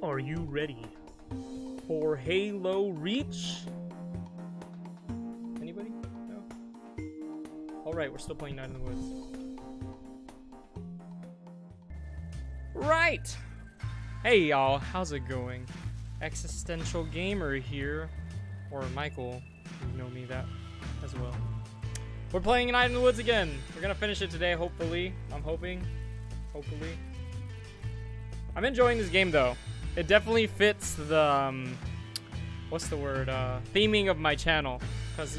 Are you ready for Halo Reach? Anybody? No? Alright, we're still playing Night in the Woods. Right! Hey y'all, how's it going? Existential Gamer here. Or Michael, you know me that as well. We're playing Night in the Woods again. We're gonna finish it today, hopefully. I'm hoping. Hopefully. I'm enjoying this game though. It definitely fits the what's the word? Theming of my channel, because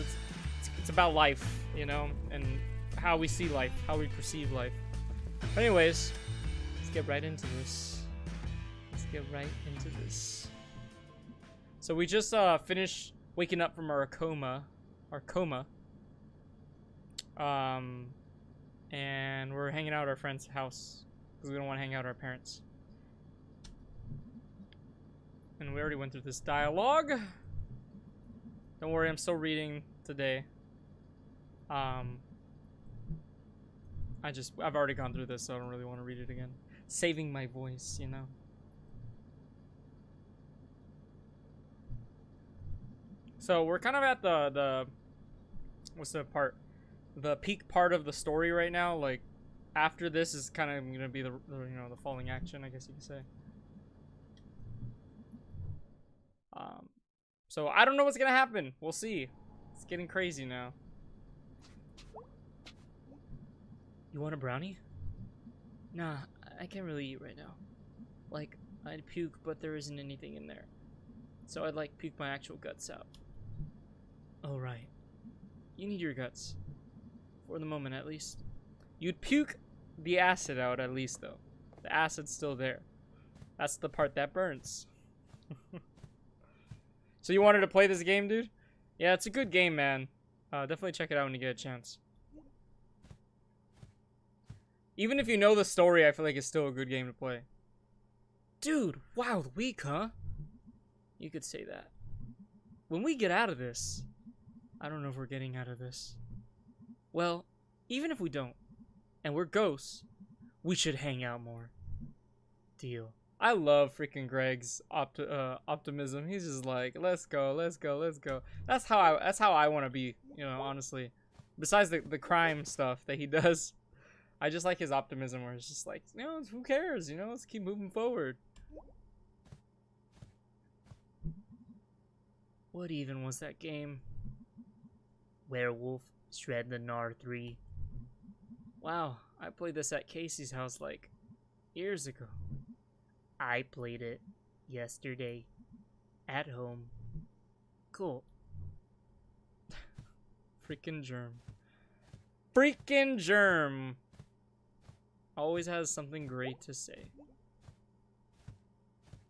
it's about life, you know, and how we see life, how we perceive life. But anyways, let's get right into this. Let's get right into this. So we just finished waking up from our coma. And we're hanging out at our friend's house because we don't want to hang out at our parents. And we already went through this dialogue. Don't worry, I'm still reading today. I've already gone through this, so I don't really want to read it again. Saving my voice, you know. So we're kind of at the what's the part? The peak part of the story right now. Like after this is kind of gonna be the you know, the falling action, I guess you could say. So I don't know what's gonna happen. We'll see. It's getting crazy now. You want a brownie? Nah, I can't really eat right now. Like, I'd puke, but there isn't anything in there. So I'd like puke my actual guts out. Oh, right. You need your guts. For the moment, at least. You'd puke the acid out, at least, though. The acid's still there. That's the part that burns. So you wanted to play this game, dude? Yeah, it's a good game, man. Definitely check it out when you get a chance. Even if you know the story, I feel like it's still a good game to play. Dude, wild week, huh? You could say that. When we get out of this... I don't know if we're getting out of this. Well, even if we don't, and we're ghosts, we should hang out more. Deal. I love freaking Gregg's optimism. He's just like, let's go, let's go, let's go. That's how I want to be, you know, honestly. Besides the crime stuff that he does, I just like his optimism where it's just like, you know, who cares, you know, let's keep moving forward. What even was that game? Werewolf Shred the Gnar 3. Wow, I played this at Casey's house like years ago. I played it yesterday at home. Cool. Freaking Germ. Freaking Germ. Always has something great to say.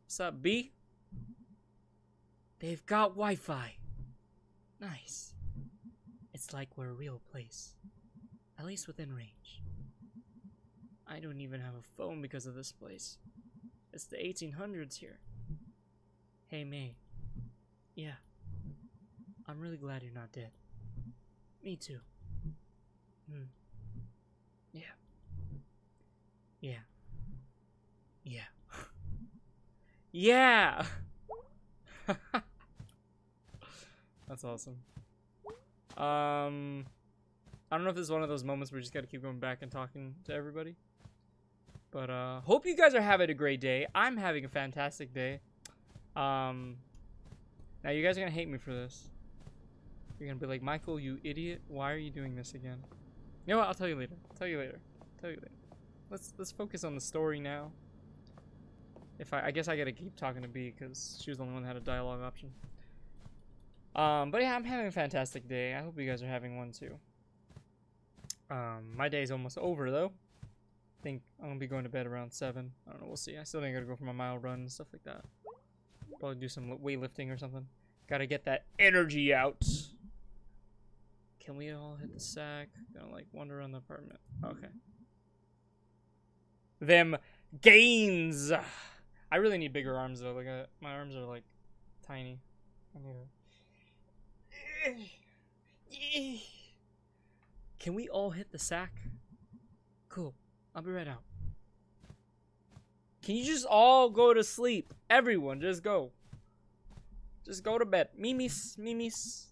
What's up, B? They've got Wi-Fi. Nice. It's like we're a real place. At least within range. I don't even have a phone because of this place. It's the 1800s here. Hey, May. Yeah. I'm really glad you're not dead. Me too. Yeah. Yeah. Yeah. Yeah! That's awesome. I don't know if this is one of those moments where we just gotta keep going back and talking to everybody. But, hope you guys are having a great day. I'm having a fantastic day. Now you guys are gonna hate me for this. You're gonna be like, Michael, you idiot. Why are you doing this again? You know what? I'll tell you later. I'll tell you later. I'll tell you later. Let's focus on the story now. I guess I gotta keep talking to B because she was the only one that had a dialogue option. But yeah, I'm having a fantastic day. I hope you guys are having one too. My day's almost over though. I think I'm gonna be going to bed around 7. I don't know, we'll see. I still ain't gotta go for my mile run and stuff like that. Probably do some weightlifting or something. Gotta get that energy out. Can we all hit the sack? Gonna like wander around the apartment. Okay. Them gains. I really need bigger arms though. Like my arms are like tiny. I need to... Can we all hit the sack? Cool. I'll be right out. Can you just all go to sleep? Everyone, just go. Just go to bed. Mimis, mimis.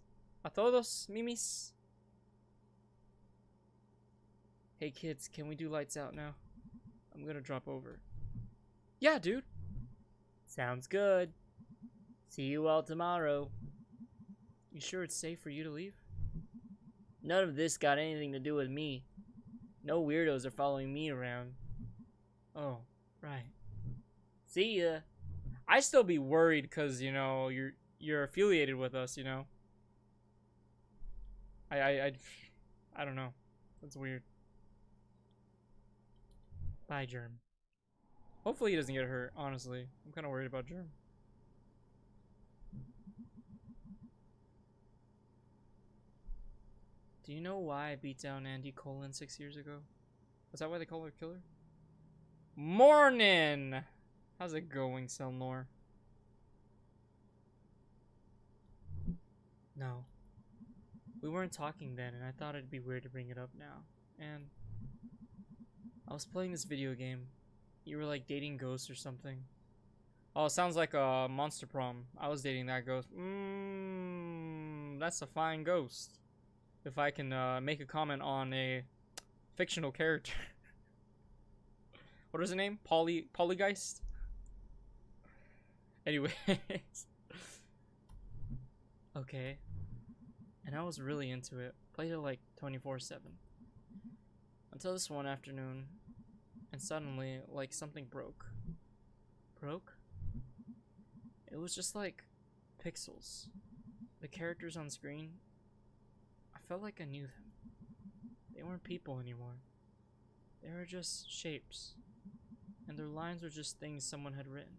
A todos, mimis. Hey kids, can we do lights out now? I'm gonna drop over. Yeah, dude. Sounds good. See you all tomorrow. You sure it's safe for you to leave? None of this got anything to do with me. No weirdos are following me around. Oh, right. See ya. I still be worried because, you know, you're affiliated with us, you know. I don't know. That's weird. Bye, Germ. Hopefully he doesn't get hurt, honestly. I'm kind of worried about Germ. Do you know why I beat down Andy Colin 6 years ago? Was that why they call her killer? Morning! How's it going, Selnor? No. We weren't talking then, and I thought it'd be weird to bring it up now. And I was playing this video game. You were like dating ghosts or something. Oh, it sounds like a Monster Prom. I was dating that ghost. That's a fine ghost. If I can make a comment on a fictional character. What was her name? Polygeist? Anyways. Okay. And I was really into it. Played it like 24/7. Until this one afternoon. And suddenly, like, something broke. Broke? It was just like pixels. The characters on screen, I felt like I knew them. They weren't people anymore. They were just shapes. And their lines were just things someone had written.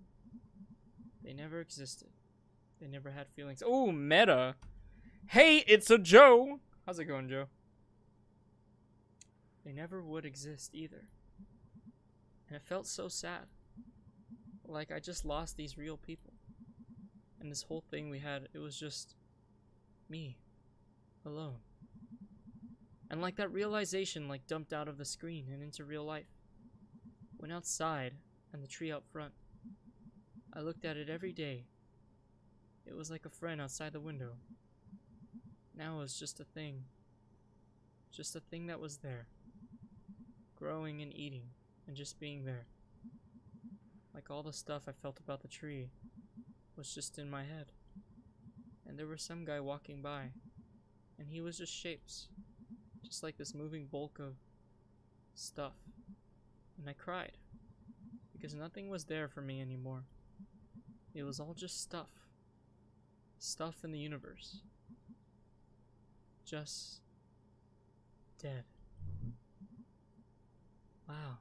They never existed. They never had feelings. Oh, meta! Hey, it's a Joe! How's it going, Joe? They never would exist either. And it felt so sad. Like I just lost these real people. And this whole thing we had, it was just me. Alone. And like that realization like dumped out of the screen and into real life. Went outside and the tree out front. I looked at it every day. It was like a friend outside the window. Now it was just a thing. Just a thing that was there. Growing and eating and just being there. Like all the stuff I felt about the tree was just in my head. And there was some guy walking by. And he was just shapes. Just like this moving bulk of stuff. And I cried. Because nothing was there for me anymore. It was all just stuff. Stuff in the universe. Just dead. Wow.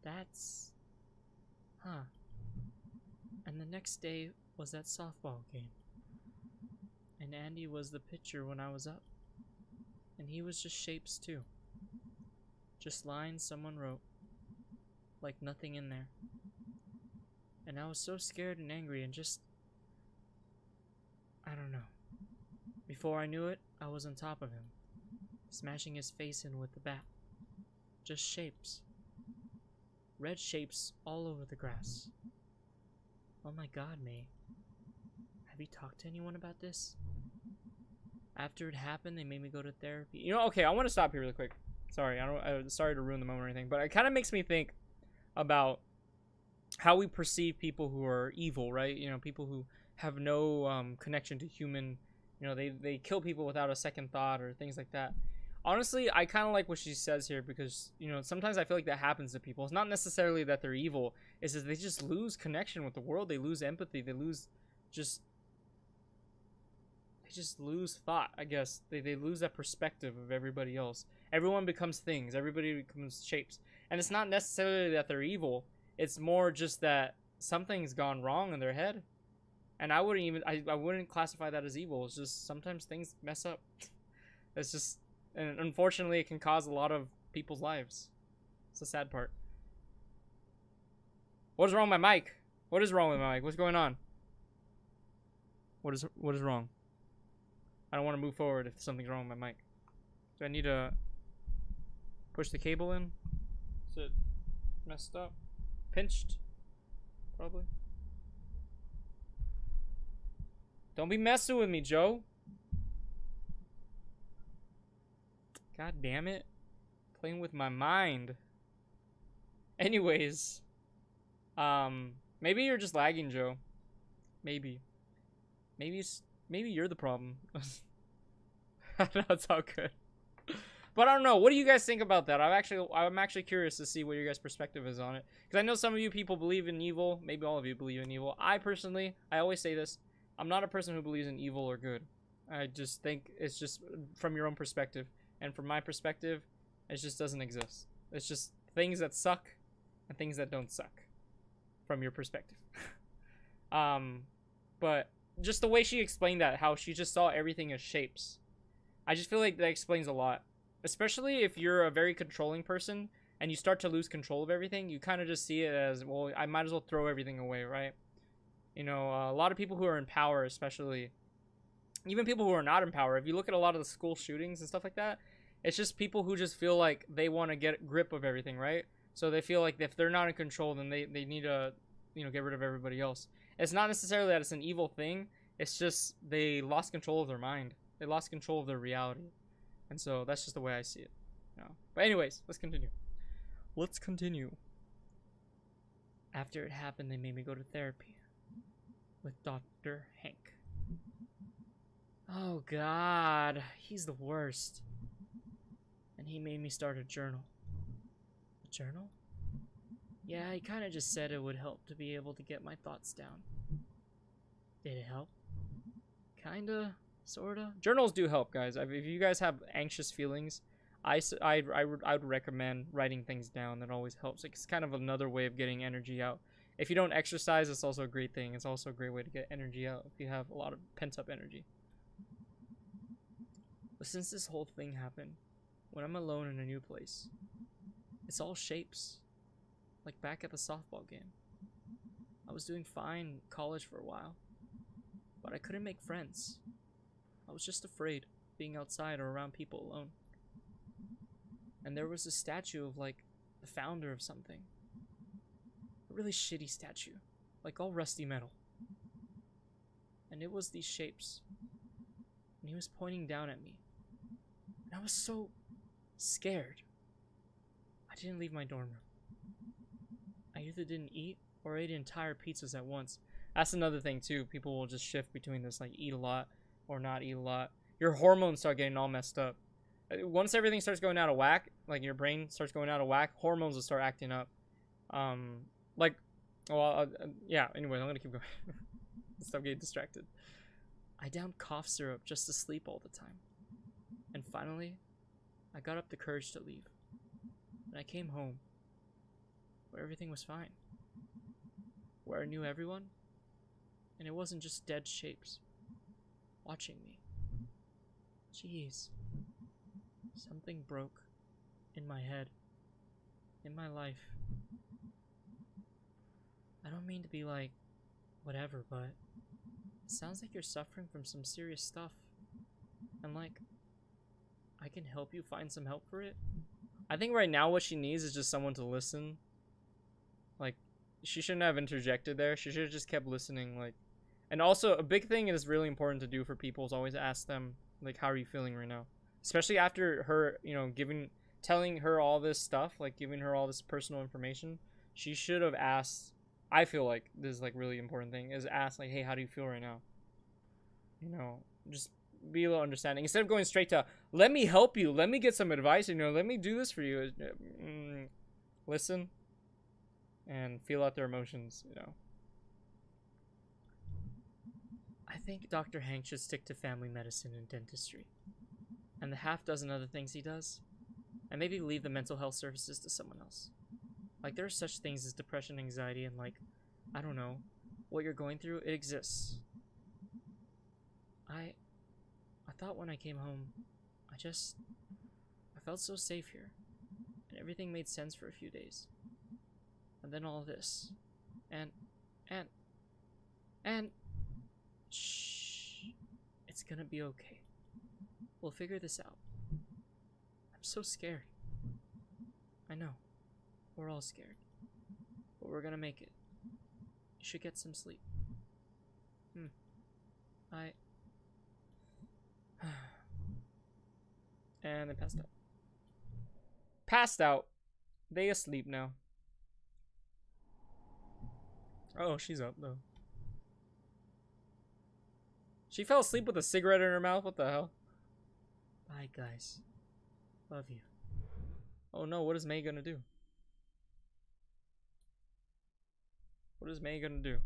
That's... Huh. And the next day was that softball game. And Andy was the pitcher when I was up. And he was just shapes too. Just lines someone wrote. Like nothing in there. And I was so scared and angry and just... I don't know. Before I knew it, I was on top of him. Smashing his face in with the bat. Just shapes. Red shapes all over the grass. Oh my god, May. Have you talked to anyone about this? After it happened, they made me go to therapy. You know, okay, I want to stop here really quick. Sorry, sorry to ruin the moment or anything, but it kind of makes me think about how we perceive people who are evil, right? You know, people who have no connection to human, you know, they kill people without a second thought or things like that. Honestly, I kind of like what she says here because, you know, sometimes I feel like that happens to people. It's not necessarily that they're evil. It's just they just lose connection with the world. They lose empathy. They lose just... They just lose thought, I guess. They lose that perspective of everybody else. Everyone becomes things. Everybody becomes shapes. And it's not necessarily that they're evil. It's more just that something's gone wrong in their head. And I wouldn't even... I wouldn't classify that as evil. It's just sometimes things mess up. It's just... And unfortunately, it can cause a lot of people's lives. It's the sad part. What is wrong with my mic? What is wrong with my mic? What's going on? What is wrong? I don't want to move forward if something's wrong with my mic. Do I need to push the cable in? Is it messed up? Pinched? probably. Don't be messing with me, Joe. God damn it. Playing with my mind. Anyways. Maybe you're just lagging, Joe. Maybe. Maybe you're the problem. No, it's all good. But I don't know. What do you guys think about that? I'm actually curious to see what your guys' perspective is on it. Because I know some of you people believe in evil. Maybe all of you believe in evil. I personally, I always say this. I'm not a person who believes in evil or good. I just think it's just from your own perspective. And from my perspective, it just doesn't exist. It's just things that suck and things that don't suck. From your perspective. But just the way she explained that, how she just saw everything as shapes. I just feel like that explains a lot. Especially if you're a very controlling person and you start to lose control of everything, you kind of just see it as, well, I might as well throw everything away, right? You know, a lot of people who are in power, especially, even people who are not in power, if you look at a lot of the school shootings and stuff like that, it's just people who just feel like they want to get grip of everything, right? So they feel like if they're not in control, then they need to, you know, get rid of everybody else. It's not necessarily that it's an evil thing. It's just they lost control of their mind. They lost control of their reality. And so that's just the way I see it. You know? But anyways, let's continue. Let's continue. After it happened, they made me go to therapy with Dr. Hank. Oh, God. He's the worst. And he made me start a journal. A journal? Yeah, he kind of just said it would help to be able to get my thoughts down. Did it help? Kinda. Sorta. Journals do help, guys. If you guys have anxious feelings, I would recommend writing things down. That always helps. Like, it's kind of another way of getting energy out. If you don't exercise, it's also a great thing. It's also a great way to get energy out if you have a lot of pent-up energy. But since this whole thing happened, when I'm alone in a new place, it's all shapes. Like back at the softball game. I was doing fine in college for a while, but I couldn't make friends. I was just afraid being outside or around people alone. And there was a statue of like the founder of something. A really shitty statue, like all rusty metal. And it was these shapes. And he was pointing down at me. And I was so scared. I didn't leave my dorm room. I either didn't eat or ate entire pizzas at once. That's another thing too. People will just shift between this, like eat a lot or not eat a lot. Your hormones start getting all messed up. Once everything starts going out of whack, like your brain starts going out of whack, hormones will start acting up. Yeah, anyway, I'm gonna keep going. Stop getting distracted. I downed cough syrup just to sleep all the time. And finally, I got up the courage to leave. And I came home, where everything was fine. Where I knew everyone, and it wasn't just dead shapes watching me. Jeez. Something broke in my head, in my life. I don't mean to be like, whatever, but it sounds like you're suffering from some serious stuff. And like, I can help you find some help for it. I think right now what she needs is just someone to listen. Like, she shouldn't have interjected there. She should have just kept listening. Like, and also a big thing is really important to do for people is always ask them, like, how are you feeling right now? Especially after her, you know, telling her all this stuff, like giving her all this personal information. She should have asked, I feel like this is like really important thing, is ask like, hey, how do you feel right now? You know, just be a little understanding. Instead of going straight to, let me help you, let me get some advice, you know, let me do this for you. Listen and feel out their emotions, you know. I think Dr. Hank should stick to family medicine and dentistry. And the half dozen other things he does. And maybe leave the mental health services to someone else. Like, there are such things as depression, anxiety, and like, I don't know, what you're going through, it exists. I thought when I came home, I felt so safe here. And everything made sense for a few days. And then all this. And shh. It's gonna be okay. We'll figure this out. I'm so scared. I know. We're all scared. But we're gonna make it. should get some sleep. And they passed out. Passed out. They asleep now. Oh, she's up though. She fell asleep with a cigarette in her mouth. What the hell? Bye, guys. Love you. Oh no, what is May gonna do? What is May gonna do?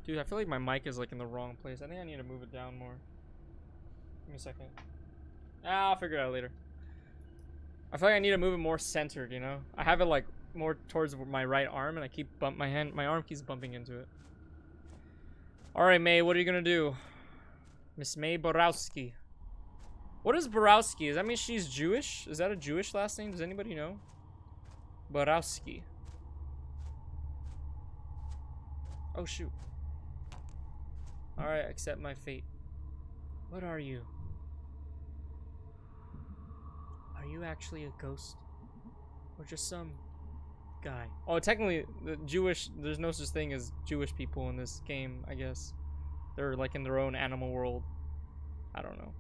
Dude, I feel like my mic is like in the wrong place. I think I need to move it down more. Give me a second. I'll figure it out later. I feel like I need to move it more centered, you know? I have it like more towards my right arm and I keep my arm keeps bumping into it. Alright, May, what are you gonna do? Miss May Borowski. What is Borowski? Does that mean she's Jewish? Is that a Jewish last name? Does anybody know? Borowski. Oh shoot. Alright, accept my fate. What are you? Are you actually a ghost? Or just some guy? Oh, technically, there's no such thing as Jewish people in this game, I guess. They're like in their own animal world. I don't know.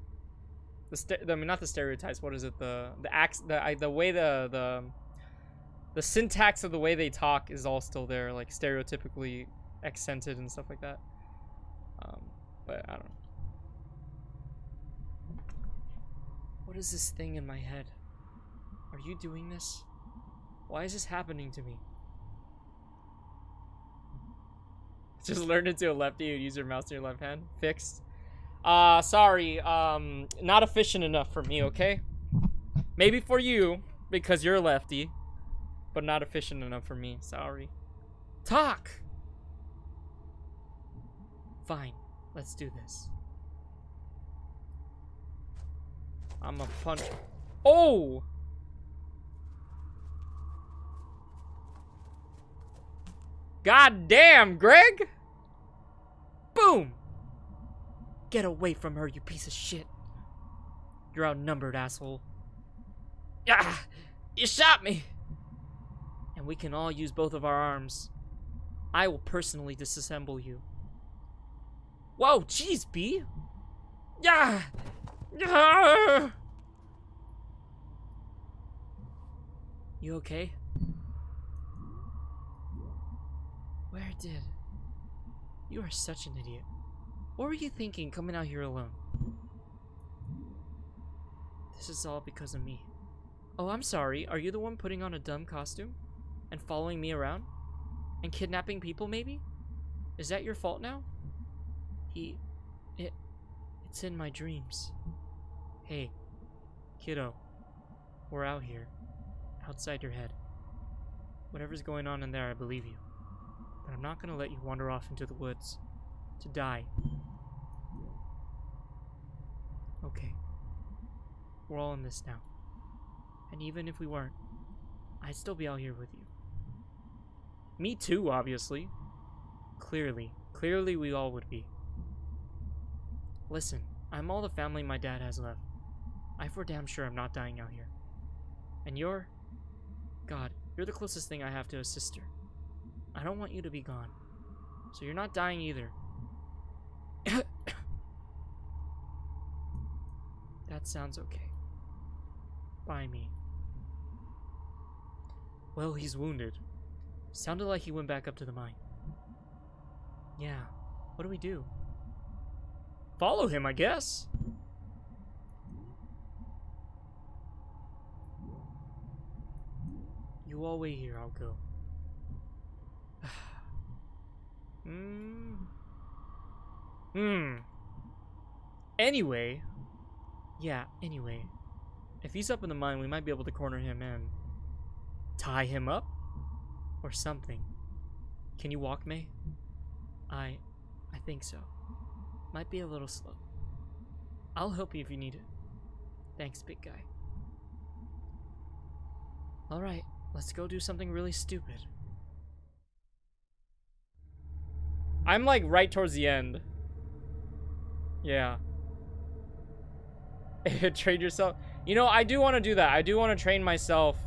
I mean, not the stereotypes. What is it? The way the syntax of the way they talk is all still there, like stereotypically accented and stuff like that. But I don't know. What is this thing in my head? Are you doing this? Why is this happening to me? Just learn into a lefty and use your mouse in your left hand. Fixed. Sorry. Not efficient enough for me, okay? Maybe for you, because you're a lefty. But not efficient enough for me. Sorry. Talk! Fine. Let's do this. I'm a punch. Oh! God damn, Gregg! Boom! Get away from her, you piece of shit. You're outnumbered, asshole. Yeah, you shot me! And we can all use both of our arms. I will personally disassemble you. Whoa, jeez, B! Yeah! Yeah! You okay? Where did? You are such an idiot. What were you thinking coming out here alone? This is all because of me. Oh, I'm sorry. Are you the one putting on a dumb costume? And following me around? And kidnapping people, maybe? Is that your fault now? It's in my dreams. Hey, kiddo. We're out here. Outside your head. Whatever's going on in there, I believe you. But I'm not gonna let you wander off into the woods. To die. Okay. We're all in this now. And even if we weren't, I'd still be out here with you. Me too, obviously. Clearly we all would be. Listen, I'm all the family my dad has left. I'm for damn sure I'm not dying out here. And God, you're the closest thing I have to a sister. I don't want you to be gone. So you're not dying either. That sounds okay. By me. Well, he's wounded. Sounded like he went back up to the mine. Yeah, what do we do? Follow him, I guess. You all wait here, I'll go. Anyway. If he's up in the mine, we might be able to corner him and tie him up? Or something. Can you walk, May? I think so. Might be a little slow. I'll help you if you need it. Thanks, big guy. Alright, let's go do something really stupid. I'm like right towards the end. Yeah. Train yourself. You know, I do want to do that. I do want to train myself.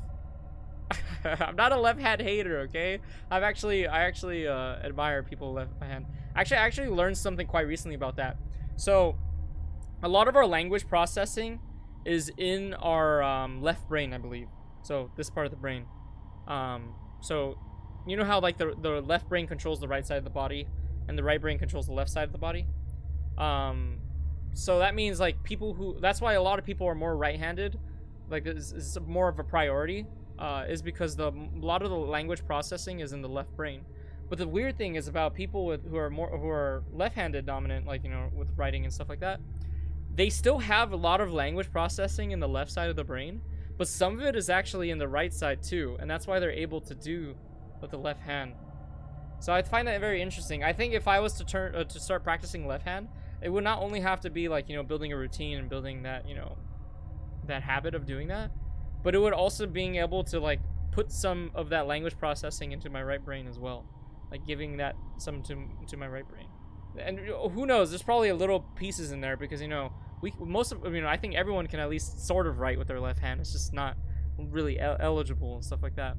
I'm not a left hand hater, okay? I actually admire people left hand. I actually learned something quite recently about that. So a lot of our language processing is in our left brain, I believe. So this part of the brain. So you know how like the left brain controls the right side of the body and the right brain controls the left side of the body? So that means like people who, that's why a lot of people are more right-handed, like it's more of a priority, is because a lot of the language processing is in the left brain. But the weird thing is about people who are left-handed dominant, like, you know, with writing and stuff like that, they still have a lot of language processing in the left side of the brain, but some of it is actually in the right side too, and that's why they're able to do with the left hand. So I find that very interesting. I think if I was to start practicing left hand, it would not only have to be like, you know, building a routine and building that, you know, that habit of doing that, but it would also being able to like put some of that language processing into my right brain as well, like giving that some to my right brain. And who knows, there's probably a little pieces in there because, you know, I think everyone can at least sort of write with their left hand. It's just not really eligible and stuff like that.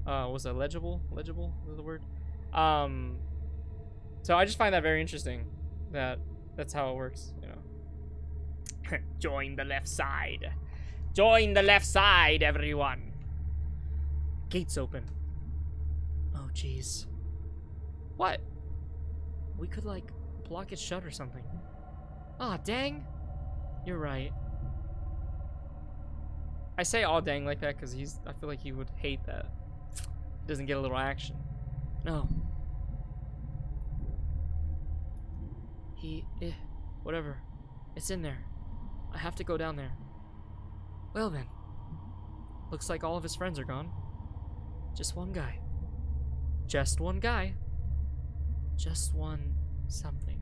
Was that legible is the word? So I just find that very interesting, that's how it works, you know. Join the left side. Join the left side, everyone. Gates open. Oh, jeez. What? We could, like, block it shut or something. Aw, dang. You're right. I say aw, dang like that because I feel like he would hate that. He doesn't get a little action. No. Whatever. It's in there. I have to go down there. Well then. Looks like all of his friends are gone. Just one guy. Just one guy. Just one something.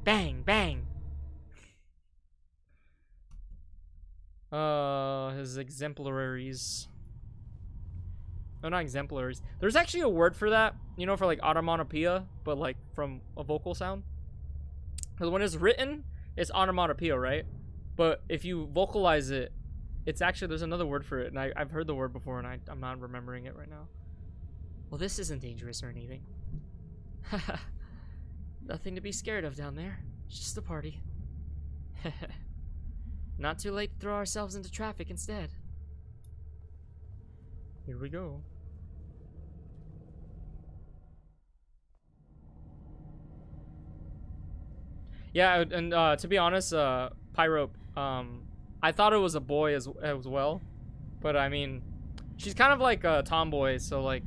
Bang, bang. His exemplaries. Oh, not exemplaries. There's actually a word for that, you know, for like onomatopoeia, but like from a vocal sound. Because when it's written, it's onomatopoeia, right? But if you vocalize it, it's actually, there's another word for it, and I've heard the word before, and I'm not remembering it right now. Well, this isn't dangerous or anything. Haha. Nothing to be scared of down there. It's just a party. Not too late to throw ourselves into traffic instead. Here we go. Yeah, and to be honest, Pyrope, I thought it was a boy as well, but I mean, she's kind of like a tomboy, so like,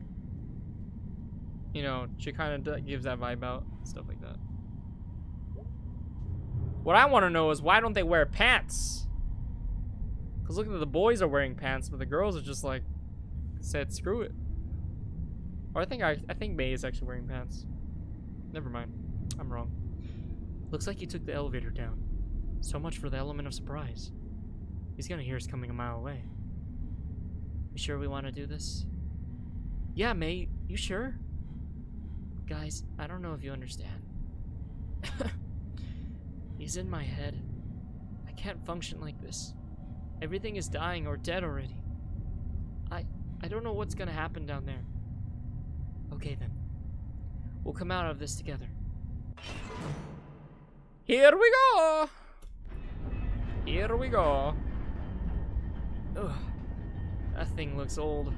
you know, she kind of gives that vibe out, stuff like that. What I want to know is why don't they wear pants? Cause look at the boys are wearing pants, but the girls are just like said screw it. Or I think May is actually wearing pants. Never mind, I'm wrong. Looks like you took the elevator down. So much for the element of surprise. He's gonna hear us coming a mile away. You sure we want to do this? Yeah, May, you sure? Guys, I don't know if you understand. He's in my head. I can't function like this. Everything is dying or dead already. I don't know what's gonna happen down there. Okay then. We'll come out of this together. Here we go! Here we go. Ugh. That thing looks old.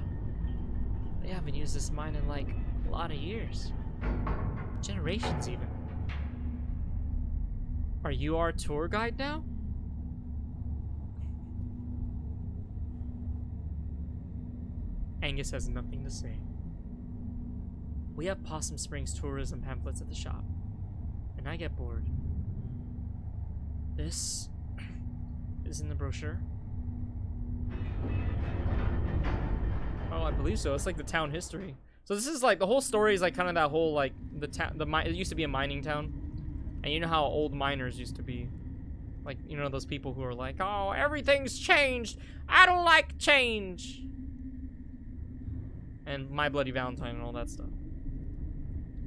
They haven't used this mine in like a lot of years. Generations even. Are you our tour guide now? Angus has nothing to say. We have Possum Springs tourism pamphlets at the shop, and I get bored. This is in the brochure. Oh, I believe so. It's like the town history. So this is like the whole story is like kind of that whole like the town. It used to be a mining town, and you know how old miners used to be, like, you know, those people who are like, oh, everything's changed. I don't like change. And My Bloody Valentine and all that stuff.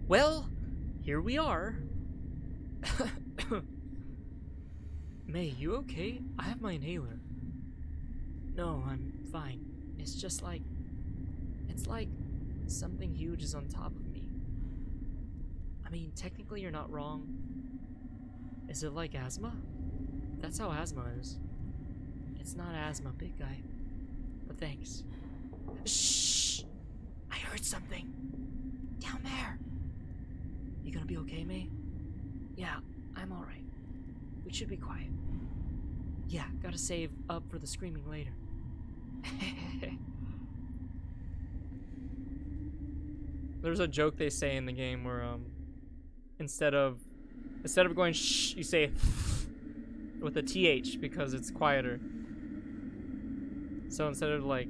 Well, here we are. May, you okay? I have my inhaler. No, I'm fine. It's just like, it's like something huge is on top of me. I mean, technically you're not wrong. Is it like asthma? That's how asthma is. It's not asthma, big guy. But thanks. Shh! I heard something. Down there. You gonna be okay, May? Yeah, I'm alright. We should be quiet. Yeah, gotta save up for the screaming later. There's a joke they say in the game where instead of going shh, you say with a th because it's quieter. So instead of like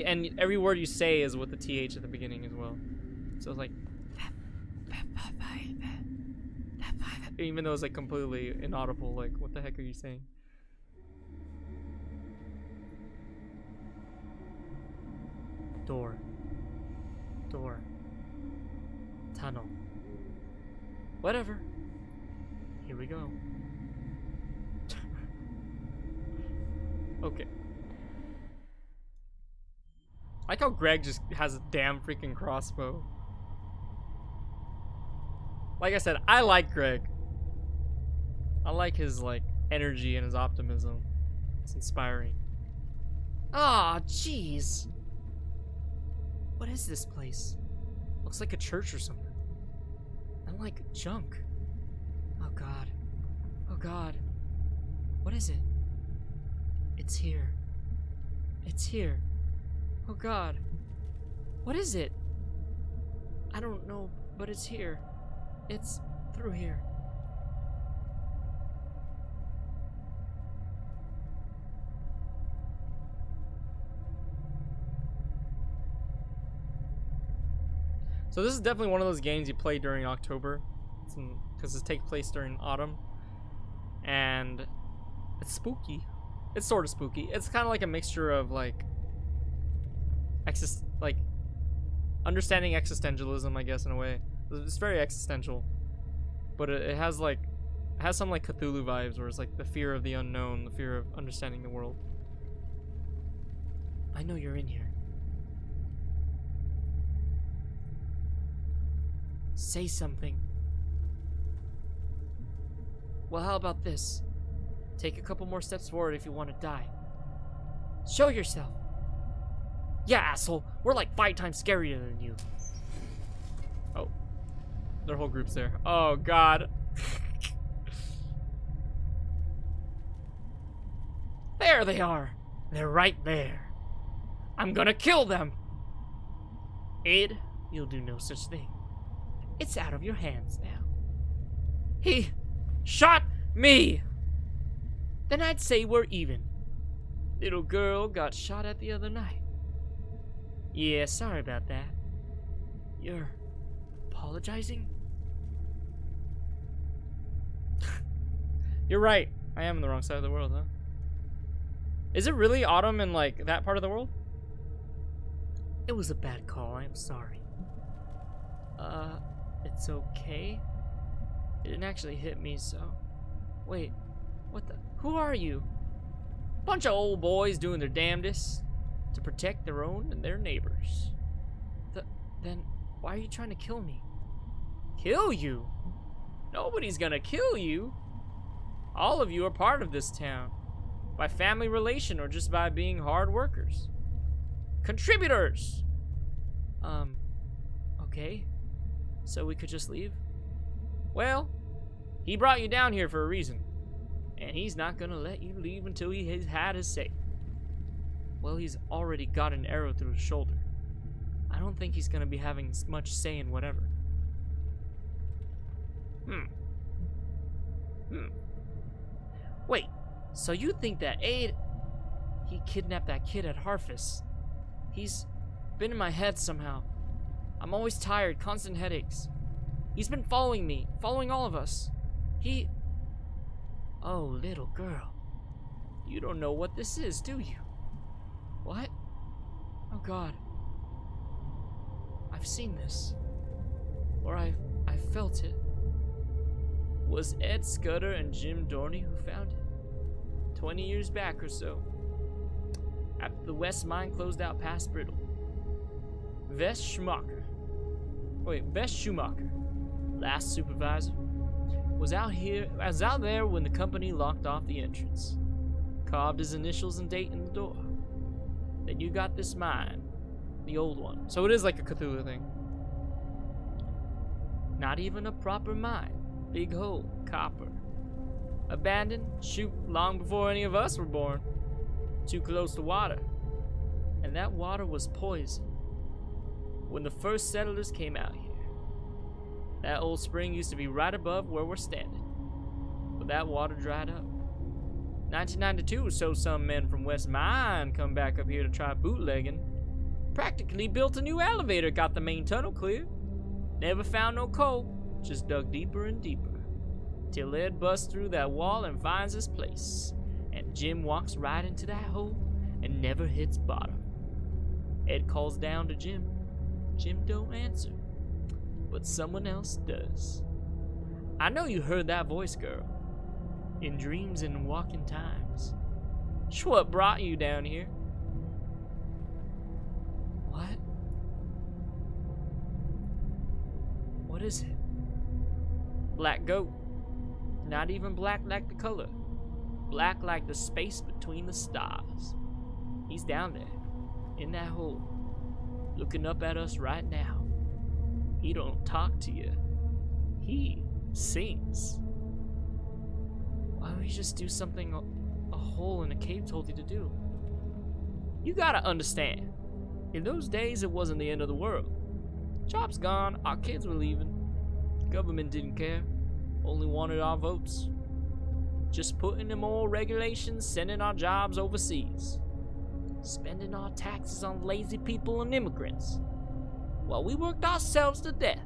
and every word you say is with the th at the beginning as well. So it's like even though it's like completely inaudible, like what the heck are you saying? Door. Tunnel. Whatever. Here we go. Okay. I like how Gregg just has a damn freaking crossbow. Like I said, I like Gregg. I like his like energy and his optimism. It's inspiring. Ah, jeez. What is this place? Looks like a church or something. And like junk. Oh god. Oh god. What is it? It's here. It's here. Oh god. What is it? I don't know, but it's here. It's through here. So this is definitely one of those games you play during October, because it takes place during autumn, and it's spooky. It's sort of spooky. It's kind of like a mixture of like understanding existentialism, I guess, in a way. It's very existential, but it has some like Cthulhu vibes, where it's like the fear of the unknown, the fear of understanding the world. I know you're in here. Say something. Well, how about this? Take a couple more steps forward if you want to die. Show yourself. Yeah, asshole. We're like 5 times scarier than you. Oh. Their whole group's there. Oh, God. There they are. They're right there. I'm gonna kill them. Aid, you'll do no such thing. It's out of your hands now. He shot me! Then I'd say we're even. Little girl got shot at the other night. Yeah, sorry about that. You're apologizing? You're right. I am on the wrong side of the world, huh? Is it really autumn in like that part of the world? It was a bad call. I'm sorry. It's okay. It didn't actually hit me, so... Wait, what the... Who are you? Bunch of old boys doing their damnedest to protect their own and their neighbors. Then, why are you trying to kill me? Kill you? Nobody's gonna kill you. All of you are part of this town. By family relation or just by being hard workers. Contributors! Okay. So we could just leave? Well, he brought you down here for a reason. And he's not gonna let you leave until he has had his say. Well, he's already got an arrow through his shoulder. I don't think he's gonna be having much say in whatever. Wait, so you think that Aid... He kidnapped that kid at Harfest. He's been in my head somehow. I'm always tired, constant headaches. He's been following me, following all of us. He... Oh, little girl. You don't know what this is, do you? What? Oh, God. I've seen this. Or I've felt it. Was Ed Scudder and Jim Dorney who found it? 20 years back or so. after the west mine closed out past Brittle. Vest Schumacher, last supervisor, was out there when the company locked off the entrance. Carved his initials and date in the door. Then you got this mine, the old one. So it is like a Cthulhu thing. Not even a proper mine. Big hole, copper. Abandoned, shoot, long before any of us were born. Too close to water. And that water was poison. When the first settlers came out here. That old spring used to be right above where we're standing. But that water dried up. 1992, so some men from West Mine come back up here to try bootlegging. Practically built a new elevator, got the main tunnel clear. Never found no coal, just dug deeper and deeper. Till Ed busts through that wall and finds his place. And Jim walks right into that hole and never hits bottom. Ed calls down to Jim. Jim don't answer, but someone else does. I know you heard that voice, girl. In dreams and walking times. It's what brought you down here. What? What is it? Black goat. Not even black like the color. Black like the space between the stars. He's down there, in that hole, looking up at us right now. He don't talk to you. He sings. Why don't you just do something a hole in a cave told you to do? You gotta understand, in those days it wasn't the end of the world. Job's gone, our kids were leaving. Government didn't care, only wanted our votes. Just putting in more regulations, sending our jobs overseas. Spending our taxes on lazy people and immigrants. While we worked ourselves to death.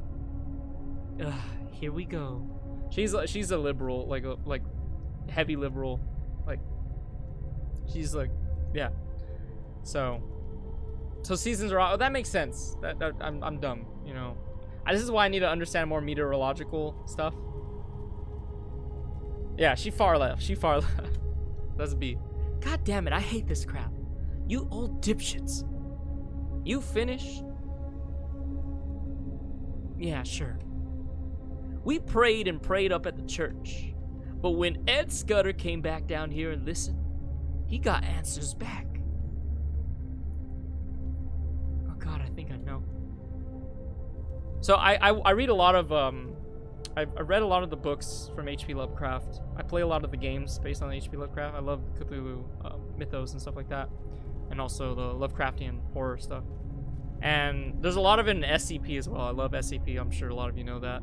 Here we go. She's a liberal, like heavy liberal, like she's like, yeah. So seasons are. Oh, that makes sense. That I'm dumb, you know. This is why I need to understand more meteorological stuff. Yeah, she far left. That's a B. God damn it! I hate this crap. You old dipshits. You finished? Yeah, sure. We prayed and prayed up at the church. But when Ed Scudder came back down here and listened, he got answers back. Oh God, I think I know. So I read a lot of I read a lot of the books from H.P. Lovecraft. I play a lot of the games based on H.P. Lovecraft. I love Cthulhu mythos and stuff like that, and also the Lovecraftian horror stuff. And there's a lot of it in SCP as well. I love SCP. I'm sure a lot of you know that.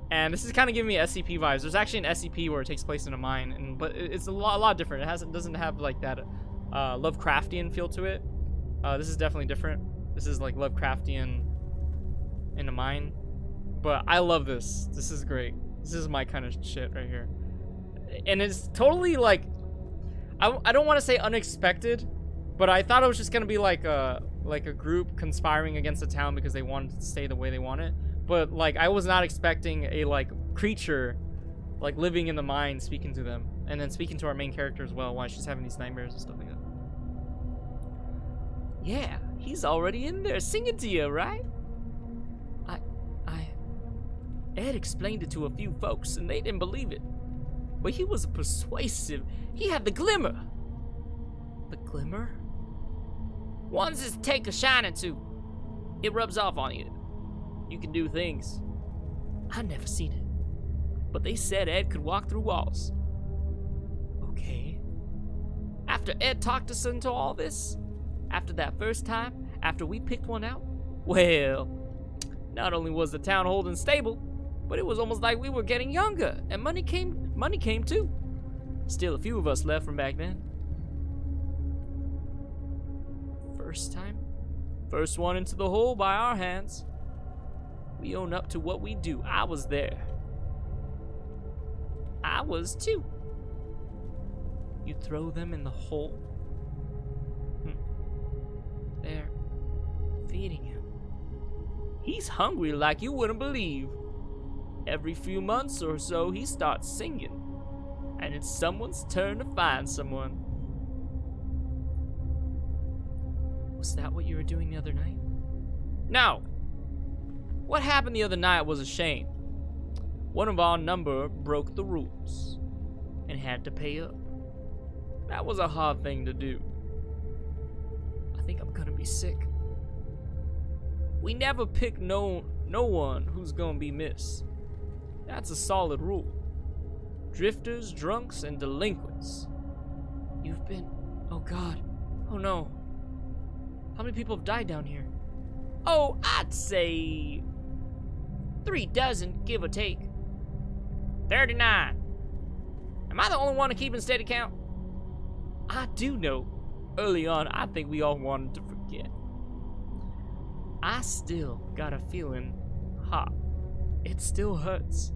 And this is kind of giving me SCP vibes. There's actually an SCP where it takes place in a mine, but it's a lot different. It doesn't have like that Lovecraftian feel to it. This is definitely different. This is like Lovecraftian in a mine. But I love this. This is great. This is my kind of shit right here. And it's totally like, I don't want to say unexpected, but I thought it was just gonna be like a group conspiring against the town because they wanted to stay the way they want it. But like I was not expecting a like creature like living in the mine speaking to them, and then speaking to our main character as well while she's having these nightmares and stuff like that. Yeah, he's already in there singing to you, right? Ed explained it to a few folks and they didn't believe it. But he was persuasive. He had the glimmer. The glimmer? One's his take a shining to. It rubs off on you. You can do things. I never seen it. But they said Ed could walk through walls. Okay. After Ed talked us into all this, after that first time, after we picked one out, well, not only was the town holding stable, but it was almost like we were getting younger, and money came too. Still a few of us left from back then. First time? First one into the hole by our hands. We own up to what we do. I was there. I was too. You throw them in the hole? They're feeding him. He's hungry like you wouldn't believe. Every few months or so, he starts singing. And it's someone's turn to find someone. Was that what you were doing the other night? No. What happened the other night was a shame. One of our number broke the rules and had to pay up. That was a hard thing to do. I think I'm gonna be sick. We never pick no one who's gonna be missed. That's a solid rule. Drifters, drunks, and delinquents. You've been... Oh God. Oh no. How many people have died down here? Oh, I'd say 3 dozen, give or take. 39. Am I the only one to keep in steady count? I do know. Early on, I think we all wanted to forget. I still got a feeling hot. It still hurts.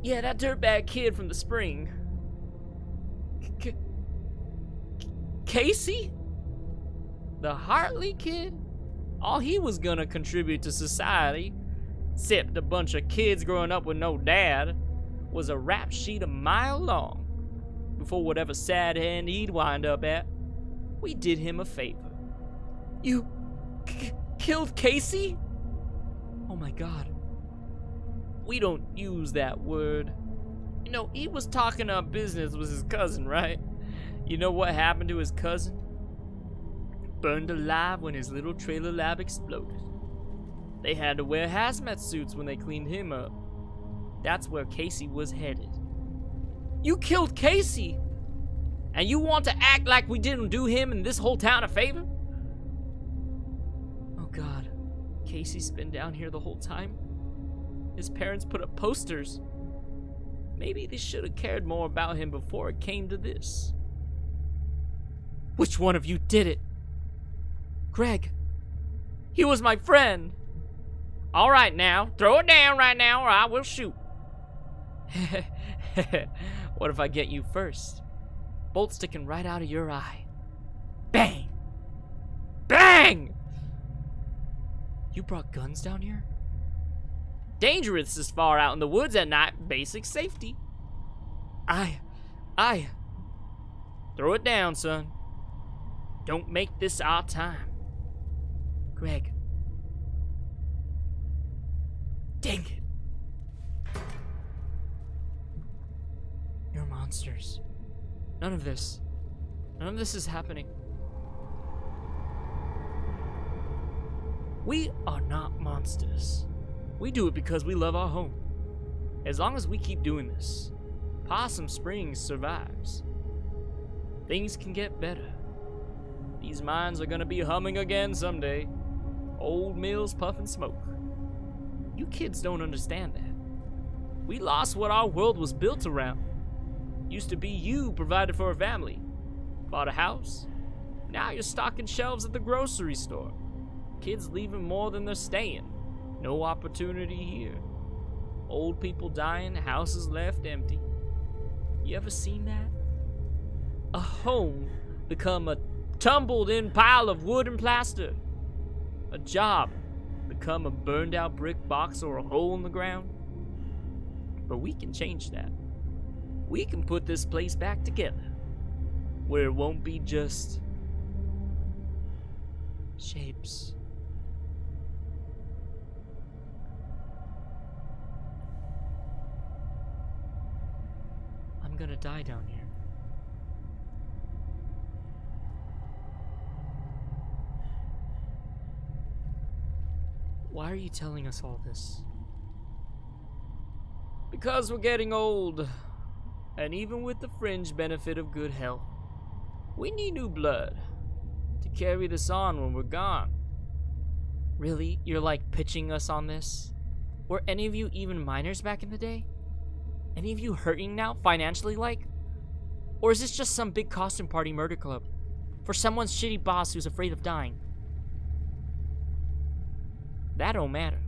Yeah, that dirtbag kid from the spring. Casey? The Hartley kid? All he was gonna contribute to society, except a bunch of kids growing up with no dad, was a rap sheet a mile long. Before whatever sad end he'd wind up at, we did him a favor. You killed Casey? Oh my God. We don't use that word. You know, he was talking up business with his cousin, right? You know what happened to his cousin? Burned alive when his little trailer lab exploded. They had to wear hazmat suits when they cleaned him up. That's where Casey was headed. You killed Casey! And you want to act like we didn't do him and this whole town a favor? Oh God. Casey's been down here the whole time? His parents put up posters. Maybe they should have cared more about him before it came to this. Which one of you did it? Gregg. He was my friend. All right now, throw it down right now or I will shoot. What if I get you first? Bolt sticking right out of your eye. Bang! Bang! You brought guns down here? Dangerous this far out in the woods at night. Basic safety. I... Throw it down, son. Don't make this our time. Gregg. Dang it. You're monsters. None of this is happening. We are not monsters. We do it because we love our home. As long as we keep doing this, Possum Springs survives. Things can get better. These mines are gonna be humming again someday. Old mills puffing smoke. You kids don't understand that. We lost what our world was built around. Used to be you provided for a family. Bought a house. Now you're stocking shelves at the grocery store. Kids leaving more than they're staying. No opportunity here. Old people dying, houses left empty. You ever seen that? A home become a tumbled-in pile of wood and plaster. A job become a burned-out brick box or a hole in the ground. But we can change that. We can put this place back together, where it won't be just shapes. I'm gonna die down here. Why are you telling us all this? Because we're getting old. And even with the fringe benefit of good health, we need new blood to carry this on when we're gone. Really? You're like pitching us on this? Were any of you even minors back in the day? Any of you hurting now, financially like? Or is this just some big costume party murder club for someone's shitty boss who's afraid of dying? That don't matter.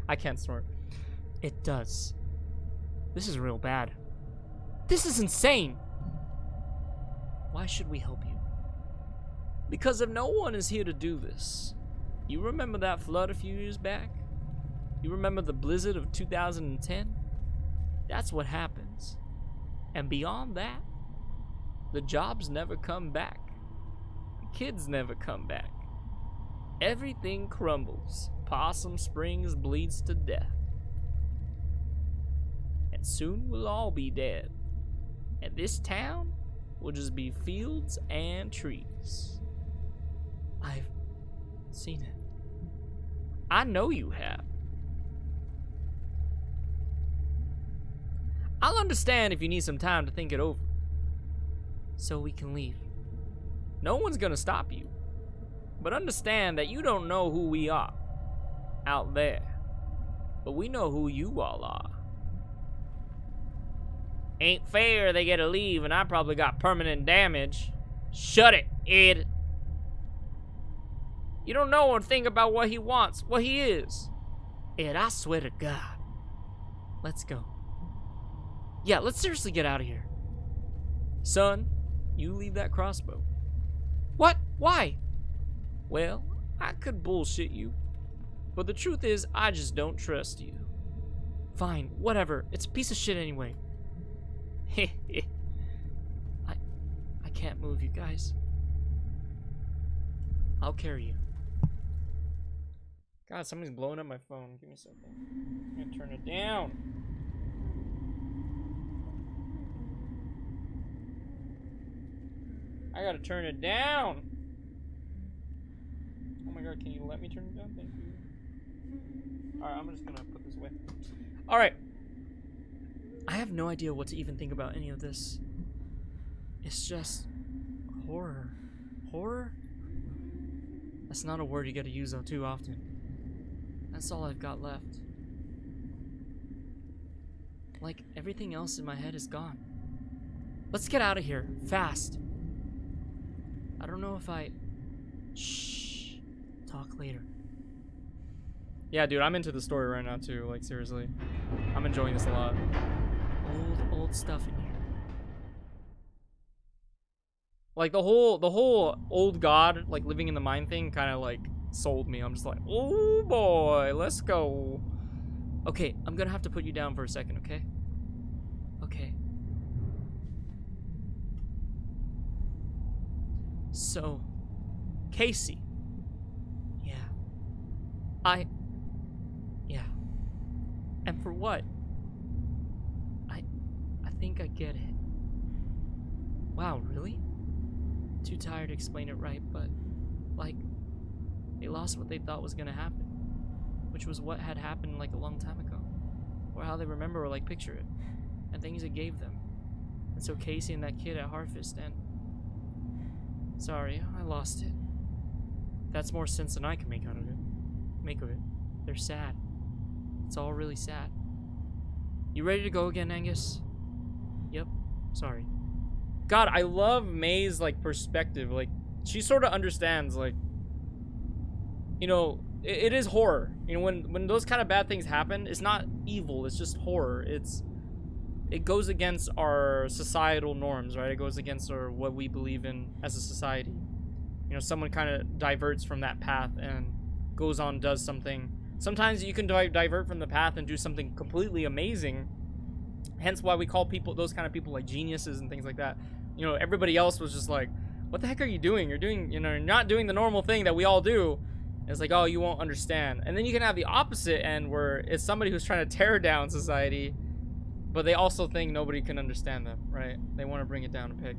I can't snort. It does. This is real bad. This is insane. Why should we help you? Because if no one is here to do this, you remember that flood a few years back? You remember the blizzard of 2010? That's what happens. And beyond that, The jobs never come back. The kids never come back. Everything crumbles. Possum Springs bleeds to death. And soon we'll all be dead. And this town will just be fields and trees. I've seen it. I know you have. I'll understand if you need some time to think it over. So we can leave. No one's gonna stop you. But understand that you don't know who we are out there. But we know who you all are. Ain't fair they get to leave and I probably got permanent damage. Shut it, Ed. You don't know or think about what he wants, what he is. Ed, I swear to God. Let's go. Yeah, let's seriously get out of here. Son, you leave that crossbow. What? Why? Well, I could bullshit you. But the truth is, I just don't trust you. Fine, whatever. It's a piece of shit anyway. I can't move, you guys. I'll carry you. God, somebody's blowing up my phone. Give me a second. I'm gonna turn it down. I gotta turn it down. Oh my God, can you let me turn it down? Thank you. Alright, I'm just gonna put this away. Alright. I have no idea what to even think about any of this. It's just horror. Horror? That's not a word you get to use though too often. That's all I've got left. Like everything else in my head is gone. Let's get out of here, fast. I don't know if Shh. Talk later. Yeah, dude, I'm into the story right now too. Like seriously, I'm enjoying this a lot. Old stuff in here. Like the whole old god like living in the mine thing kind of like sold me. I'm just like, oh boy, let's go. Okay, I'm gonna have to put you down for a second, okay? Okay. So, Casey. Yeah. Yeah. And for what? I think I get it. Wow, really? Too tired to explain it right, but, like, they lost what they thought was gonna happen. Which was what had happened, like, a long time ago. Or how they remember or, like, picture it. And things it gave them. And so Casey and that kid at Harvest, and... Sorry, I lost it. That's more sense than I can make out of it. Make of it. They're sad. It's all really sad. You ready to go again, Angus? Yep. Sorry. God, I love May's like perspective. Like she sort of understands. Like, you know, it is horror. You know, when those kind of bad things happen, it's not evil. It's just horror. It goes against our societal norms, right? It goes against what we believe in as a society. You know, someone kind of diverts from that path and goes on, does something. Sometimes you can divert from the path and do something completely amazing. Hence why we call those kind of people like geniuses and things like that. You know, everybody else was just like, what the heck are you doing? You're not doing the normal thing that we all do. And it's like, oh, you won't understand. And then you can have the opposite end where it's somebody who's trying to tear down society, but they also think nobody can understand them, right? They want to bring it down a peg.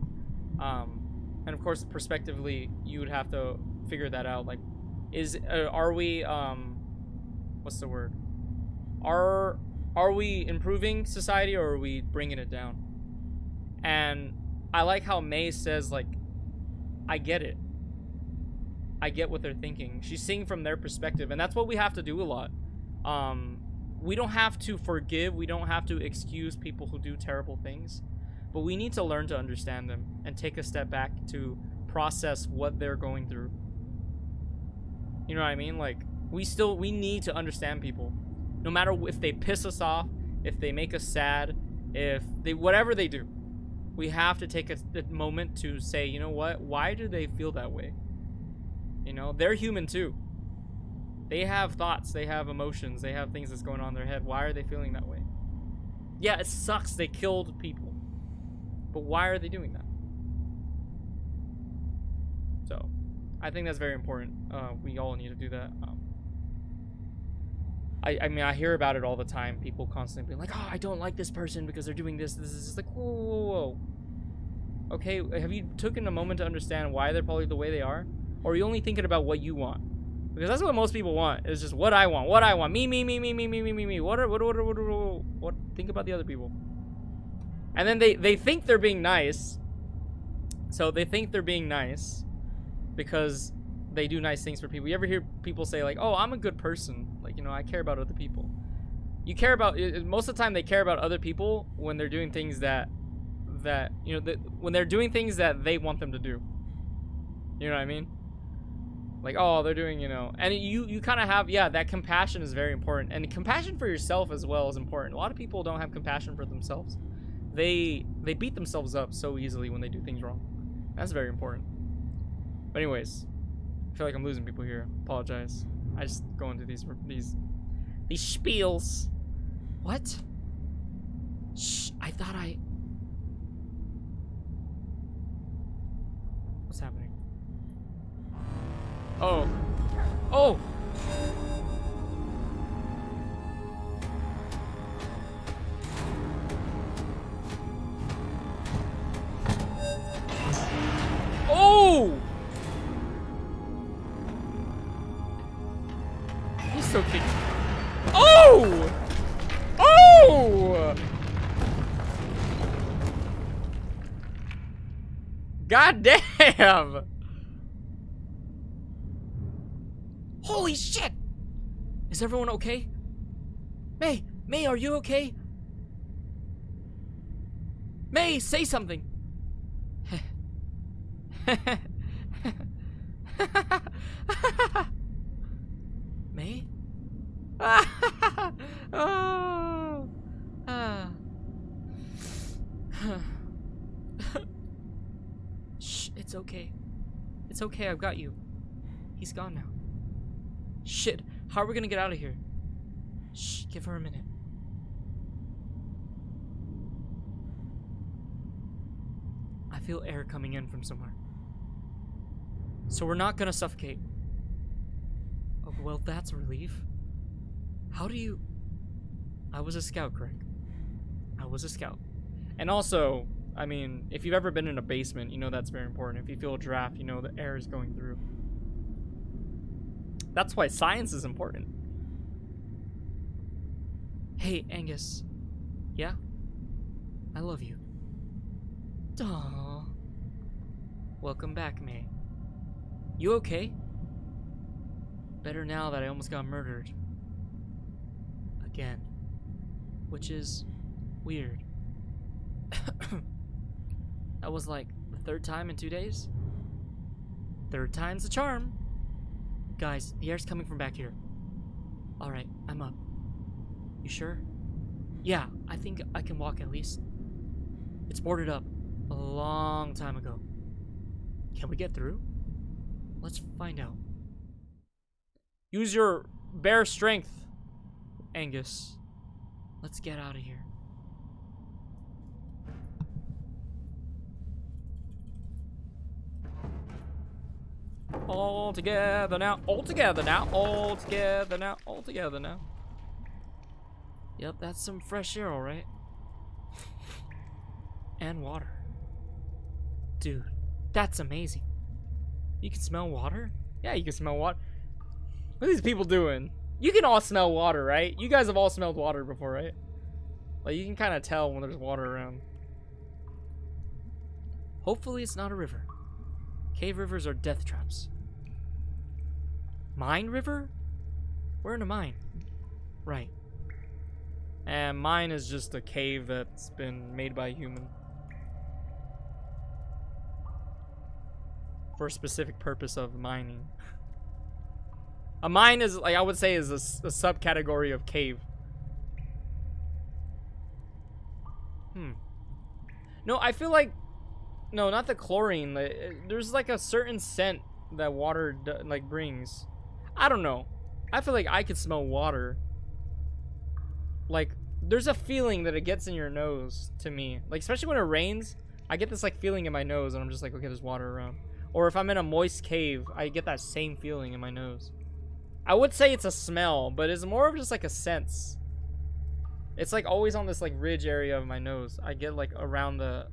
And of course, prospectively, you would have to figure that out. Like, are we, what's the word? Are we improving society or are we bringing it down? And I like how May says, like, I get it. I get what they're thinking. She's seeing from their perspective, and that's what we have to do a lot. We don't have to forgive. We don't have to excuse people who do terrible things, but we need to learn to understand them and take a step back to process what they're going through. You know what I mean? Like, we need to understand people. No matter if they piss us off, if they make us sad, whatever they do, we have to take a moment to say, you know what? Why do they feel that way? You know, they're human too. They have thoughts, they have emotions, they have things that's going on in their head. Why are they feeling that way? Yeah, it sucks they killed people. But why are they doing that? So, I think that's very important. We all need to do that. I mean, I hear about it all the time. People constantly being like, oh, I don't like this person because they're doing this. This is like, whoa, whoa, whoa. Okay, have you taken a moment to understand why they're probably the way they are? Or are you only thinking about what you want? Because that's what most people want. It's just what I want. What I want. Me. What? Think about the other people. And then they think they're being nice. So they think they're being nice because they do nice things for people. You ever hear people say like, oh, I'm a good person. Like, you know, I care about other people. You care about, most of the time they care about other people when they're doing things that you know, when they're doing things that they want them to do. You know what I mean? Like, oh, they're doing, you know, and you kind of have, yeah, that compassion is very important. And compassion for yourself as well is important. A lot of people don't have compassion for themselves. They beat themselves up so easily when they do things wrong. That's very important. But anyways, I feel like I'm losing people here. Apologize. I just go into these spiels. What? Shh, I thought I... What's happening? Oh. Oh! Oh! He's so kidding. Oh! Oh! God damn! Holy shit! Is everyone okay? May, are you okay? May, say something. May? Oh. Shh, it's okay. It's okay, I've got you. He's gone now. Shit, how are we gonna get out of here? Shh, give her a minute. I feel air coming in from somewhere. So we're not gonna suffocate. Oh, well, that's a relief. How do you... I was a scout, Gregg. I was a scout. And also, I mean, if you've ever been in a basement, you know that's very important. If you feel a draft, you know the air is going through. That's why science is important. Hey, Angus. Yeah? I love you. Aww. Welcome back, May. You okay? Better now that I almost got murdered. Again. Which is weird. That was like the third time in 2 days? Third time's the charm. Guys, the air's coming from back here. Alright, I'm up. You sure? Yeah, I think I can walk at least. It's boarded up a long time ago. Can we get through? Let's find out. Use your bare strength, Angus. Let's get out of here. All together now, all together now, all together now, all together now. Yep, that's some fresh air, alright. And water. Dude, that's amazing. You can smell water? Yeah, you can smell water. What are these people doing? You can all smell water, right? You guys have all smelled water before, right? Like, you can kind of tell when there's water around. Hopefully it's not a river. Cave rivers are death traps. Mine river? We're in a mine. Right. And mine is just a cave that's been made by a human. For a specific purpose of mining. A mine is, like, I would say, is a subcategory of cave. No, I feel like... No, not the chlorine. There's, like, a certain scent that water, like, brings. I don't know. I feel like I could smell water. Like, there's a feeling that it gets in your nose, to me. Like, especially when it rains, I get this, like, feeling in my nose, and I'm just like, okay, there's water around. Or if I'm in a moist cave, I get that same feeling in my nose. I would say it's a smell, but it's more of just like a sense. It's like always on this like ridge area of my nose. I get like around the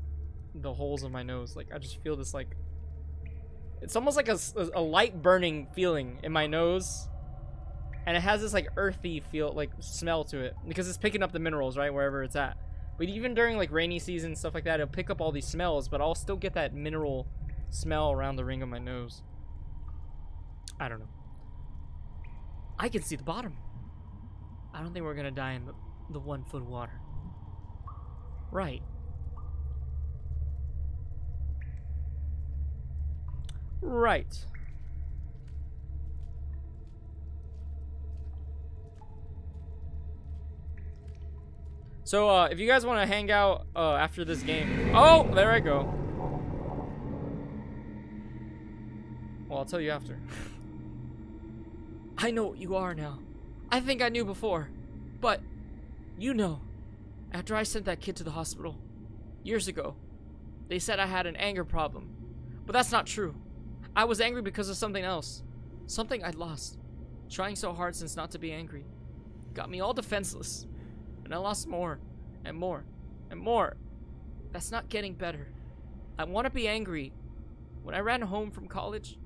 holes of my nose. Like I just feel this like, it's almost like a light burning feeling in my nose. And it has this like earthy feel, like smell to it, because it's picking up the minerals, right, wherever it's at. But even during like rainy season, stuff like that, it'll pick up all these smells, but I'll still get that mineral smell around the ring of my nose. I don't know. I can see the bottom. I don't think we're gonna die in the 1 foot water. Right. Right. So, if you guys want to hang out after this game... Oh, there I go. Well, I'll tell you after. I know what you are now. I think I knew before. But, you know, after I sent that kid to the hospital, years ago, they said I had an anger problem. But that's not true. I was angry because of something else. Something I'd lost. Trying so hard since not to be angry. Got me all defenseless. And I lost more, and more, and more. That's not getting better. I want to be angry. When I ran home from college,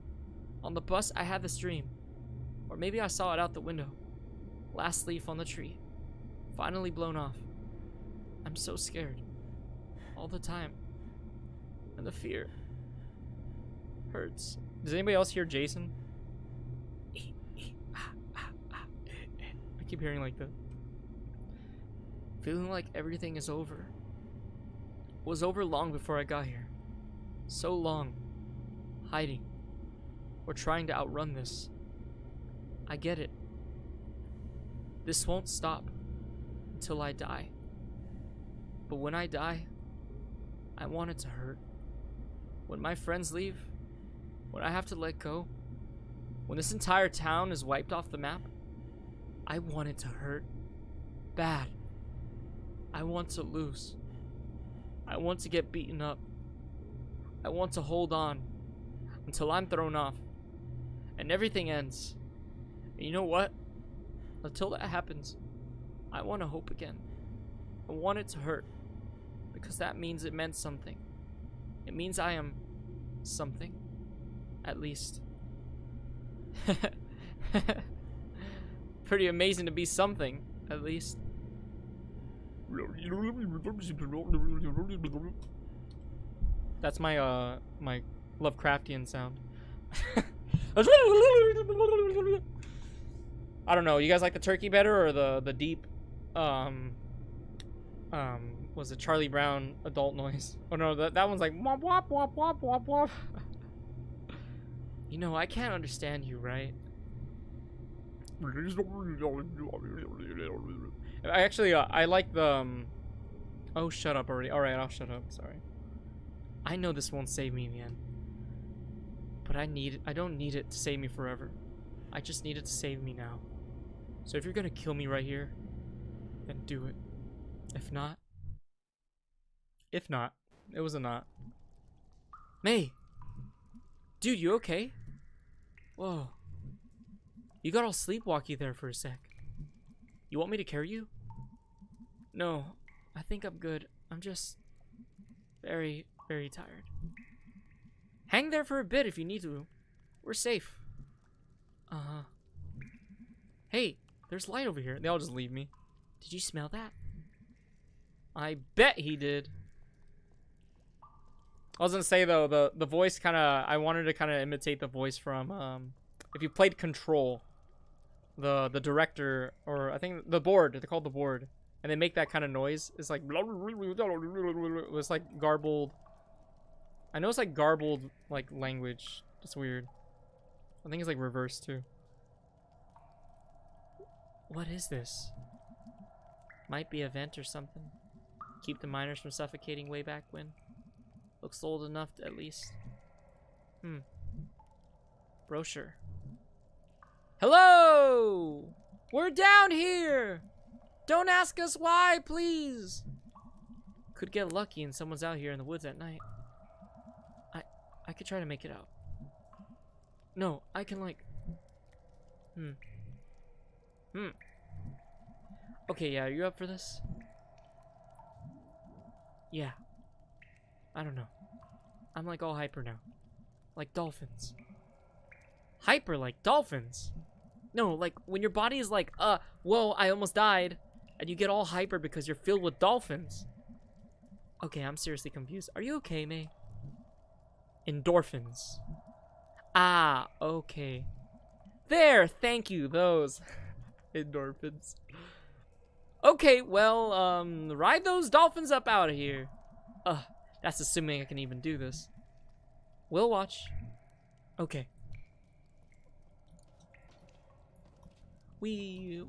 on the bus I had this dream. Or maybe I saw it out the window. Last leaf on the tree. Finally blown off. I'm so scared. All the time. And the fear hurts. Does anybody else hear Jason? I keep hearing like the... Feeling like everything is over. Was over long before I got here. So long. Hiding. Or trying to outrun this. I get it. This won't stop until I die. But when I die, I want it to hurt. When my friends leave, when I have to let go, when this entire town is wiped off the map, I want it to hurt. Bad. I want to lose. I want to get beaten up. I want to hold on until I'm thrown off and everything ends. And you know what? Until that happens, I want to hope again. I want it to hurt because that means it meant something. It means I am something, at least. Pretty amazing to be something, at least. That's my my Lovecraftian sound. I don't know. You guys like the turkey better or the deep was it Charlie Brown adult noise? Oh no, that one's like wop wop wop wop wop wop. You know, I can't understand you, right? I actually, I like the, oh, shut up already. Alright, I'll shut up. Sorry. I know this won't save me in the end. But I don't need it to save me forever. I just need it to save me now. So if you're gonna kill me right here, then do it. If not, it was a not. May! Dude, you okay? Whoa. You got all sleepwalky there for a sec. You want me to carry you? No, I think I'm good. I'm just very, very tired. Hang there for a bit if you need to. We're safe. Uh-huh. Hey, there's light over here. They all just leave me. Did you smell that? I bet he did. I was gonna say though, the voice kinda, I wanted to kinda imitate the voice from if you played Control. The director, or I think the board, they're called the board, and they make that kind of noise. It's like it's like garbled. I know it's like garbled like language. It's weird. I think it's like reversed too. What is this? Might be a vent or something. Keep the miners from suffocating way back when. Looks old enough at least. Brochure. Hello! We're down here! Don't ask us why, please! Could get lucky and someone's out here in the woods at night. I could try to make it out. No, I can like... Okay, yeah, are you up for this? Yeah. I don't know. I'm like all hyper now. Like dolphins. Hyper like dolphins? No, like when your body is like, whoa, I almost died. And you get all hyper because you're filled with dolphins. Okay, I'm seriously confused. Are you okay, May? Endorphins. Ah, okay. There, thank you, those. Endorphins. Okay, well, ride those dolphins up out of here. That's assuming I can even do this. We'll watch. Okay. We.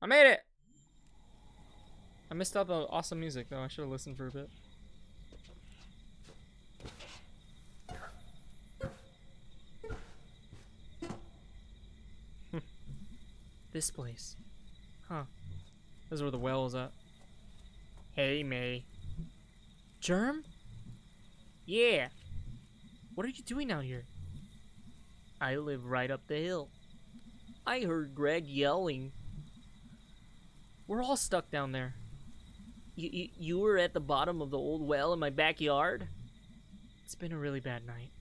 I made it! I missed out the awesome music though. I should have listened for a bit. This place. Huh. This is where the well is at. Hey, May. Germ? Yeah. What are you doing out here? I live right up the hill. I heard Gregg yelling. We're all stuck down there. You were at the bottom of the old well in my backyard? It's been a really bad night.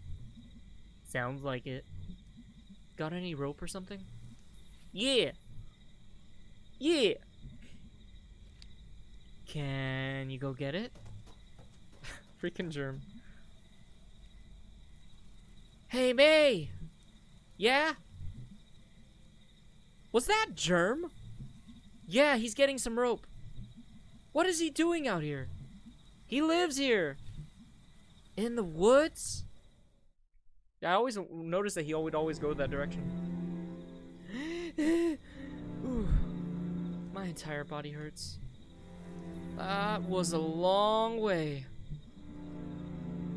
Sounds like it. Got any rope or something? Yeah. Yeah. Can you go get it? Freaking germ. Hey, May! Yeah? Was that Germ? Yeah, he's getting some rope. What is he doing out here? He lives here. In the woods? Yeah, I always noticed that he would always go that direction. Ooh, my entire body hurts. That was a long way.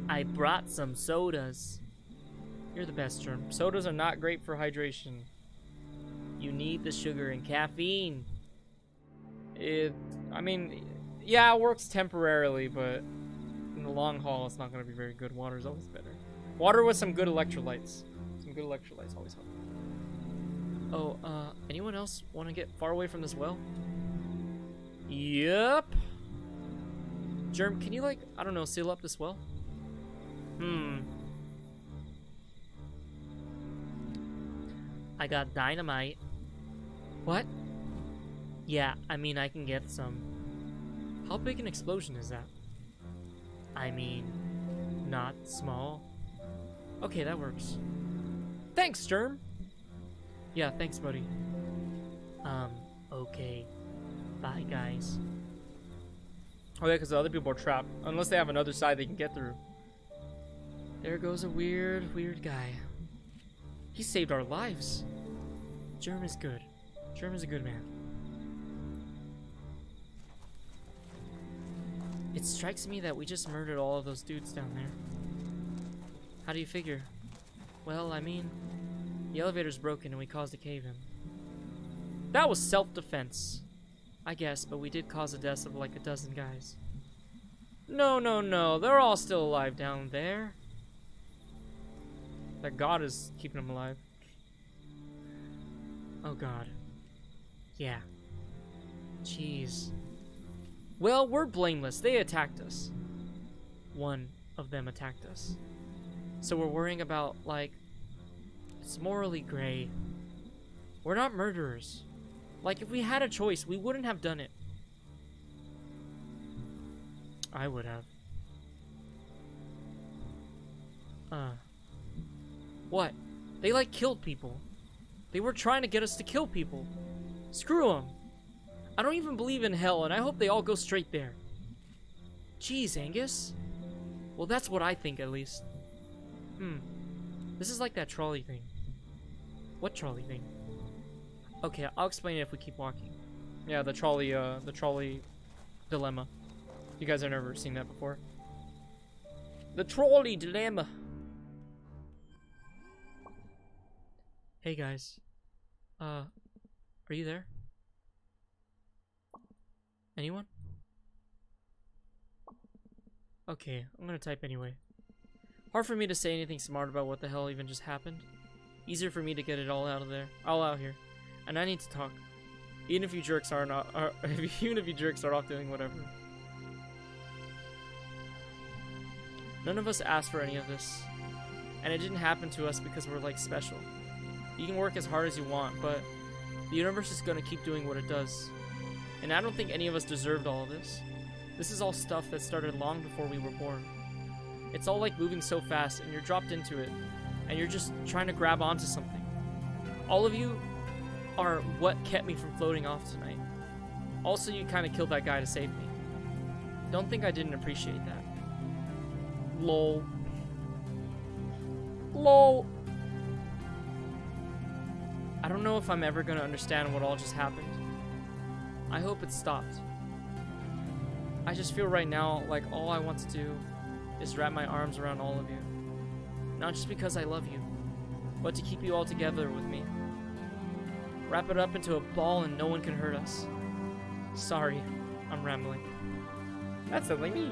I brought some sodas. You're the best, Germ. Sodas are not great for hydration. You need the sugar and caffeine. I mean, yeah, it works temporarily, but in the long haul, it's not going to be very good. Water's always better. Water with some good electrolytes. Some good electrolytes always help. Oh, anyone else want to get far away from this well? Yep. Germ, can you, like, I don't know, seal up this well? I got dynamite. What? Yeah, I mean, I can get some. How big an explosion is that? I mean, not small. Okay, that works. Thanks, Germ. Yeah, thanks, buddy. Okay. Bye, guys. Oh yeah, because the other people are trapped. Unless they have another side they can get through. There goes a weird guy. He saved our lives. Germ is good. Germ is a good man. It strikes me that we just murdered all of those dudes down there. How do you figure? Well, I mean, the elevator's broken and we caused a cave-in. That was self-defense. I guess, but we did cause the deaths of like a dozen guys. No. They're all still alive down there. That God is keeping them alive. Oh God. Yeah. Jeez. Well, we're blameless. They attacked us. One of them attacked us. So we're worrying about, like, it's morally gray. We're not murderers. Like, if we had a choice, we wouldn't have done it. I would have. What? They, like, killed people. They were trying to get us to kill people. Screw them. I don't even believe in hell, and I hope they all go straight there. Jeez, Angus. Well, that's what I think, at least. This is like that trolley thing. What trolley thing? Okay, I'll explain it if we keep walking. Yeah, the trolley dilemma. You guys have never seen that before. The trolley dilemma. Hey guys. Are you there? Anyone? Okay, I'm gonna type anyway. Hard for me to say anything smart about what the hell even just happened. Easier for me to get it all out of there, all out here. And I need to talk. Even if you jerks are not, even if you jerks are off doing whatever. None of us asked for any of this. And it didn't happen to us because we're like special. You can work as hard as you want, but the universe is gonna keep doing what it does. And I don't think any of us deserved all of this. This is all stuff that started long before we were born. It's all like moving so fast and you're dropped into it. And you're just trying to grab onto something. All of you are what kept me from floating off tonight. Also, you kind of killed that guy to save me. Don't think I didn't appreciate that. Lol. LOL. I don't know if I'm ever gonna understand what all just happened. I hope it stopped. I just feel right now like all I want to do is wrap my arms around all of you. Not just because I love you, but to keep you all together with me. Wrap it up into a ball and no one can hurt us. Sorry, I'm rambling. That's only me.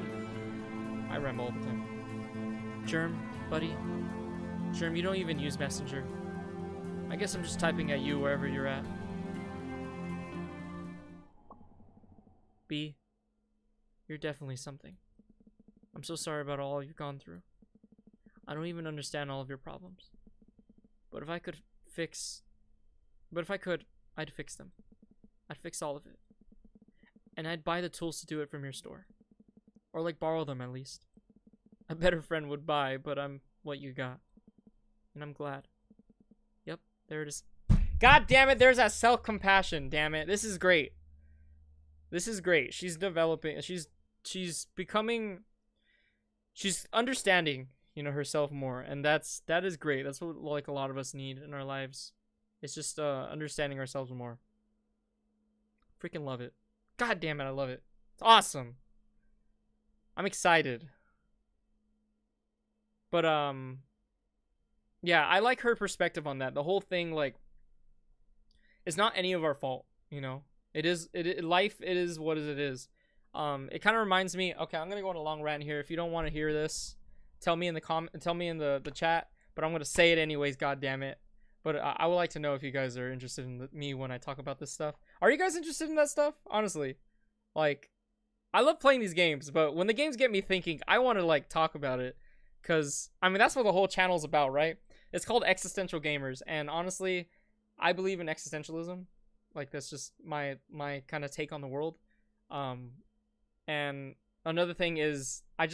I ramble all the time. Germ, buddy. Germ, you don't even use Messenger. I guess I'm just typing at you wherever you're at. B, you're definitely something. I'm so sorry about all you've gone through. I don't even understand all of your problems. But if I could, I'd fix them. I'd fix all of it. And I'd buy the tools to do it from your store. Or like borrow them at least. A better friend would buy, but I'm what you got. And I'm glad. Yep, there it is. God damn it, there's that self-compassion, damn it. This is great. This is great. She's developing, she's becoming, she's understanding, you know, herself more. And that is great. That's what like a lot of us need in our lives. It's just understanding ourselves more. Freaking love it. God damn it, I love it. It's awesome. I'm excited. But yeah, I like her perspective on that. The whole thing, like, it's not any of our fault, you know. Life is what it is. It kind of reminds me. Okay, I'm gonna go on a long rant here. If you don't want to hear this, tell me in the chat. But I'm gonna say it anyways. God damn it. But I would like to know if you guys are interested in me when I talk about this stuff. Are you guys interested in that stuff? Honestly, like, I love playing these games, but when the games get me thinking, I want to like talk about it. Cause I mean that's what the whole channel's about, right? It's called Existential Gamers, and honestly, I believe in existentialism. Like that's just my kind of take on the world. And another thing is I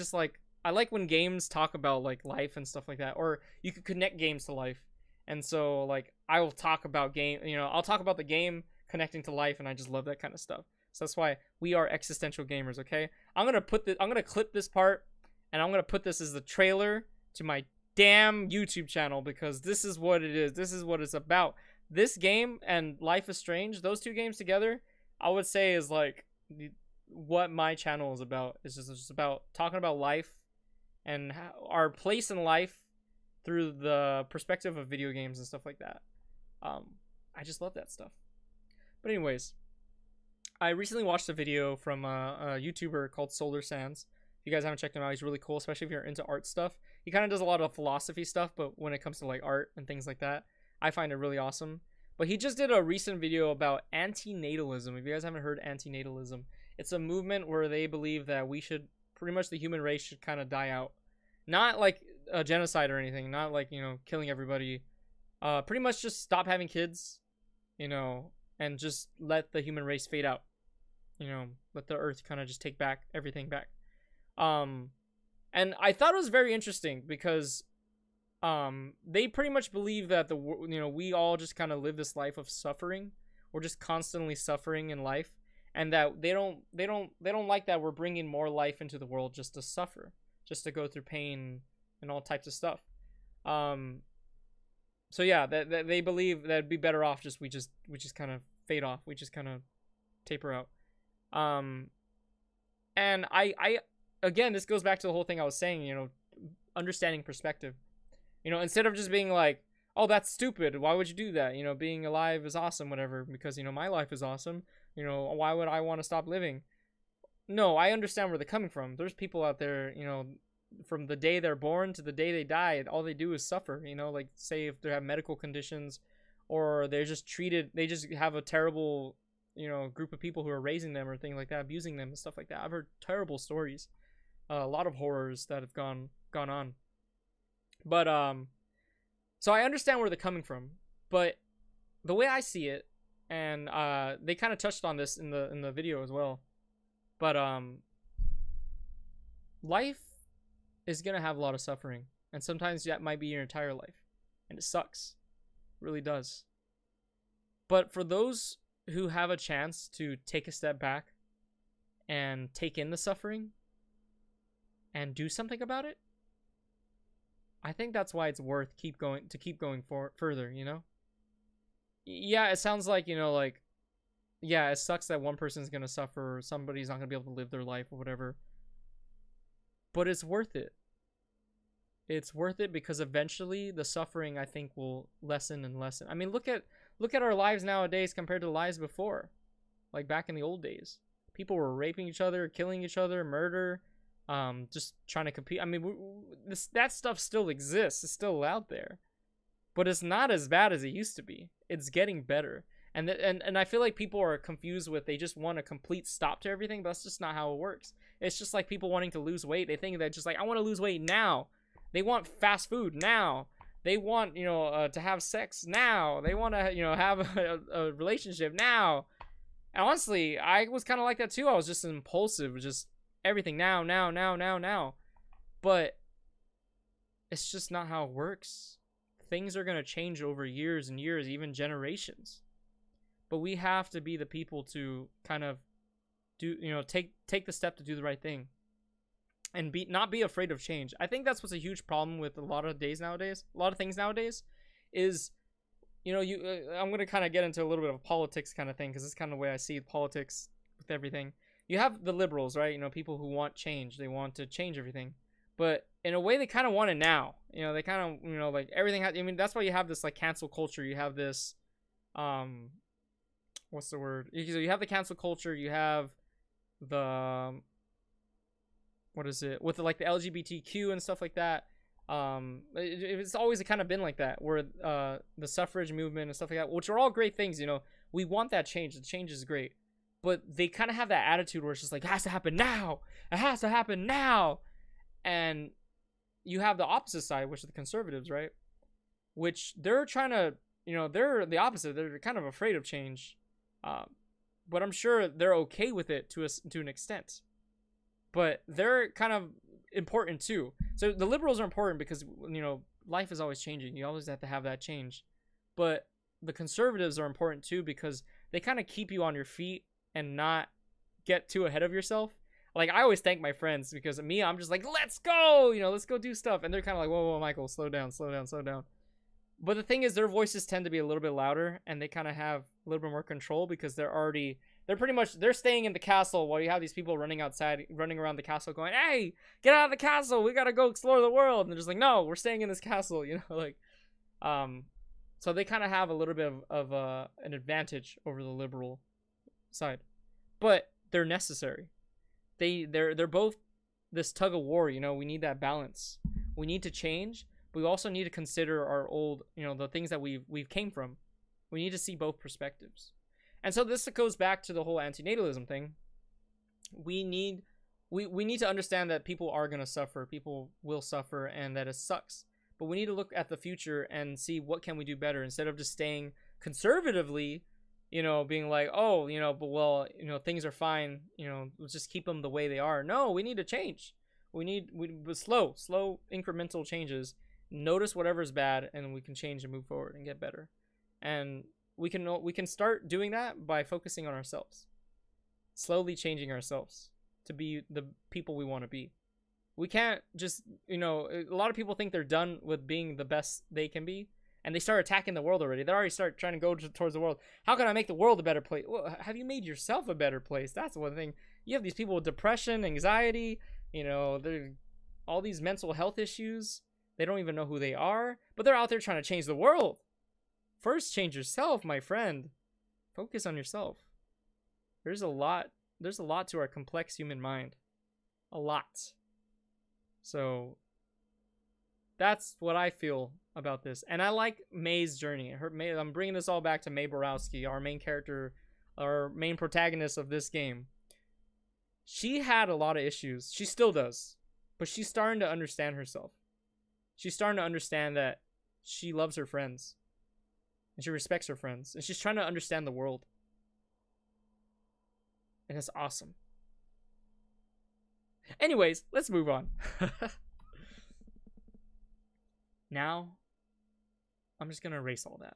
like when games talk about like life and stuff like that, or you could connect games to life. And so like I will talk about I'll talk about the game connecting to life, and I just love that kind of stuff. So that's why we are existential gamers, okay? I'm gonna clip this part, and I'm gonna put this as the trailer to my damn YouTube channel, because this is what it is. This is what it's about. This game and Life is Strange, those two games together, I would say is like what my channel is about. It's just about talking about life and our place in life through the perspective of video games and stuff like that. I just love that stuff. But anyways, I recently watched a video from a YouTuber called Solar Sands. If you guys haven't checked him out, he's really cool, especially if you're into art stuff. He kind of does a lot of philosophy stuff, but when it comes to like art and things like that, I find it really awesome. But he just did a recent video about antinatalism. If you guys haven't heard antinatalism, it's a movement where they believe that we should, pretty much the human race should kind of die out. Not like a genocide or anything, not like, you know, killing everybody. Pretty much just stop having kids, you know, and just let the human race fade out. You know, let the earth kind of just take back everything back. And I thought it was very interesting because they pretty much believe that we all just kind of live this life of suffering. We're just constantly suffering in life, and that they don't like that we're bringing more life into the world just to suffer, just to go through pain and all types of stuff. So yeah, that they believe that it'd be better off we just kind of fade off. We just kind of taper out. And I again, this goes back to the whole thing I was saying, you know, understanding perspective. You know, instead of just being like, oh, that's stupid. Why would you do that? Being alive is awesome, whatever, because, my life is awesome. Why would I want to stop living? No, I understand where they're coming from. There's people out there, from the day they're born to the day they die, all they do is suffer, like say if they have medical conditions or they're just treated, they just have a terrible, group of people who are raising them or things like that, abusing them and stuff like that. I've heard terrible stories, a lot of horrors that have gone on. But, so I understand where they're coming from, but the way I see it, and they kind of touched on this in the video as well, but life is gonna have a lot of suffering, and sometimes that might be your entire life, and it sucks, it really does. But for those who have a chance to take a step back and take in the suffering and do something about it, I think that's why it's worth keep going further. Yeah, it sounds like, yeah, it sucks that one person's gonna suffer or somebody's not gonna be able to live their life or whatever, but it's worth it. It's worth it because eventually the suffering, I think, will lessen and lessen. I mean, look at our lives nowadays compared to the lives before, like back in the old days. People were raping each other, killing each other, murder, just trying to compete. I mean, that stuff still exists. It's still out there, but it's not as bad as it used to be. It's getting better. And I feel like people are confused with, they just want a complete stop to everything, but that's just not how it works. It's just like people wanting to lose weight. They think that just like, I want to lose weight now. They want fast food now. They want, to have sex now. They want to, have a relationship now. And honestly, I was kind of like that too. I was just impulsive, just everything now. But it's just not how it works. Things are going to change over years and years, even generations. But we have to be the people to kind of do, take the step to do the right thing and not be afraid of change. I think that's what's a huge problem with a lot of things nowadays is, I'm going to kind of get into a little bit of a politics kind of thing, because it's kind of the way I see politics with everything. You have the liberals, right? People who want change. They want to change everything. But in a way, they kind of want it now. They kind of, like everything. That's why you have this like cancel culture. You have this, what's the word? You have the cancel culture. You have the, what is it? With like the LGBTQ and stuff like that. It's always kind of been like that, where the suffrage movement and stuff like that, which are all great things. We want that change. The change is great. But they kind of have that attitude where it's just like, it has to happen now. It has to happen now. And you have the opposite side, which are the conservatives, right? Which they're trying to, they're the opposite. They're kind of afraid of change. But I'm sure they're okay with it to an extent. But they're kind of important too. So the liberals are important because, life is always changing. You always have to have that change. But the conservatives are important too because they kind of keep you on your feet and not get too ahead of yourself. Like, I always thank my friends because me, I'm just like, let's go, let's go do stuff. And they're kind of like, whoa, Michael, slow down. But the thing is, their voices tend to be a little bit louder and they kind of have a little bit more control because they're staying in the castle while you have these people running around the castle going, hey, get out of the castle. We got to go explore the world. And they're just like, no, we're staying in this castle, so they kind of have a little bit of an advantage over the liberal side, but they're necessary. They're both this tug of war. We need that balance. We need to change, but we also need to consider our old, the things that we've came from. We need to see both perspectives. And so this goes back to the whole antinatalism thing. We need to understand that people are going to suffer. People will suffer, and that it sucks. But we need to look at the future and see what can we do better instead of just staying conservatively, being like, oh, but well, things are fine. Let's just keep them the way they are. No, we need to change. We slow incremental changes. Notice whatever's bad, and we can change and move forward and get better. And we can start doing that by focusing on ourselves, slowly changing ourselves to be the people we want to be. We can't just, a lot of people think they're done with being the best they can be, and they start attacking the world already. They already start trying to go towards the world. How can I make the world a better place? Well, have you made yourself a better place? That's one thing. You have these people with depression, anxiety, all these mental health issues. They don't even know who they are, but they're out there trying to change the world. First, change yourself, my friend. Focus on yourself. There's a lot to our complex human mind. A lot. So that's what I feel about this. And I like May's journey. I'm bringing this all back to May Borowski, our main character, our main protagonist of this game. She had a lot of issues. She still does. But she's starting to understand herself. She's starting to understand that she loves her friends. And she respects her friends. And she's trying to understand the world. And it's awesome. Anyways, let's move on. Now, I'm just gonna erase all that.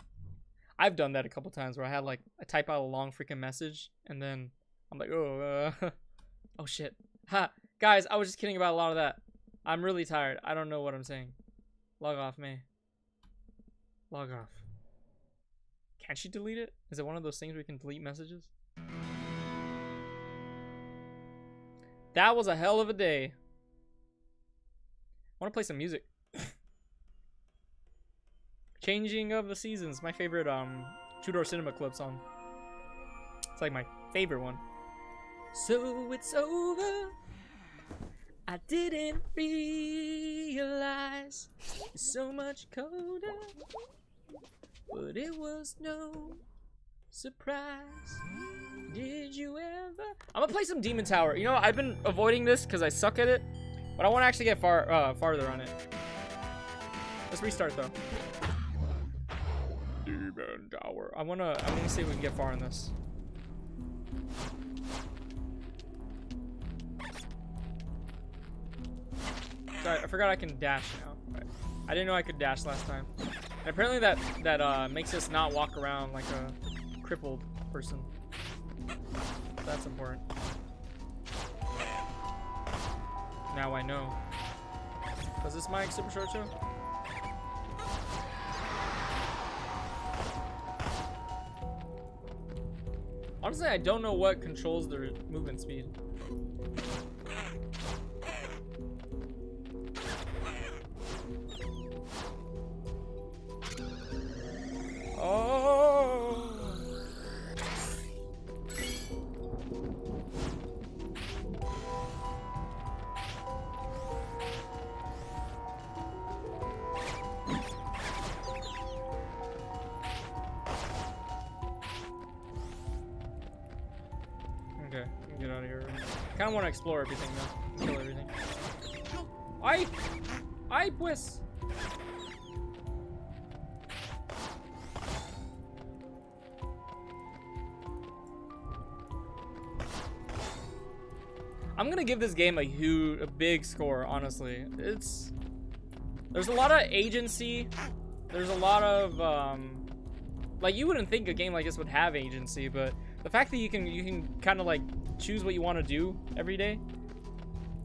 I've done that a couple times where I had like, I type out a long freaking message and then I'm like, oh shit. Ha, guys, I was just kidding about a lot of that. I'm really tired. I don't know what I'm saying. Log off, May. Log off. Can she delete it? Is it one of those things where you can delete messages? That was a hell of a day. I want to play some music. Changing of the Seasons, my favorite Two Door Cinema Club song. It's like my favorite one. So it's over. I didn't realize it's so much colder, but it was no surprise. Did you ever? I'm gonna play some Demon Tower. You know, I've been avoiding this because I suck at it, but I want to actually get farther on it. Let's restart though. Demon Tower. I wanna see if we can get far in this. Sorry, I forgot I can dash now. Right. I didn't know I could dash last time. And apparently that makes us not walk around like a crippled person. That's important. Now I know. Was this my super short show? Honestly, I don't know what controls their movement speed. Oh. Okay, we can get out of here. I kind of want to explore everything though. Kill everything. Ay, pues. I'm gonna give this game a big score, honestly. There's a lot of agency. There's a lot of like, you wouldn't think a game like this would have agency, but the fact that you can kind of like choose what you want to do every day,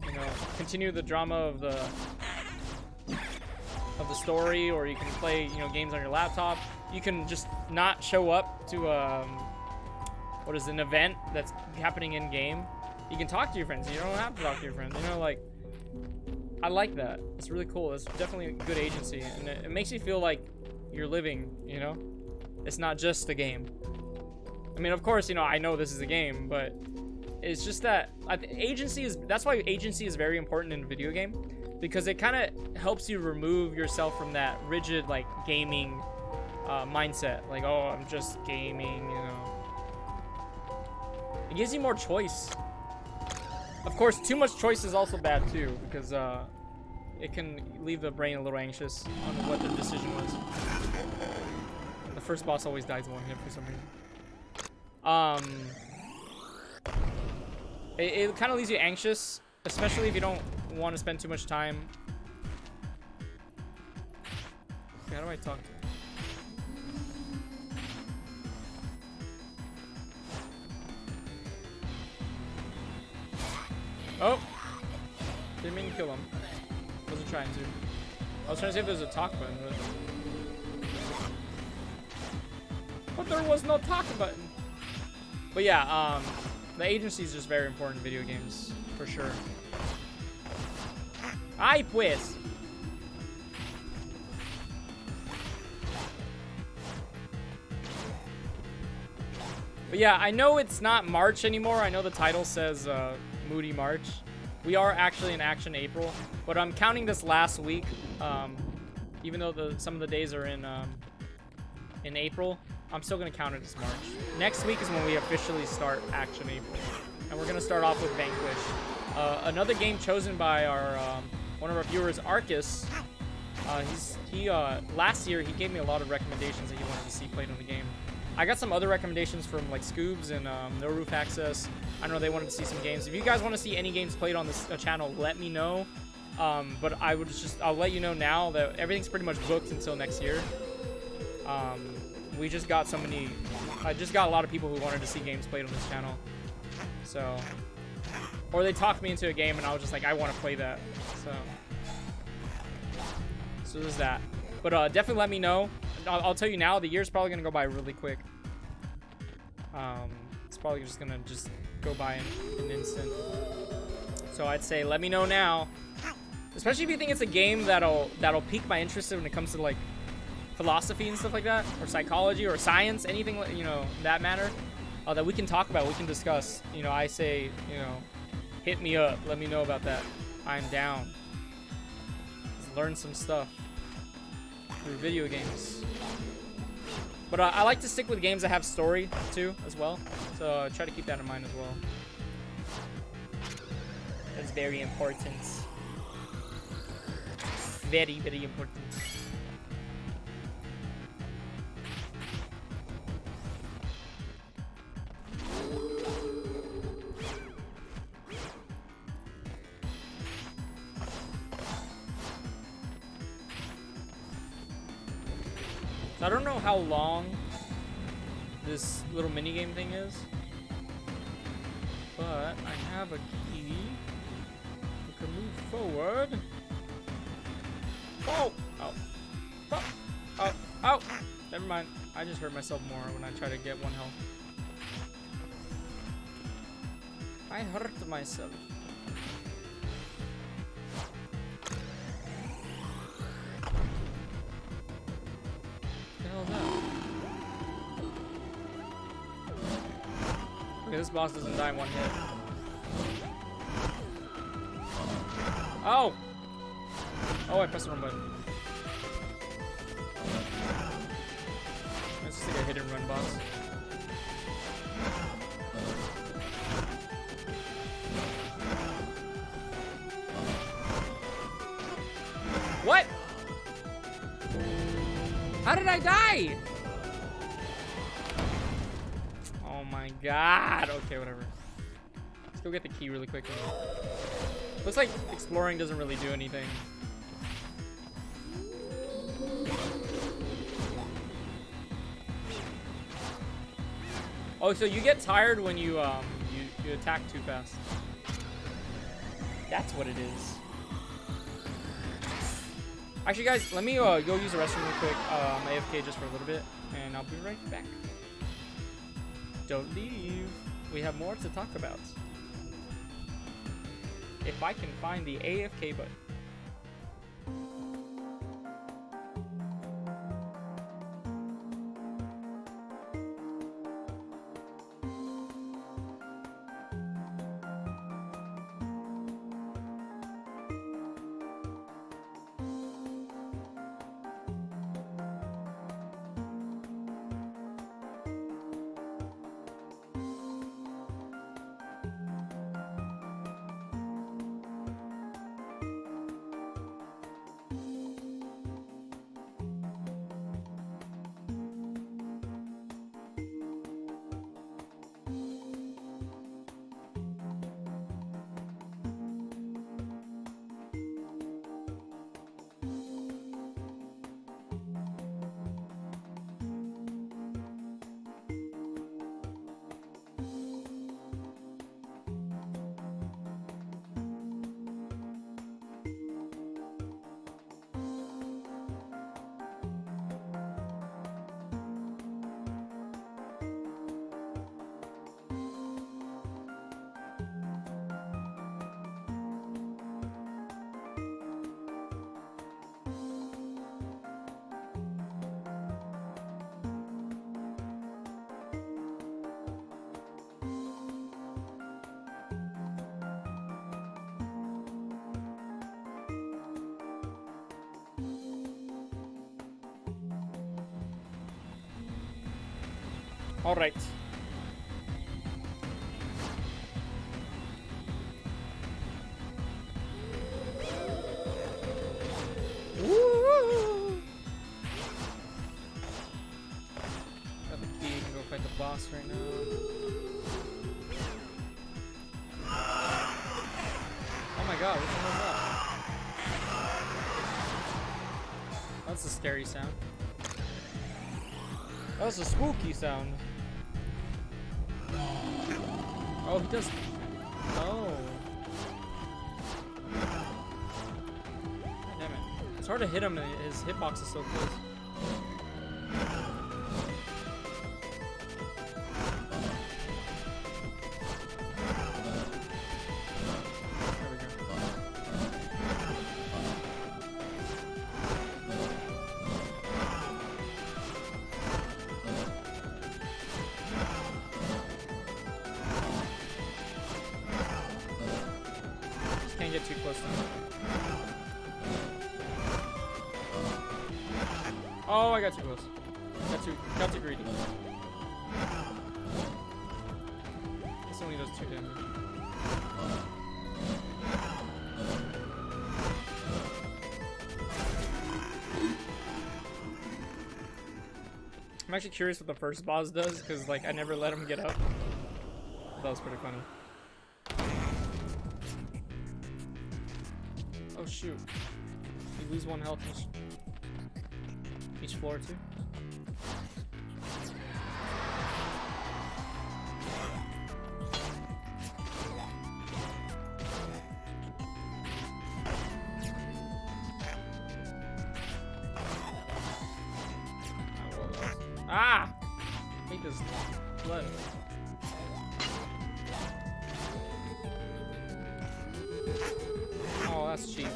you know, continue the drama of the story, or you can play, you know, games on your laptop. You can just not show up to what is an event that's happening in game. You can talk to your friends. You don't have to talk to your friends. You know, like, I like that. It's really cool. It's definitely a good agency, and it makes you feel like you're living, you know? It's not just a game. I mean, of course, you know, I know this is a game, but it's just that that's why agency is very important in a video game, because it kind of helps you remove yourself from that rigid, like, gaming mindset. Like, oh, I'm just gaming, you know? It gives you more choice. Of course, too much choice is also bad too, because it can leave the brain a little anxious on what the decision was. The first boss always dies one hit for some reason. It kind of leaves you anxious, especially if you don't want to spend too much time. Okay, how do I talk to him? Oh! Didn't mean to kill him. Wasn't trying to. I was trying to see if there's a talk button, but there was no talk button. But yeah, the agency is just very important in video games, for sure. Ay, pues! But yeah, I know it's not March anymore. I know the title says Moody March. We are actually in Action April, but I'm counting this last week. Even though some of the days are in April, I'm still gonna count it as March. Next week is when we officially start Action April, and we're gonna start off with Vanquish, another game chosen by our one of our viewers, Arcus. Last year he gave me a lot of recommendations that he wanted to see played on the game. I got some other recommendations from like Scoobs and No Roof Access. I know they wanted to see some games. If you guys want to see any games played on this channel, let me know. But I'll let you know now that everything's pretty much booked until next year. We just got I just got a lot of people who wanted to see games played on this channel. So, or they talked me into a game and I was just like, I want to play that. So there's that. But definitely let me know. I'll tell you now, the year's probably gonna go by really quick. It's probably just gonna go by in an instant. So I'd say let me know now, especially if you think it's a game that'll pique my interest when it comes to like philosophy and stuff like that, or psychology or science, anything, you know, that matter, that we can talk about, we can discuss. You know, I say, you know, hit me up, let me know about that. I'm down. Let's learn some stuff through video games. But I like to stick with games that have story too as well, so try to keep that in mind as well. That's very important. Very, very important. I don't know how long this little mini game thing is, but I have a key. We can move forward. Oh! Oh! Oh! Oh! Oh! Never mind. I just hurt myself more when I try to get 1 health. I hurt myself. Okay, this boss doesn't die in 1 hit. Oh! Oh, I pressed the wrong button. It's just like a hit and run boss. What? How did I die? Oh my god. Okay, whatever. Let's go get the key really quick. Looks like exploring doesn't really do anything. Oh, so you get tired when you attack too fast. That's what it is. Actually, guys, let me go use the restroom real quick. I'm AFK just for a little bit, and I'll be right back. Don't leave. We have more to talk about. If I can find the AFK button. All right. Woo! Got the key. Can go fight the boss right now. Oh my god! Which one was that? That's a scary sound. That was a spooky sound. Oh, he does. Oh. God damn it. It's hard to hit him. His hitbox is so close. There we go. Can't get too close to him. Oh, I got too close. Got too greedy. This only does 2 damage. I'm actually curious what the first boss does, because like I never let him get up. That was pretty funny. Oh shoot. You lose 1 health each floor too. Ah! I hate this blood. Oh, that's cheap.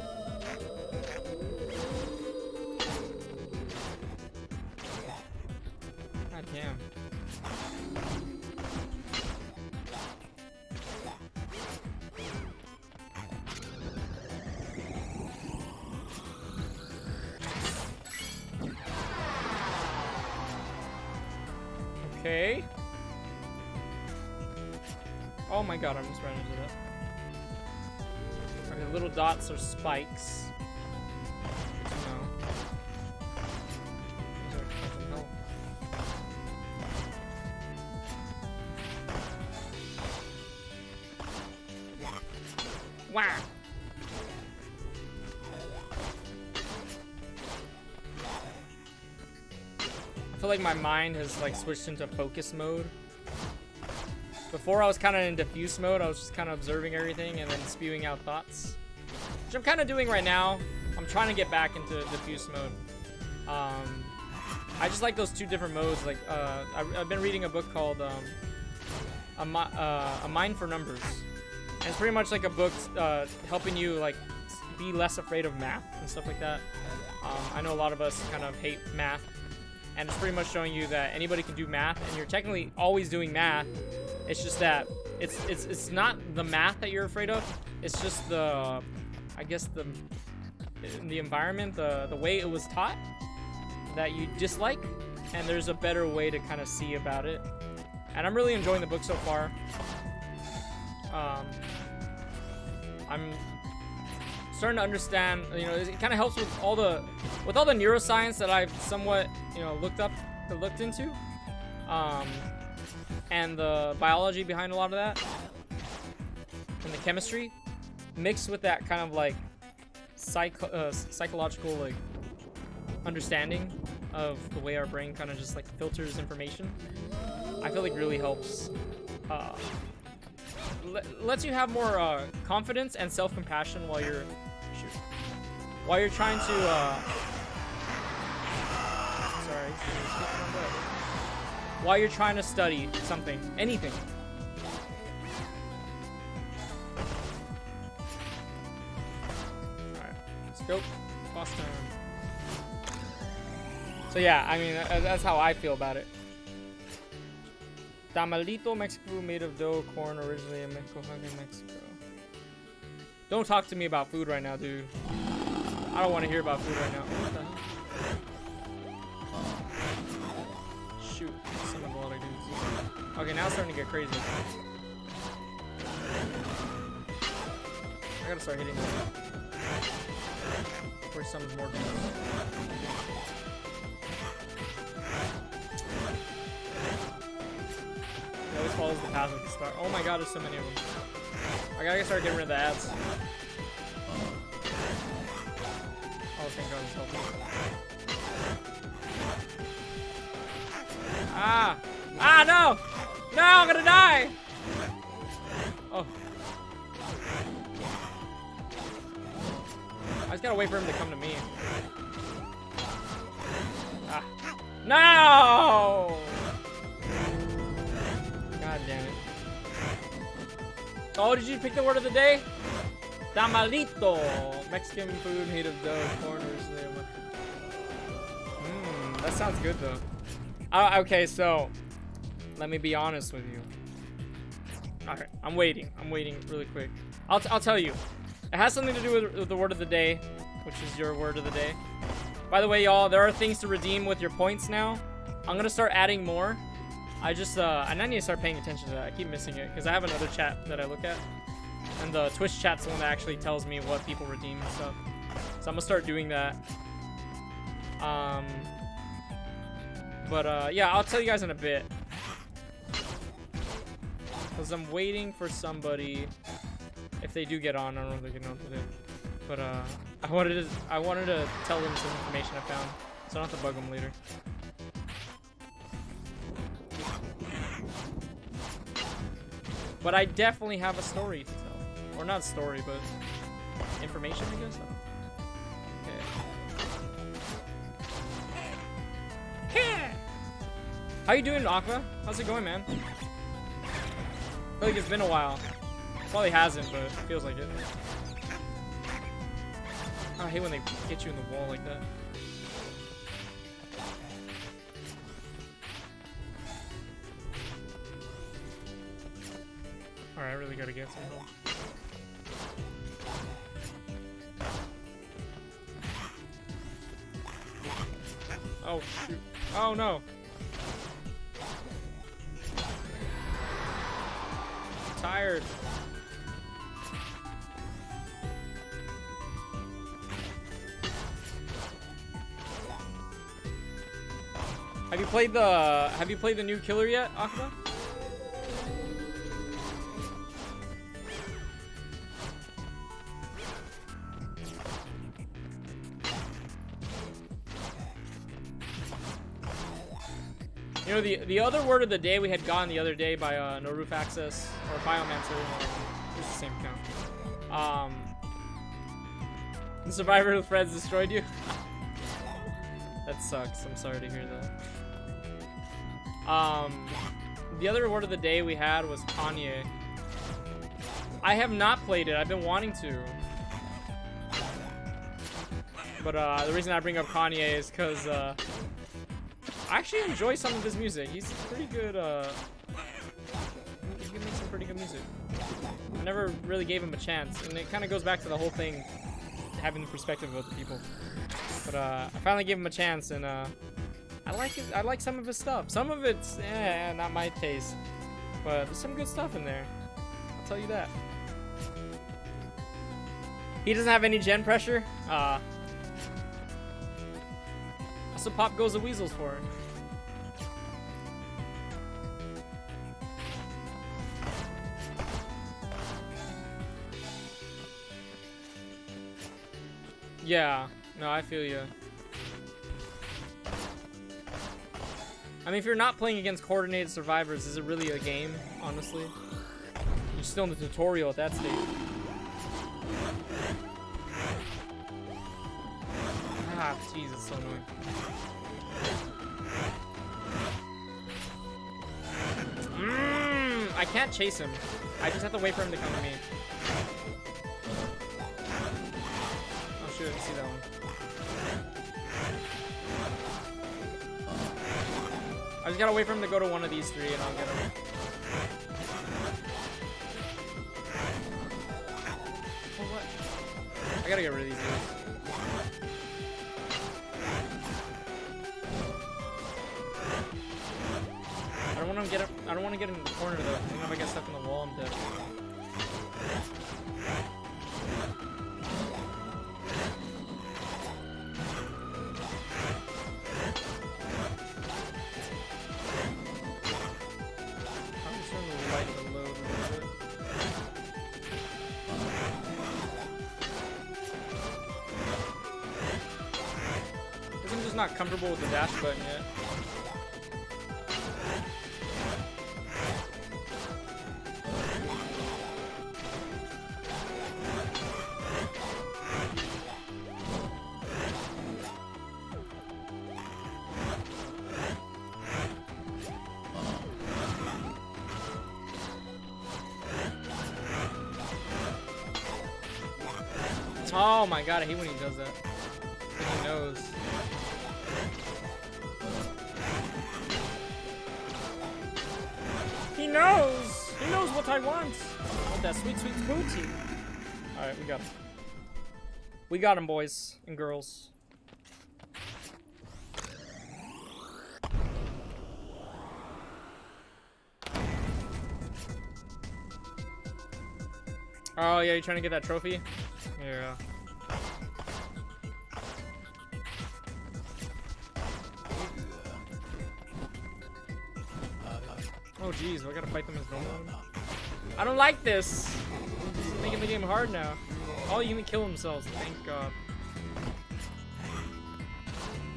God damn. Okay. Oh my god, I almost ran into that. Okay, little dots are spikes. Good to know. Those are fucking hell. Wow. I feel like my mind has like switched into focus mode. Before I was kind of in diffuse mode. I was just kind of observing everything and then spewing out thoughts, which I'm kind of doing right now. I'm trying to get back into diffuse mode. I just like those 2 different modes. Like I've been reading a book called A Mind for Numbers, and it's pretty much like a book helping you like be less afraid of math and stuff like that. I know a lot of us kind of hate math, and it's pretty much showing you that anybody can do math, and you're technically always doing math. It's just that it's not the math that you're afraid of. It's just the, I guess the environment, the way it was taught that you dislike, and there's a better way to kind of see about it. And I'm really enjoying the book so far. I'm starting to understand, you know, it kind of helps with all the neuroscience that I've somewhat, you know, looked into. And the biology behind a lot of that, and the chemistry, mixed with that kind of like psychological like understanding of the way our brain kind of just like filters information. I feel like really helps. Lets you have more confidence and self-compassion while you're trying to. Sorry. While you're trying to study something, anything. Alright, let's go. Boss time. So yeah, I mean, that's how I feel about it. Tamalito, Mexico, made of dough, corn, originally in Mexico, Mexico. Don't talk to me about food right now, dude. I don't want to hear about food right now. What the hell? Shoot, some of a lot of dudes. Okay, now it's starting to get crazy. I gotta start hitting them. Before some more people. It always follows the path of the star. Oh my god, there's so many of them. I gotta start getting rid of the ads. Oh, thank god, it's helping. Ah! Ah, no! No, I'm gonna die! Oh. I just gotta wait for him to come to me. Ah. No! God damn it. Oh, did you pick the word of the day? Tamalito. Mexican food made of dough, corners. That sounds good though. Okay, so let me be honest with you. Alright, I'm waiting really quick. I'll tell you. It has something to do with the word of the day, which is your word of the day. By the way, y'all, there are things to redeem with your points now. I'm gonna start adding more. I need to start paying attention to that. I keep missing it because I have another chat that I look at, and the Twitch chat's the one that actually tells me what people redeem and stuff. So I'm gonna start doing that. Yeah, I'll tell you guys in a bit. Because I'm waiting for somebody. If they do get on, I don't know if they get on today. But I wanted to tell them some information I found, so I don't have to bug them later. But I definitely have a story to tell. Or not a story, but information, I guess. Okay. How you doing, Aqua? How's it going, man? I feel like it's been a while. Probably hasn't, but it feels like it. Oh, I hate when they get you in the wall like that. Alright, I really gotta get some help. Oh, shoot. Oh, no. I'm tired. Have you played the new killer yet, Aqua? You know, the other word of the day we had gotten the other day by No Roof Access or Biomancer, it's the same count. The survivor with friends destroyed you. That sucks. I'm sorry to hear that. The other word of the day we had was Kanye. I have not played it. I've been wanting to. But the reason I bring up Kanye is because I actually enjoy some of his music. He's pretty good. He can make some pretty good music. I never really gave him a chance, and it kind of goes back to the whole thing, having the perspective of other people. But I finally gave him a chance, and I like it. I like some of his stuff. Some of it's not my taste, but there's some good stuff in there. I'll tell you that. He doesn't have any gen pressure. That's what Pop Goes the Weasels for. Yeah, no, I feel you. I mean, if you're not playing against coordinated survivors, is it really a game, honestly? You're still in the tutorial at that stage. Ah, jeez, it's so annoying. I can't chase him. I just have to wait for him to come to me. Oh shoot, I didn't see that one. I just gotta wait for him to go to one of these three and I'll get him. Oh, what? I gotta get rid of these dudes. I don't want to get him. I don't want to get in the corner though. Even if I get stuck in the wall, I'm dead. I'm just trying to lighten the load a little bit. I'm just not comfortable with the dash button yet. Oh my god, I hate when he does that. He knows. He knows! He knows what I want! I want that sweet, sweet booty. Alright, we got him. We got him, boys and girls. Oh yeah, you trying to get that trophy? Yeah. Oh jeez, I gotta fight them as normal. I don't like this. This is making the game hard now. All you can kill themselves, thank God.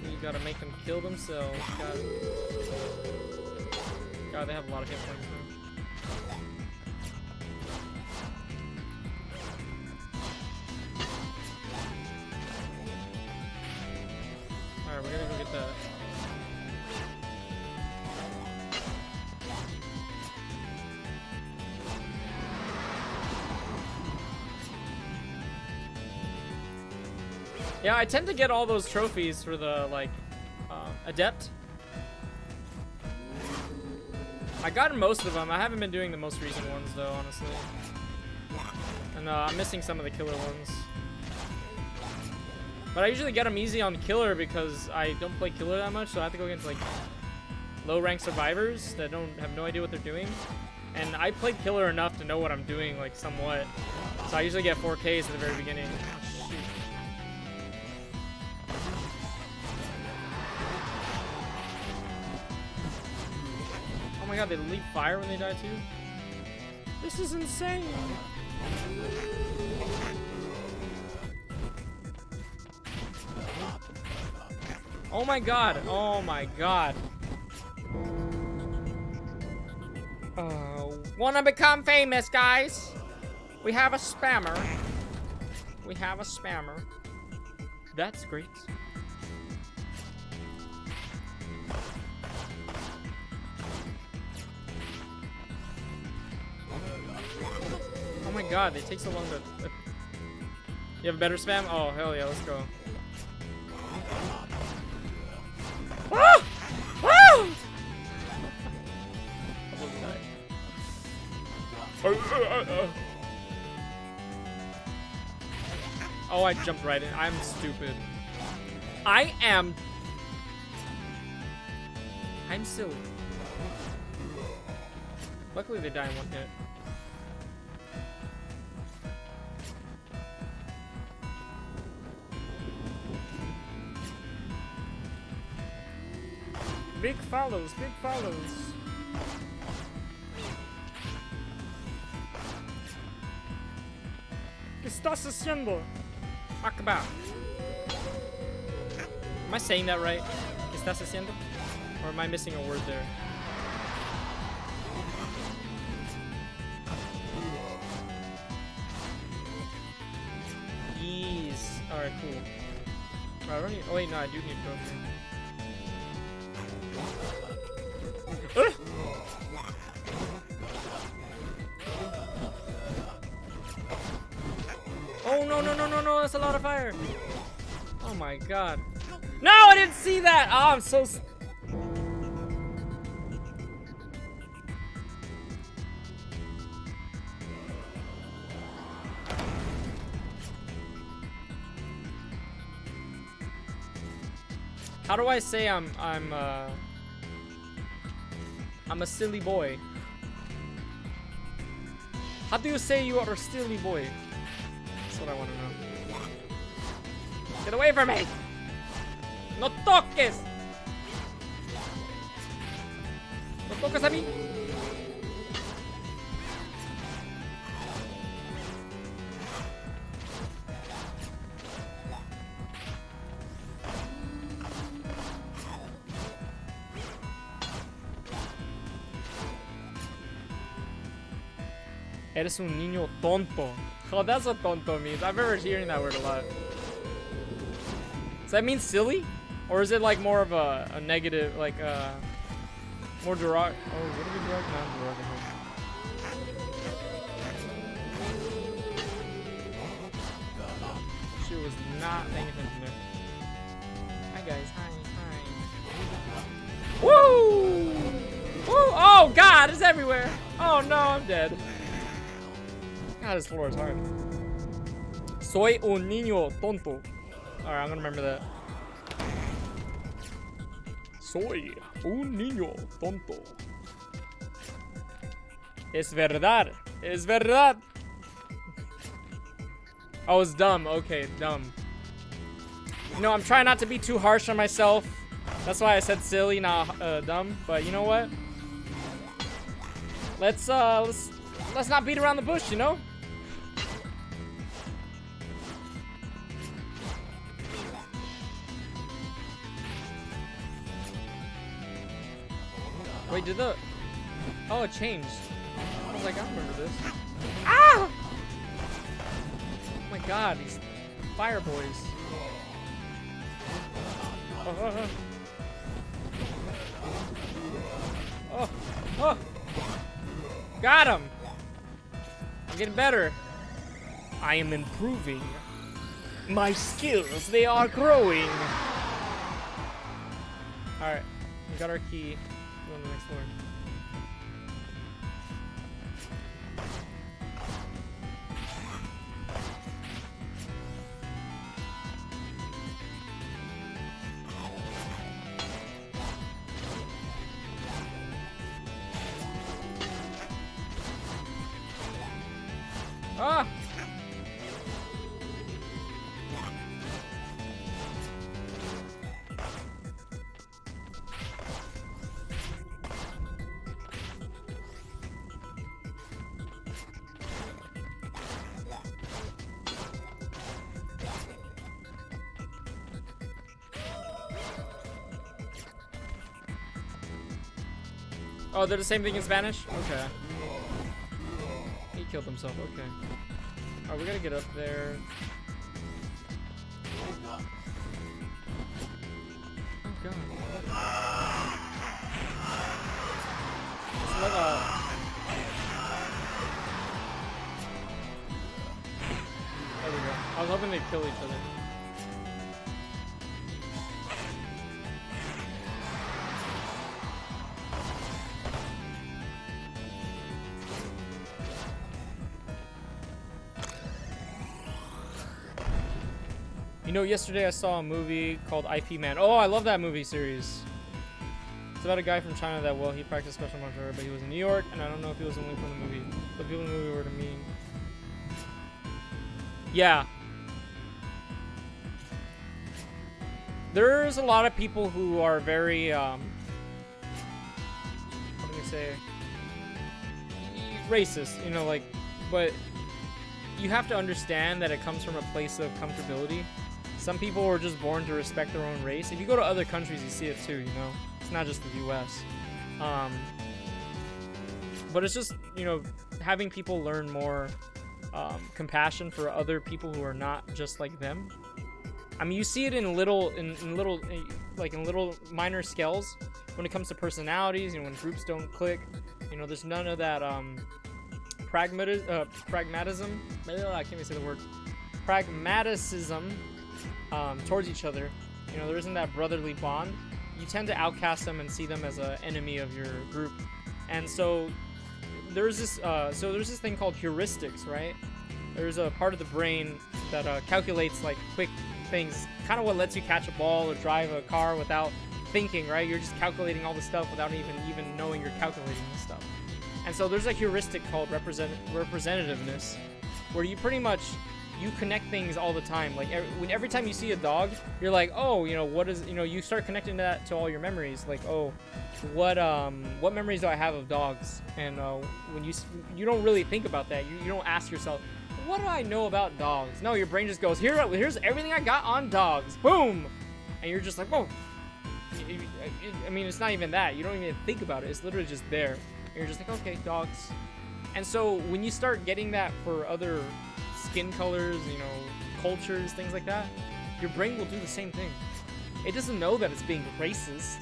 You gotta make them kill themselves. God, they have a lot of hit points now. Alright, we're gonna go get that. Yeah, I tend to get all those trophies for the, like, Adept. I got most of them. I haven't been doing the most recent ones, though, honestly. And I'm missing some of the killer ones. But I usually get them easy on killer because I don't play killer that much, so I have to go against, like, low-rank survivors that don't have no idea what they're doing. And I played killer enough to know what I'm doing, like, somewhat. So I usually get 4Ks at the very beginning. Oh my god, they leap fire when they die too? This is insane! Oh my god, oh my god. Wanna become famous, guys? We have a spammer. We have a spammer. That's great. Oh my god, they take so long to... You have a better spam? Oh, hell yeah, let's go. Ah! Ah! Oh, I jumped right in. I'm stupid. I'm silly. Luckily, they die in one hit. Big follows, big follows. ¿Qué estás haciendo? Akbar. Am I saying that right? ¿Qué estás haciendo? Or am I missing a word there? Yes. Alright, cool. I don't need, oh wait, no, I do need trophy. Oh no no no no no! That's a lot of fire. Oh my god! No, I didn't see that. Oh, I'm so. How do I say I'm I'm a silly boy. How do you say you are a silly boy? That's what I want to know. Get away from me! No toques! No toques a mí! Eres un niño tonto. Oh, that's what tonto means. I've ever hearing that word a lot. Does that mean silly? Or is it like more of a negative, like more derog? Oh, what are we derog? Not derogatory. She was not paying attention there. Hi guys, hi. Woo! Woo! Oh God, it's everywhere. Oh no, I'm dead. God, this floor is hard. Soy un niño tonto. Alright, I'm gonna remember that. Soy un niño tonto. Es verdad. Es verdad. Oh, it's dumb. Okay, dumb. You know, I'm trying not to be too harsh on myself. That's why I said silly, not dumb. But you know what? Let's not beat around the bush, you know? Wait, did the... Oh, it changed. I was like, I remember this. Ah! Oh my God, these fire boys. Oh, oh. Got him. I'm getting better. I am improving. My skills, they are growing. Alright, we got our key. Go on the next floor. Ah! Oh, they're the same thing in Spanish? Okay. He killed himself, okay. Alright, we gotta get up there. Oh god. It's like there we go. I was hoping they'd kill each other. You know, yesterday I saw a movie called IP Man. Oh, I love that movie series. It's about a guy from China that, well, he practiced special martial arts, but he was in New York, and I don't know if he was only from the movie. But people in the movie were to me. Yeah. There's a lot of people who are very, how can you say, racist, you know, like, but you have to understand that it comes from a place of comfortability. Some people are just born to respect their own race. If you go to other countries, you see it too, you know? It's not just the US. But it's just, you know, having people learn more compassion for other people who are not just like them. I mean, you see it in little minor scales when it comes to personalities, you know, when groups don't click. You know, there's none of that pragmatism. I can't even say the word. Pragmaticism towards each other. You know, there isn't that brotherly bond. You tend to outcast them and see them as an enemy of your group. And so there's this thing called heuristics, right? There's a part of the brain that calculates like quick things, kind of what lets you catch a ball or drive a car without thinking, right? You're just calculating all the stuff without even knowing you're calculating the stuff. And so there's a heuristic called representativeness, where you pretty much you connect things all the time. Like every time you see a dog, you're like, oh, you know, what is, you know, you start connecting that to all your memories. Like, oh, what memories do I have of dogs? And when you don't really think about that. You don't ask yourself, what do I know about dogs? No, your brain just goes, here's everything I got on dogs. Boom. And you're just like, whoa. I mean, it's not even that. You don't even think about it. It's literally just there. And you're just like, okay, dogs. And so when you start getting that for other skin colors, you know, cultures, things like that, your brain will do the same thing. It doesn't know that it's being racist.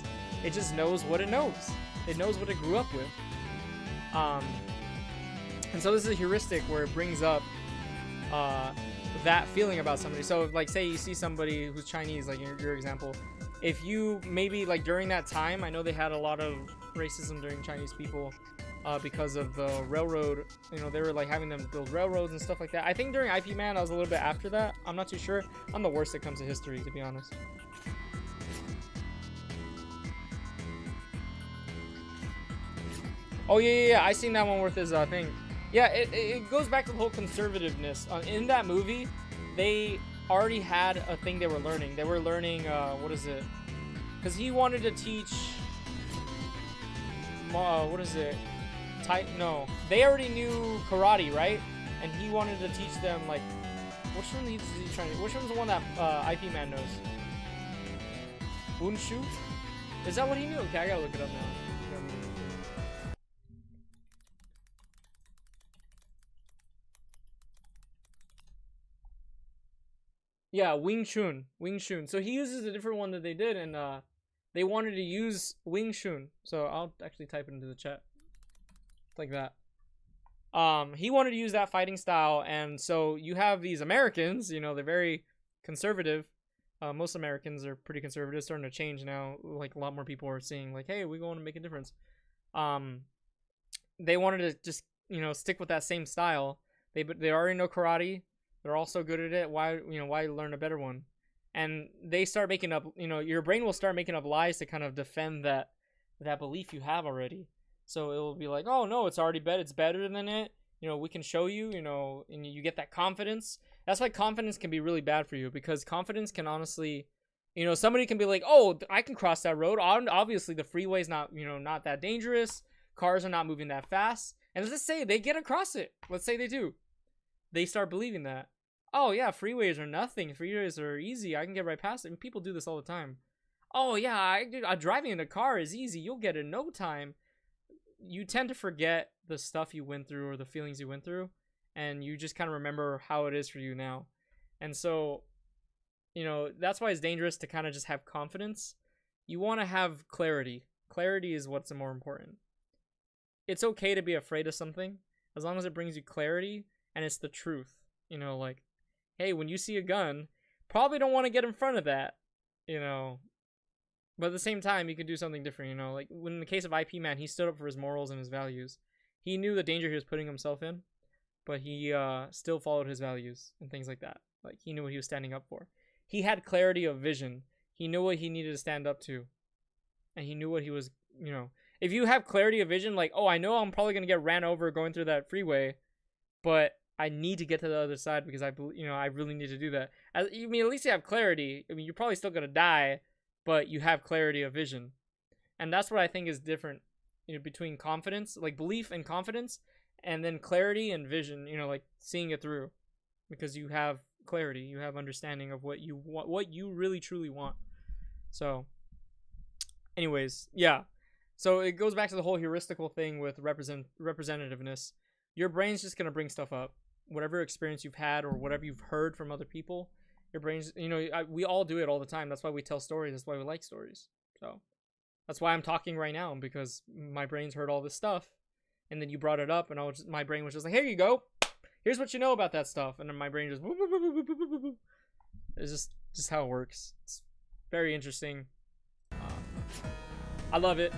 It just knows what it knows. It knows what it grew up with. And so this is a heuristic where it brings up that feeling about somebody. So like, say you see somebody who's Chinese, like your example, if you maybe like during that time, I know they had a lot of racism during Chinese people because of the railroad. You know, they were like having them build railroads and stuff like that. I think during IP Man, I was a little bit after that. I'm not too sure. I'm the worst when it comes to history, to be honest. Oh yeah. I seen that one with his thing. Yeah, it goes back to the whole conservativeness. In that movie, they already had a thing they were learning. They were learning, what is it? Because he wanted to teach, what is it? No, they already knew karate, right? And he wanted to teach them, like, which one is he trying to, which one's the one that IP Man knows? Wunshu? Is that what he knew? Okay, I gotta look it up now. Yeah, Wing Chun. So he uses a different one that they did, and they wanted to use Wing Chun. So I'll actually type it into the chat. Like that. He wanted to use that fighting style, and so you have these Americans, you know, they're very conservative. Most Americans are pretty conservative, starting to change now. Like, a lot more people are seeing, like, hey, we want to make a difference. They wanted to just, you know, stick with that same style. They already know karate. They're also good at it. Why learn a better one? And they start making up, you know, your brain will start making up lies to kind of defend that belief you have already. So it will be like, oh no, it's already better. It's better than it. You know, we can show you, you know, and you get that confidence. That's why confidence can be really bad for you, because confidence can honestly, you know, somebody can be like, oh, I can cross that road. Obviously the freeway's not, you know, not that dangerous. Cars are not moving that fast. And let's say they get across it. Let's say they do. They start believing that. Oh yeah, freeways are nothing. Freeways are easy. I can get right past it. And people do this all the time. Oh yeah, driving in a car is easy. You'll get it in no time. You tend to forget the stuff you went through or the feelings you went through, and you just kind of remember how it is for you now. And so, you know, that's why it's dangerous to kind of just have confidence. You want to have clarity. Clarity is what's more important. It's okay to be afraid of something as long as it brings you clarity and it's the truth. You know, like, hey, when you see a gun, probably don't want to get in front of that, you know. But at the same time, you could do something different, you know. Like, when in the case of IP Man, he stood up for his morals and his values. He knew the danger he was putting himself in, but he still followed his values and things like that. Like, he knew what he was standing up for. He had clarity of vision. He knew what he needed to stand up to. And he knew what he was, you know. If you have clarity of vision, like, oh, I know I'm probably going to get ran over going through that freeway, but I need to get to the other side because I really need to do that. I mean, at least you have clarity. I mean, you're probably still going to die, but you have clarity of vision. And that's what I think is different, you know, between confidence, like belief and confidence, and then clarity and vision, you know, like seeing it through, because you have clarity, you have understanding of what you want, what you really truly want. So anyways, yeah. So it goes back to the whole heuristical thing with representativeness. Your brain's just going to bring stuff up. Whatever experience you've had or whatever you've heard from other people, your brain's, you know, we all do it all the time. That's why we tell stories. That's why we like stories. So that's why I'm talking right now, because my brain's heard all this stuff, and then you brought it up, and my brain was just like, here you go. Here's what you know about that stuff. And then my brain just, it's just how it works. It's very interesting. I love it.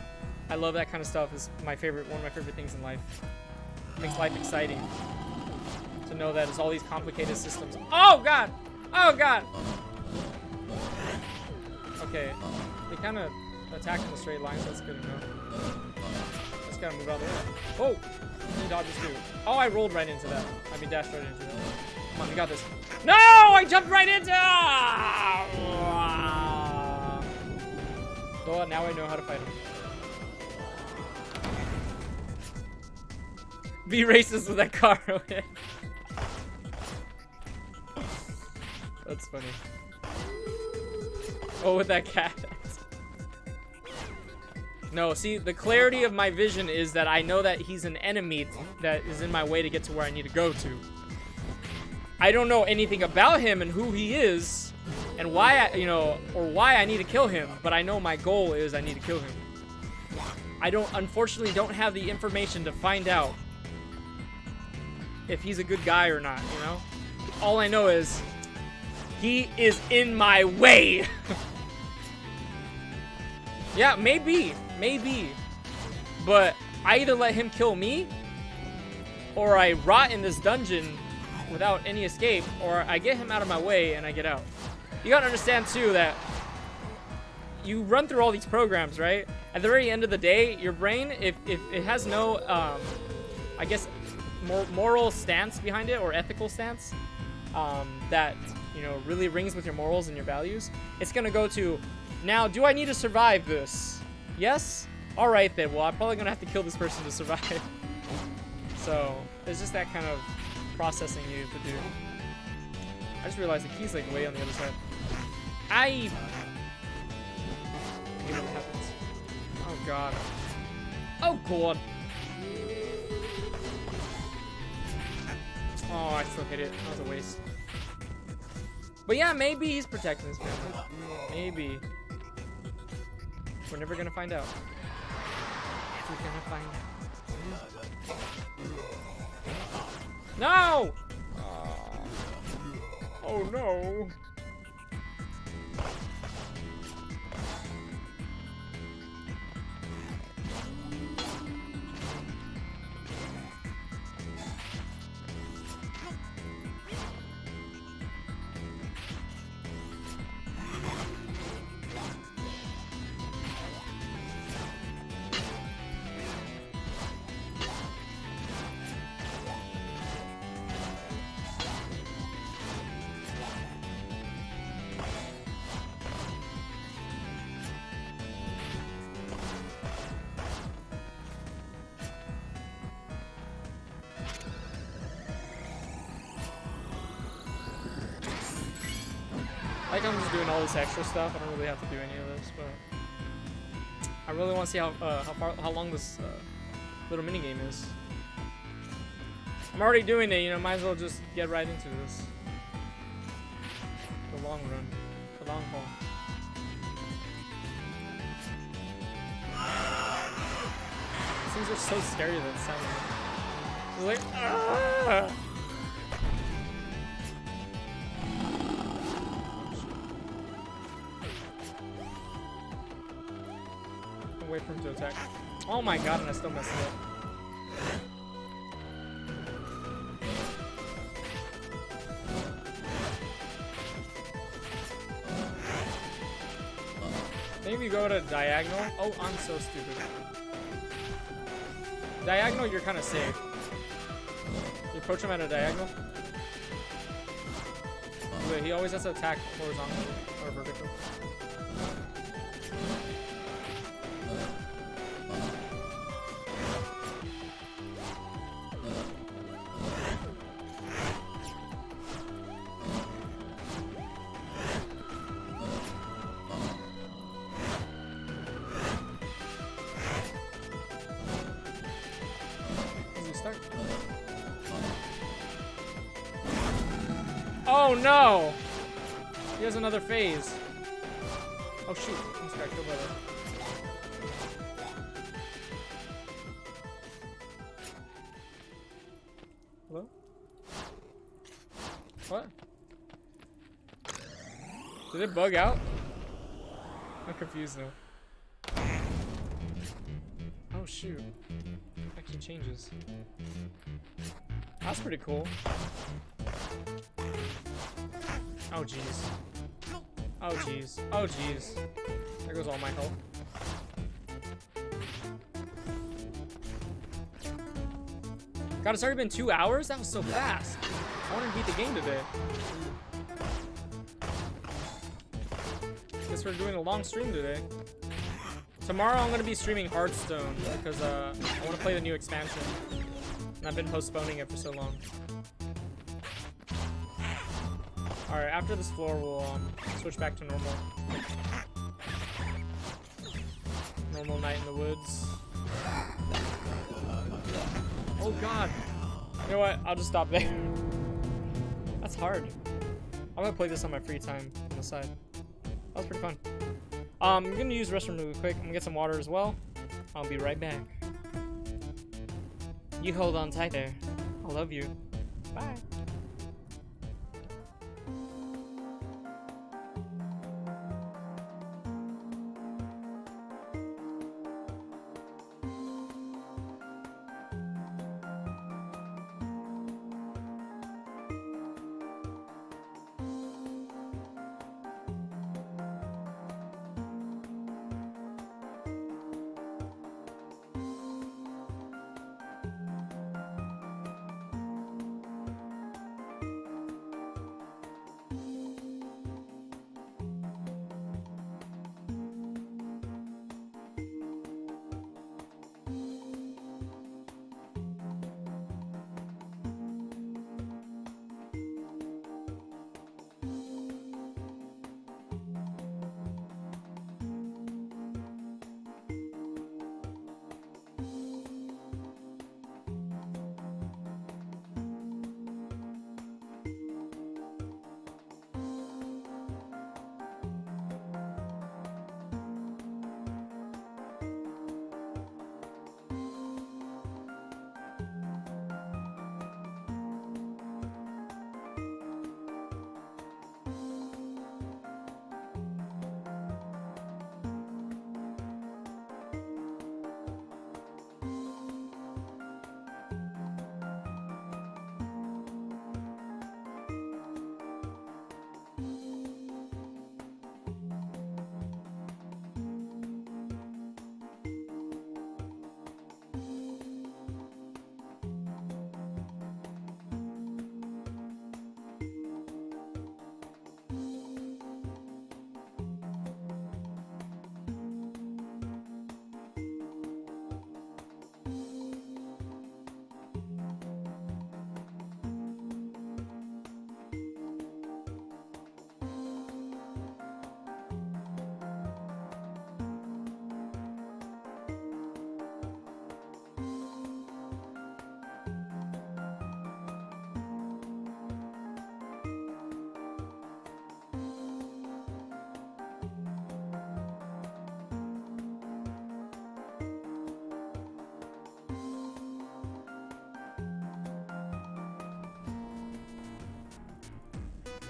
I love that kind of stuff. It's one of my favorite things in life. It makes life exciting to know that it's all these complicated systems. Oh god! Oh god! Okay, they kind of attack in a straight line, so that's good enough. Just gotta move out of the way. Oh! He dodges too. Oh, I rolled right into that. I mean, dashed right into that. Come on, we got this. No! I jumped right into it! Well, now I know how to fight him. Be racist with that car, okay? That's funny. Oh, with that cat. No, see, the clarity of my vision is that I know that he's an enemy that is in my way to get to where I need to go to. I don't know anything about him and who he is and why I, or why I need to kill him, but I know my goal is I need to kill him. I unfortunately don't have the information to find out if he's a good guy or not, All I know is he is in my way. Yeah, maybe. But I either let him kill me, or I rot in this dungeon without any escape, or I get him out of my way and I get out. You gotta understand too that you run through all these programs, right? At the very end of the day, your brain, if it has no, I guess, moral stance behind it, or ethical stance, that, really rings with your morals and your values, it's gonna go to, now, do I need to survive this? Yes? Alright then, well, I'm probably gonna have to kill this person to survive. So, there's just that kind of processing you have to do. I just realized the key's like way on the other side. I hate when it happens. Oh god. Oh god. Oh, I still hit it. That was a waste. But yeah, maybe he's protecting his family. Maybe. We're never gonna find out. Never gonna find out. No! Oh no! Like, I'm just doing all this extra stuff. I don't really have to do any of this, but I really want to see how long this little mini game is. I'm already doing it, might as well just get right into this. The long run, the long haul. These things are so scary that it sounds like, ah! Wait for him to attack. Oh my god, and I still messed it up. Maybe you go to diagonal. Oh, I'm so stupid. Diagonal, you're kind of safe. You approach him at a diagonal. Wait, he always has to attack horizontal or vertical. Oh no! He has another phase. Oh shoot, he just got killed by that. Hello? What? Did it bug out? I'm confused though. Oh shoot. Actually changes. That's pretty cool. Oh jeez. Oh jeez. Oh jeez. There goes all my health. God, it's already been 2 hours? That was so fast. I wanted to beat the game today. Guess we're doing a long stream today. Tomorrow I'm gonna be streaming Hearthstone because I want to play the new expansion. And I've been postponing it for so long. Alright, after this floor we'll switch back to normal. Normal night in the woods. Oh god. You know what? I'll just stop there. That's hard. I'm gonna play this on my free time on the side. That was pretty fun. I'm gonna use the restroom really quick. I'm gonna get some water as well. I'll be right back. You hold on tight there. I love you. Bye.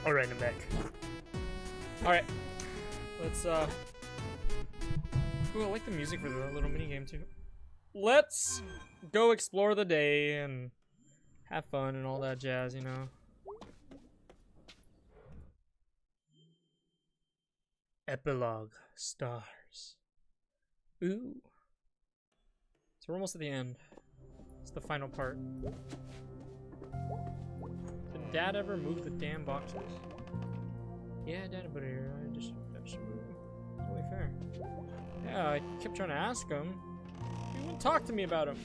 Alright, I'm back. Alright. Let's, Ooh, I like the music for the little mini game too. Let's go explore the day and have fun and all that jazz, you know. Epilogue stars. Ooh. So we're almost at the end. It's the final part. Did Dad ever move the damn boxes? Yeah, Dad put it here. I just moved them. Totally fair. Yeah, I kept trying to ask him. He wouldn't talk to me about him.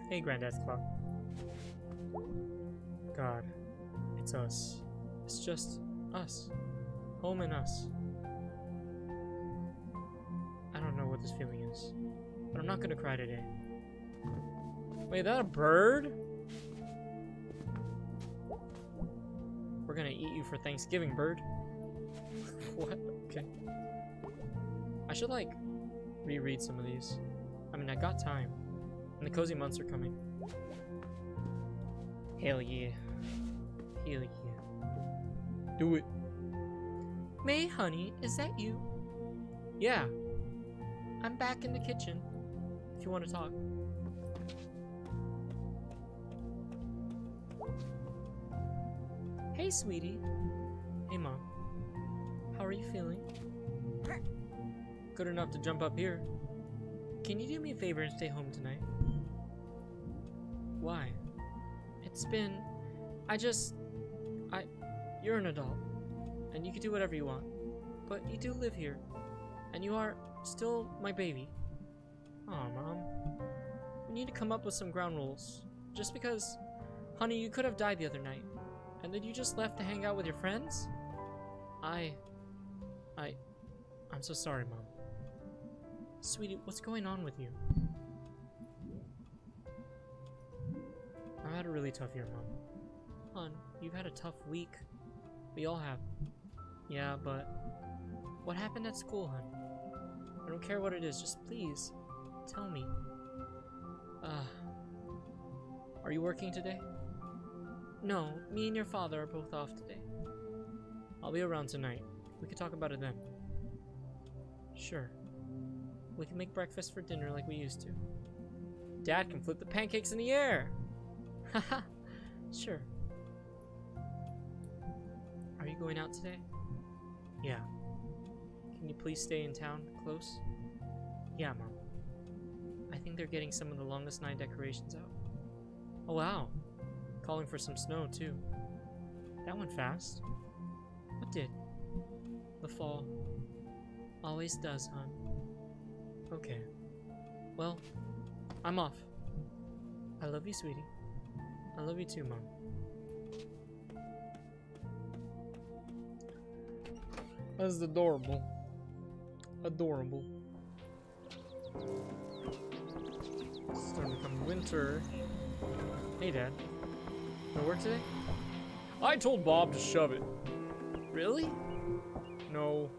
Hey, Granddad's clock. God, it's us. It's just us. Home and us. I don't know what this feeling is, but I'm not gonna cry today. Wait, is that a bird? We're gonna eat you for Thanksgiving, bird. What? Okay. I should, like, reread some of these. I mean, I got time. And the cozy months are coming. Hell yeah. Hell yeah. Do it. May, honey, is that you? Yeah. I'm back in the kitchen, if you want to talk. Hey, sweetie. Hey, Mom. How are you feeling? Good enough to jump up here. Can you do me a favor and stay home tonight? Why? It's been... You're an adult, and you can do whatever you want. But you do live here, and you are still my baby. Aw, Mom. We need to come up with some ground rules. Just because, honey, you could have died the other night, and then you just left to hang out with your friends? I'm so sorry, Mom. Sweetie, what's going on with you? I've had a really tough year, Mom. Hon, you've had a tough week. We all have. Yeah, but what happened at school, hon? I don't care what it is, just please tell me. Are you working today? No, me and your father are both off today. I'll be around tonight. We can talk about it then. Sure. We can make breakfast for dinner like we used to. Dad can flip the pancakes in the air! Haha, sure. Are you going out today? Yeah. Can you please stay in town, close? Yeah, Mom. I think they're getting some of the longest night decorations out. Oh wow. Calling for some snow, too. That went fast. What did? The fall. Always does, hon. Okay. Well, I'm off. I love you, sweetie. I love you too, Mom. That's adorable. Adorable. It's starting to become winter. Hey, Dad. No work today? I told Bob to shove it. Really? No.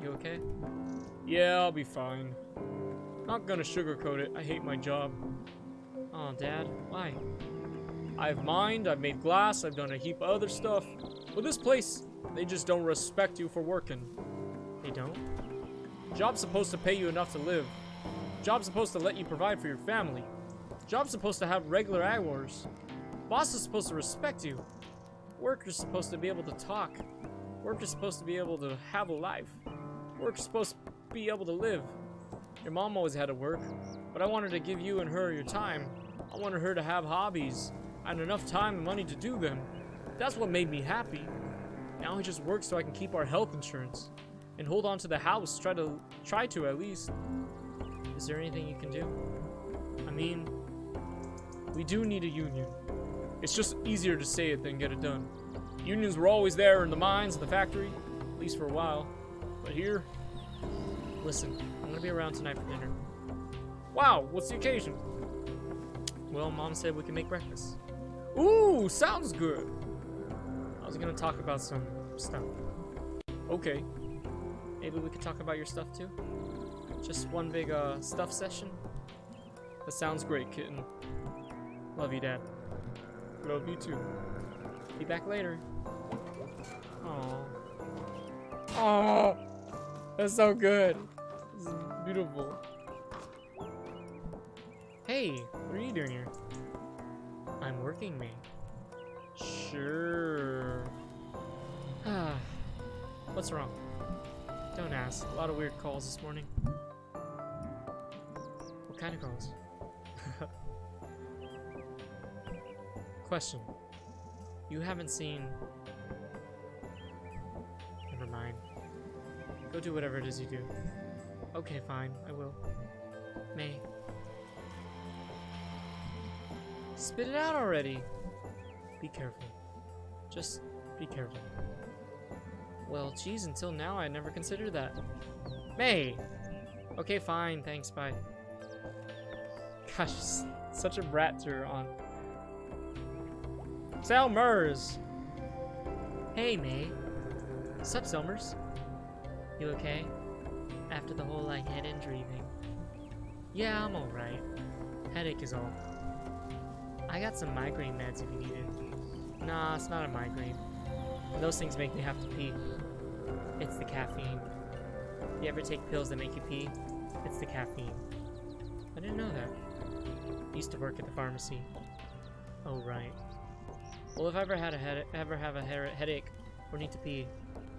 You okay? Yeah, I'll be fine. Not gonna sugarcoat it. I hate my job. Oh, Dad, why? I've mined, I've made glass, I've done a heap of other stuff. But this place, they just don't respect you for working. They don't? Job's supposed to pay you enough to live. Job's supposed to let you provide for your family. Job's supposed to have regular hours. Boss is supposed to respect you. Worker's supposed to be able to talk. Worker's supposed to be able to have a life. Worker's supposed to be able to live. Your mom always had to work, but I wanted to give you and her your time. I wanted her to have hobbies and enough time and money to do them. That's what made me happy. Now I just work so I can keep our health insurance and hold on to the house. Try to at least. Is there anything you can do? I mean, we do need a union. It's just easier to say it than get it done. Unions were always there in the mines and the factory, at least for a while. But here, Listen, I'm gonna be around tonight for dinner. wow, what's the occasion? Well, Mom said we can make breakfast. Ooh, sounds good. I was gonna talk about some stuff. Okay. Maybe we could talk about your stuff too? Just one big stuff session? That sounds great, kitten. Love you, Dad. Love you too. Be back later. Aww. Oh, that's so good. This is beautiful. Hey, what are you doing here? I'm working, May. Sure. What's wrong? Don't ask. A lot of weird calls this morning. What kind of calls? Question. You haven't seen... Never mind. Go do whatever it is you do. Okay, fine. I will. May. Spit it out already! Be careful. Just be careful. Well, geez, until now I never considered that. May! Okay, fine. Thanks, bye. Gosh, such a brat to her on. Selmers! Hey, May. Sup, Selmers? You okay? After the whole, like, head injury thing. Yeah, I'm alright. Headache is all. I got some migraine meds if you need it. Nah, it's not a migraine. Those things make me have to pee. It's the caffeine. You ever take pills that make you pee? It's the caffeine. I didn't know that. Used to work at the pharmacy. Oh, right. Well, if I ever have a headache or need to pee,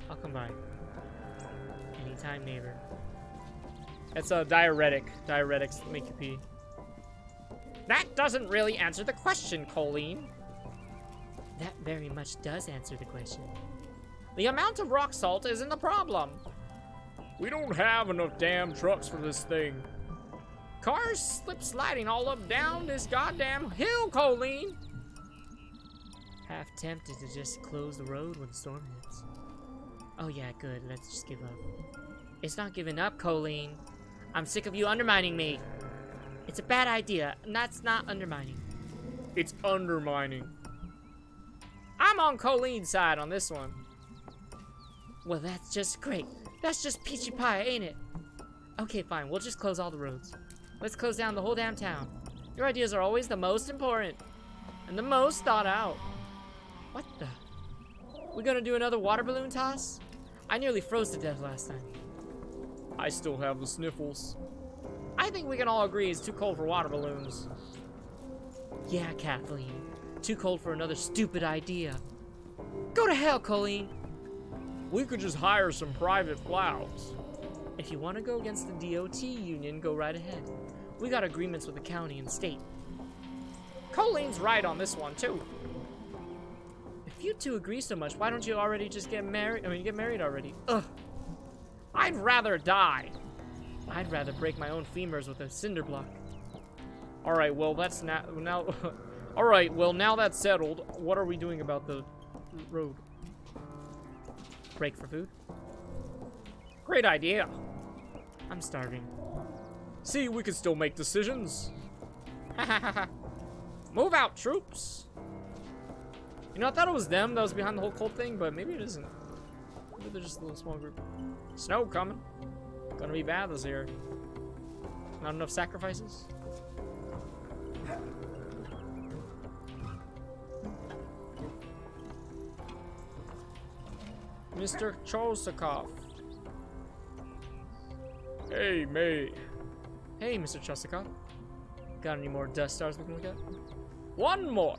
I'll come by. Anytime, neighbor. It's a diuretic. Diuretics make you pee. That doesn't really answer the question, Colleen. That very much does answer the question. The amount of rock salt isn't the problem. We don't have enough damn trucks for this thing. Cars slip sliding all up down this goddamn hill, Colleen. Half tempted to just close the road when the storm hits. Oh yeah, good. Let's just give up. It's not giving up, Colleen. I'm sick of you undermining me. It's a bad idea, and that's not undermining. It's undermining. I'm on Colleen's side on this one. Well, that's just great. That's just peachy pie, ain't it? Okay, fine. We'll just close all the roads. Let's close down the whole damn town. Your ideas are always the most important. And the most thought out. What the? We gonna do another water balloon toss? I nearly froze to death last time. I still have the sniffles. I think we can all agree it's too cold for water balloons. Yeah, Kathleen. Too cold for another stupid idea. Go to hell, Colleen. We could just hire some private plows. If you want to go against the DOT union, go right ahead. We got agreements with the county and state. Colleen's right on this one, too. If you two agree so much, why don't you already just get married? I mean, get married already. Ugh. I'd rather die. I'd rather break my own femurs with a cinder block. Alright, well, that's now... Alright, well, now that's settled, what are we doing about the road? Break for food? Great idea. I'm starving. See, we can still make decisions. Move out, troops. You know, I thought it was them that was behind the whole cult thing, but maybe it isn't. Maybe they're just a little small group. Snow coming. Gonna be bad this year. Not enough sacrifices. Mr. Chosakov. Hey, May. Hey, Mr. Chosakov. Got any more Death Stars we can look at? One more.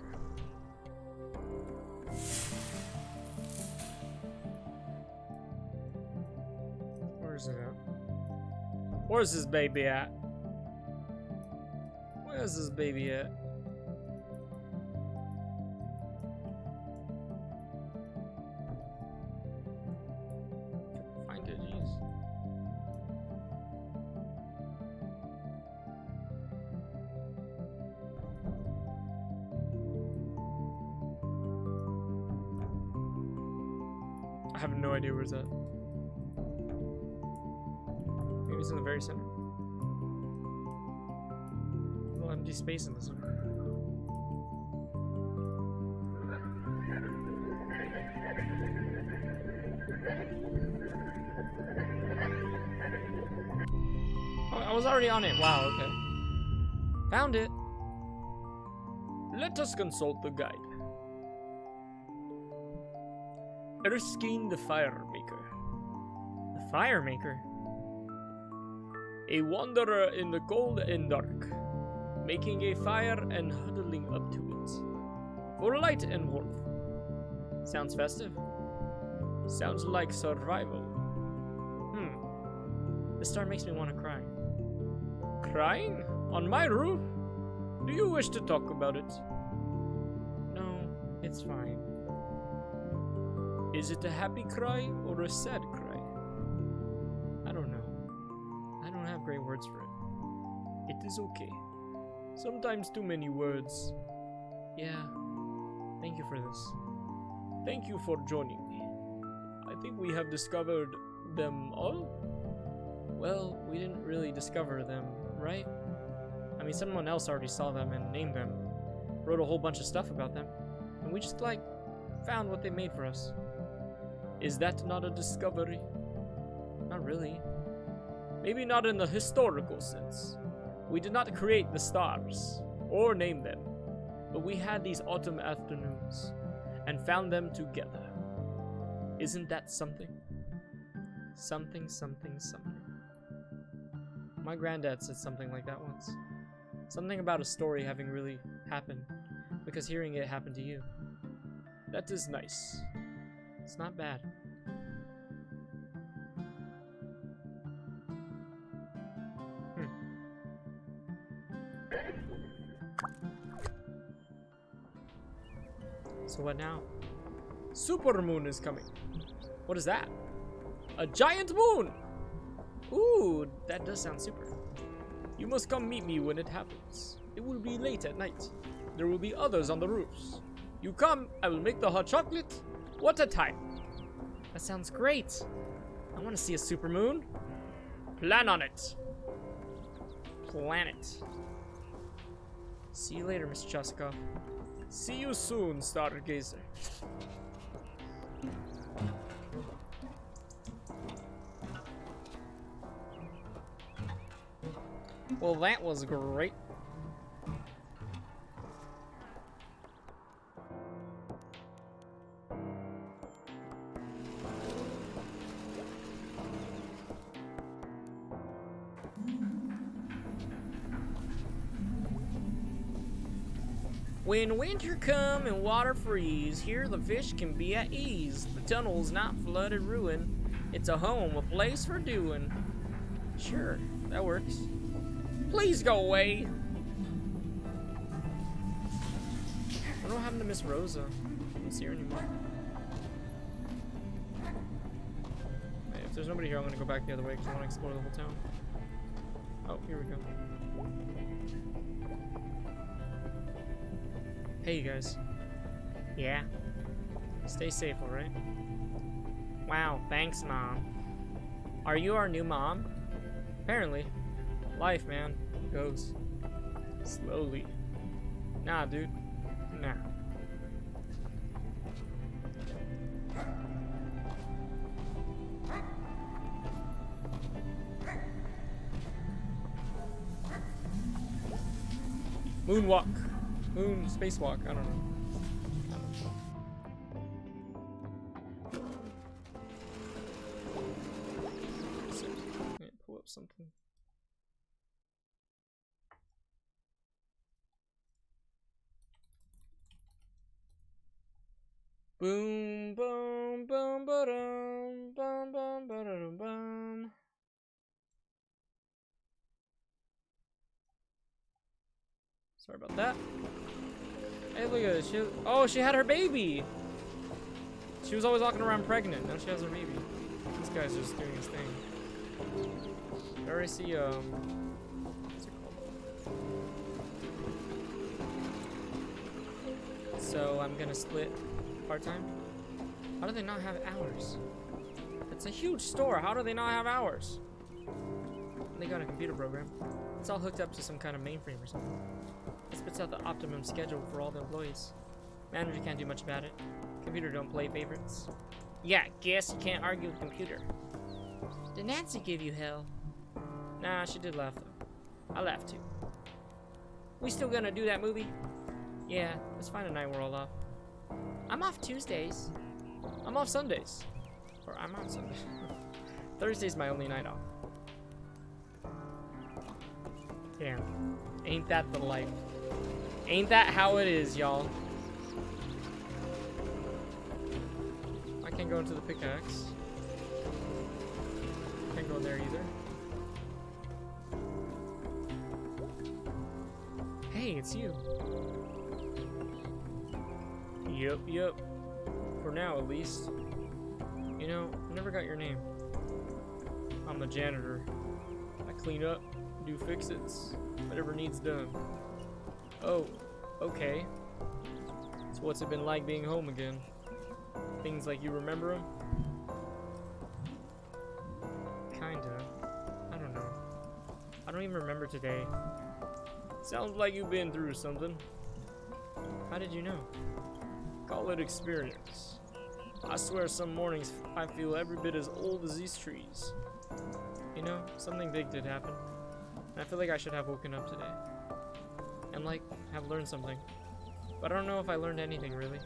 Where's it at? Where's this baby at? Where's this baby at? Find it, jeez. I have no idea where it's at. Maybe it's in the very center. No empty space in this one. Oh, I was already on it. Wow, okay. Found it. Let us consult the guide. Erskine the Fire Maker. The Fire Maker? A wanderer in the cold and dark, making a fire and huddling up to it, for light and warmth. Sounds festive. Sounds like survival. This star makes me want to cry. Crying? On my roof? Do you wish to talk about it? No, it's fine. Is it a happy cry or a sad cry? I don't know. I don't have great words for it. It is okay. Sometimes too many words. Yeah. Thank you for this. Thank you for joining me. I think we have discovered them all. Well, we didn't really discover them, right? I mean, someone else already saw them and named them, wrote a whole bunch of stuff about them, and we just, like, found what they made for us. Is that not a discovery? Not really. Maybe not in the historical sense. We did not create the stars, or name them, but we had these autumn afternoons, and found them together. Isn't that something? Something, something, something. My granddad said something like that once. Something about a story having really happened, because hearing it happened to you. That is nice. It's not bad. So what now? Supermoon is coming. What is that? A giant moon! Ooh, that does sound super. You must come meet me when it happens. It will be late at night. There will be others on the roofs. You come, I will make the hot chocolate. What a time. That sounds great. I want to see a supermoon. Plan on it. Planet. See you later, Mr. Choskov. See you soon, Stargazer. Well, that was great. When winter come and water freeze, here the fish can be at ease. The tunnel's not flooded ruin. It's a home, a place for doing. Sure, that works. Please go away. I don't know what happened to Miss Rosa. I don't see her anymore. Hey, if there's nobody here, I'm gonna go back the other way because I want to explore the whole town. Oh, here we go. Hey, you guys. Yeah. Stay safe, alright? Wow, thanks, Mom. Are you our new mom? Apparently. Life, man. It goes. Slowly. Nah, dude. Nah. Moonwalk. Moon spacewalk. I don't know. Yeah, pull up something. Boom, boom, boom, ba-dum, bum, bum, ba-da-dum, bum. Sorry about that. Hey, look at this. Oh, she had her baby. She was always walking around pregnant. Now she has her baby. This guy's just doing his thing. I already see, what's it called? So I'm gonna split part-time. How do they not have hours? It's a huge store. How do they not have hours? They got a computer program. It's all hooked up to some kind of mainframe or something. It spits out the optimum schedule for all the employees. Manager can't do much about it. Computer don't play favorites. Yeah, guess you can't argue with computer. Did Nancy give you hell? Nah, she did laugh though. I laughed too. We still gonna do that movie? Yeah, let's find a night we're all off. I'm off Tuesdays. I'm off Sundays. Or I'm on Sundays. Thursday's my only night off. Damn. Ain't that the life? Ain't that how it is, y'all? I can't go into the pickaxe. Can't go in there either. Hey, it's you. Yep. For now, at least. You know, I never got your name. I'm the janitor. I clean up, do fix-its, whatever needs done. Oh, okay. So what's it been like being home again? Things like you remember them? Kinda. I don't know. I don't even remember today. Sounds like you've been through something. How did you know? Call it experience. I swear some mornings I feel every bit as old as these trees. You know, something big did happen. And I feel like I should have woken up today. And like, have learned something. But I don't know if I learned anything really.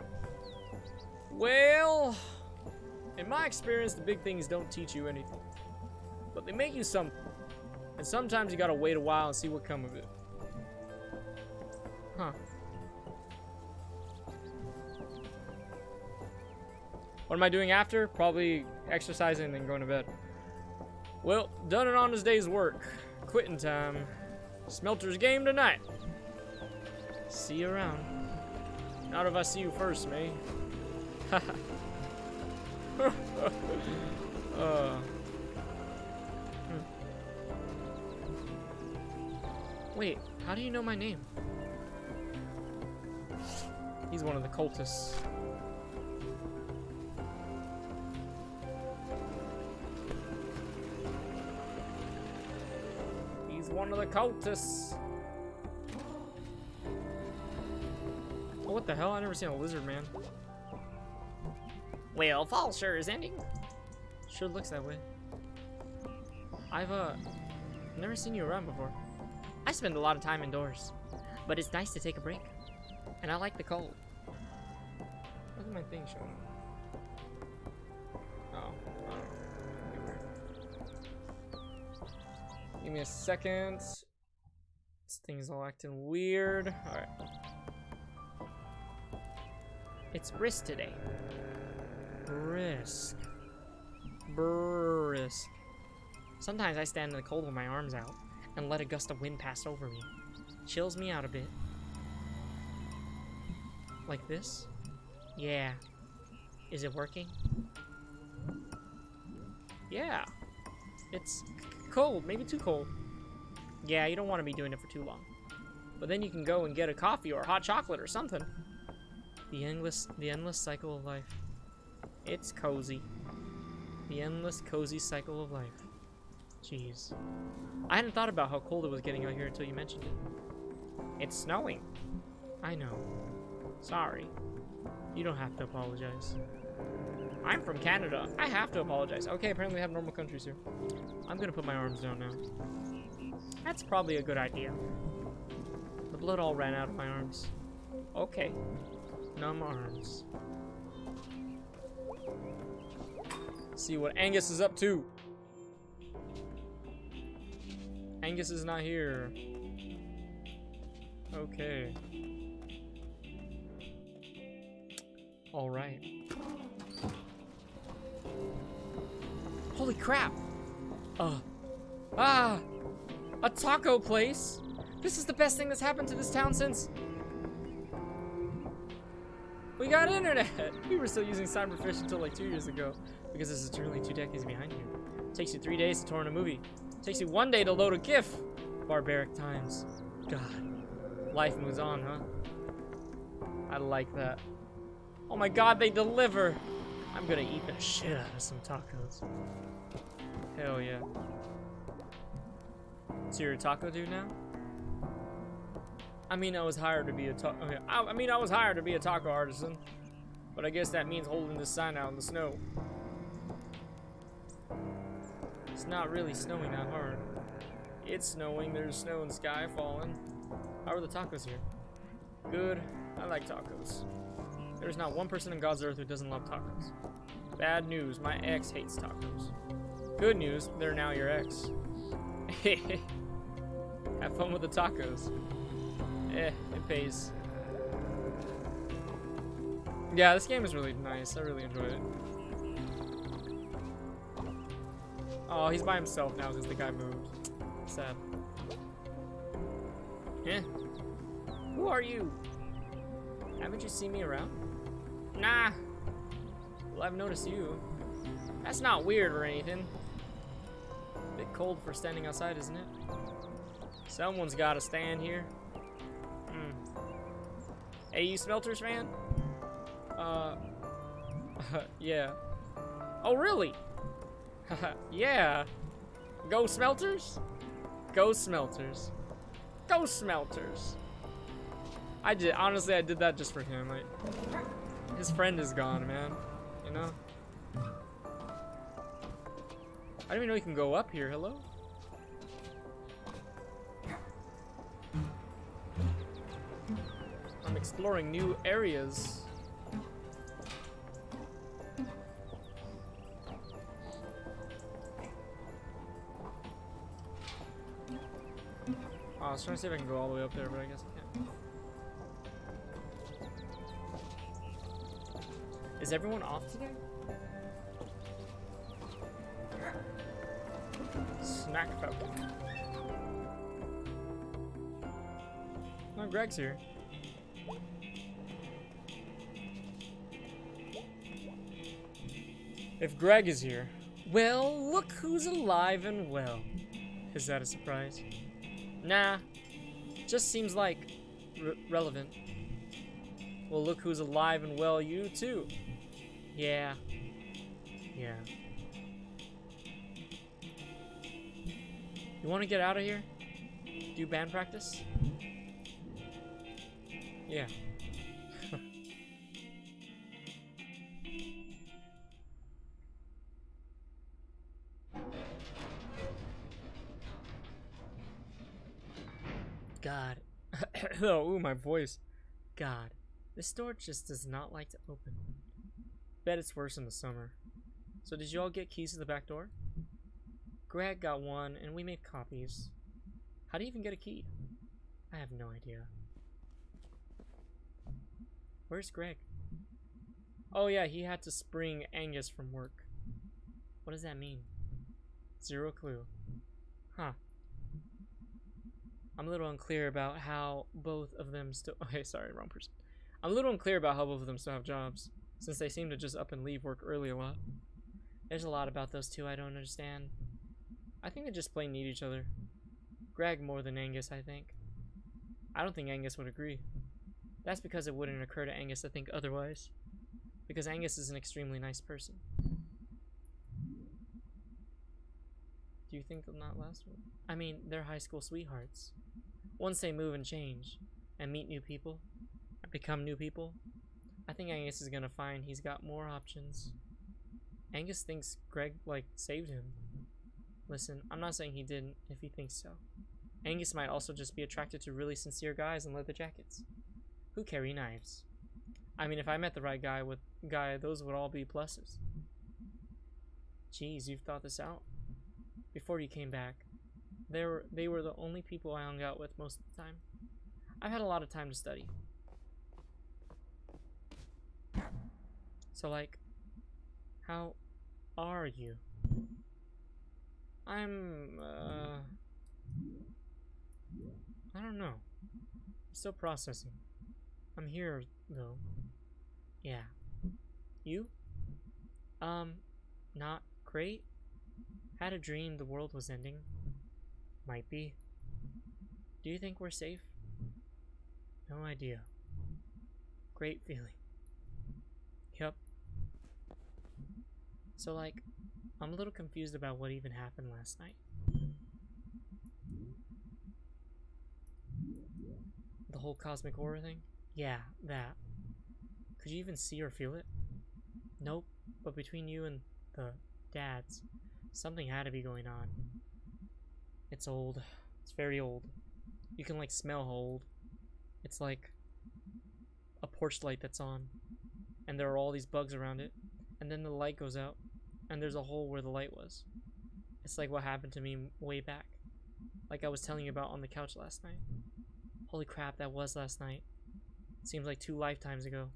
Well, in my experience, the big things don't teach you anything. But they make you something. And sometimes you gotta wait a while and see what comes of it. Huh. What am I doing after? Probably exercising and then going to bed. Well, done an honest day's work. Quitting time. Smelter's game tonight. See you around. Not if I see you first, mate. Wait, how do you know my name? He's one of the cultists. He's one of the cultists. Oh, what the hell? I never seen a lizard man. Well, fall sure is ending. Sure looks that way. I've never seen you around before. I spend a lot of time indoors, but it's nice to take a break. And I like the cold. Look at my thing showing. Oh. Give me a second. This thing's all acting weird. Alright. It's brisk today. Brisk. Sometimes I stand in the cold with my arms out and let a gust of wind pass over me. Chills me out a bit. Like this? Yeah. Is it working? Yeah. It's cold, maybe too cold. Yeah, you don't want to be doing it for too long. But then you can go and get a coffee or hot chocolate or something. The endless cycle of life. It's cozy. The endless cozy cycle of life. Jeez. I hadn't thought about how cold it was getting out here until you mentioned it. It's snowing. I know. Sorry. You don't have to apologize. I'm from Canada. I have to apologize. Okay, apparently we have normal countries here. I'm gonna put my arms down now. That's probably a good idea. The blood all ran out of my arms. Okay. Numb arms. See what Angus is up to. Angus is not here. Okay. All right. Holy crap! A taco place! This is the best thing that's happened to this town since we got internet! We were still using Cyberfish until like 2 years ago, because this is truly 2 decades behind you. It takes you 3 days to torrent a movie. It takes you 1 day to load a GIF. Barbaric times. God. Life moves on, huh? I like that. Oh my god, they deliver! I'm gonna eat the shit out of some tacos. Hell yeah. So you're a taco dude now? I mean, I was hired to be a taco. Okay. I mean, I was hired to be a taco artisan, but I guess that means holding this sign out in the snow. It's not really snowing that hard. It's snowing. There's snow and sky falling. How are the tacos here? Good. I like tacos. There's not one person in God's earth who doesn't love tacos. Bad news. My ex hates tacos. Good news. They're now your ex. Have fun with the tacos. It pays. Yeah, this game is really nice. I really enjoy it. Oh, he's by himself now because the guy moved. Sad. Eh. Who are you? Haven't you seen me around? Nah. Well, I've noticed you. That's not weird or anything. Bit cold for standing outside, isn't it? Someone's gotta stand here. Hey, you Smelters fan? Yeah. Oh, really? Yeah. Go Smelters? Go Smelters. Go Smelters. Honestly, I did that just for him. Like, his friend is gone, man. You know? I didn't even know you can go up here. Hello? I'm exploring new areas. Oh, I was trying to see if I can go all the way up there, but I guess I can't. Is everyone off today? Snack Falcon. Oh, Gregg's here. If Gregg is here, well, look who's alive and well. Is that a surprise? Nah, just seems like relevant. Well, look who's alive and well, you too. Yeah. Yeah. You want to get out of here? Do band practice? Yeah. God. Oh, ooh, my voice. God. This door just does not like to open. Bet it's worse in the summer. So did you all get keys to the back door? Gregg got one, and we made copies. How do you even get a key? I have no idea. Where's Gregg? Oh yeah, he had to spring Angus from work. What does that mean? Zero clue. Huh. I'm a little unclear about how both of them still... Okay, sorry, wrong person. I'm a little unclear about how both of them still have jobs, since they seem to just up and leave work early a lot. There's a lot about those two I don't understand. I think they just plain need each other. Gregg more than Angus, I think. I don't think Angus would agree. That's because it wouldn't occur to Angus to think otherwise. Because Angus is an extremely nice person. Do you think they'll not last? I mean, they're high school sweethearts. Once they move and change, and meet new people, and become new people, I think Angus is gonna find he's got more options. Angus thinks Gregg, like, saved him. Listen, I'm not saying he didn't, if he thinks so. Angus might also just be attracted to really sincere guys in leather jackets who carry knives. I mean, if I met the right guy, those would all be pluses. Jeez, you've thought this out? Before you came back, they were the only people I hung out with most of the time. I've had a lot of time to study. So, like, how are you? I'm, I don't know. I'm still processing. I'm here, though. Yeah. You? Not great. Had a dream the world was ending. Might be. Do you think we're safe? No idea. Great feeling. Yup. So, like, I'm a little confused about what even happened last night. The whole cosmic horror thing? Yeah, that. Could you even see or feel it? Nope, but between you and the dads, something had to be going on. It's old. It's very old. You can, like, smell how old. It's like a porch light that's on, and there are all these bugs around it, and then the light goes out, and there's a hole where the light was. It's like what happened to me way back, like I was telling you about on the couch last night. Holy crap, that was last night. Seems like 2 lifetimes ago.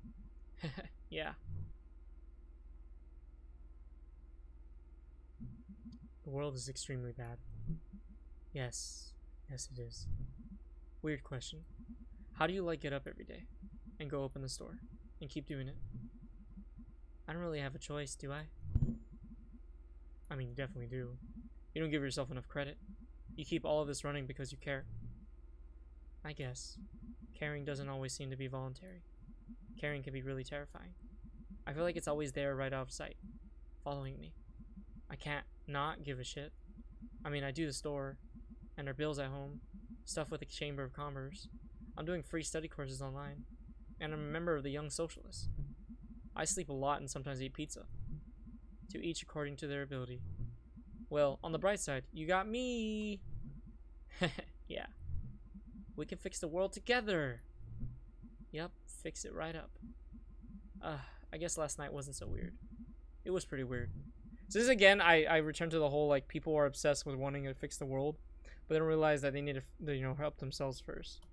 Yeah. The world is extremely bad. Yes. Yes, it is. Weird question. How do you, like, get up every day and go open the store and keep doing it? I don't really have a choice, do I? I mean, you definitely do. You don't give yourself enough credit. You keep all of this running because you care. I guess. Caring doesn't always seem to be voluntary. Caring can be really terrifying. I feel like it's always there right out of sight, following me. I can't not give a shit. I mean, I do the store, and our bills at home, stuff with the Chamber of Commerce. I'm doing free study courses online, and I'm a member of the Young Socialists. I sleep a lot and sometimes eat pizza. To each according to their ability. Well, on the bright side, you got me! Yeah. We can fix the world together! Yep, fix it right up. I guess last night wasn't so weird. It was pretty weird. So this again, I returned to the whole, like, people are obsessed with wanting to fix the world, but they don't realize that they need to, you know, help themselves first.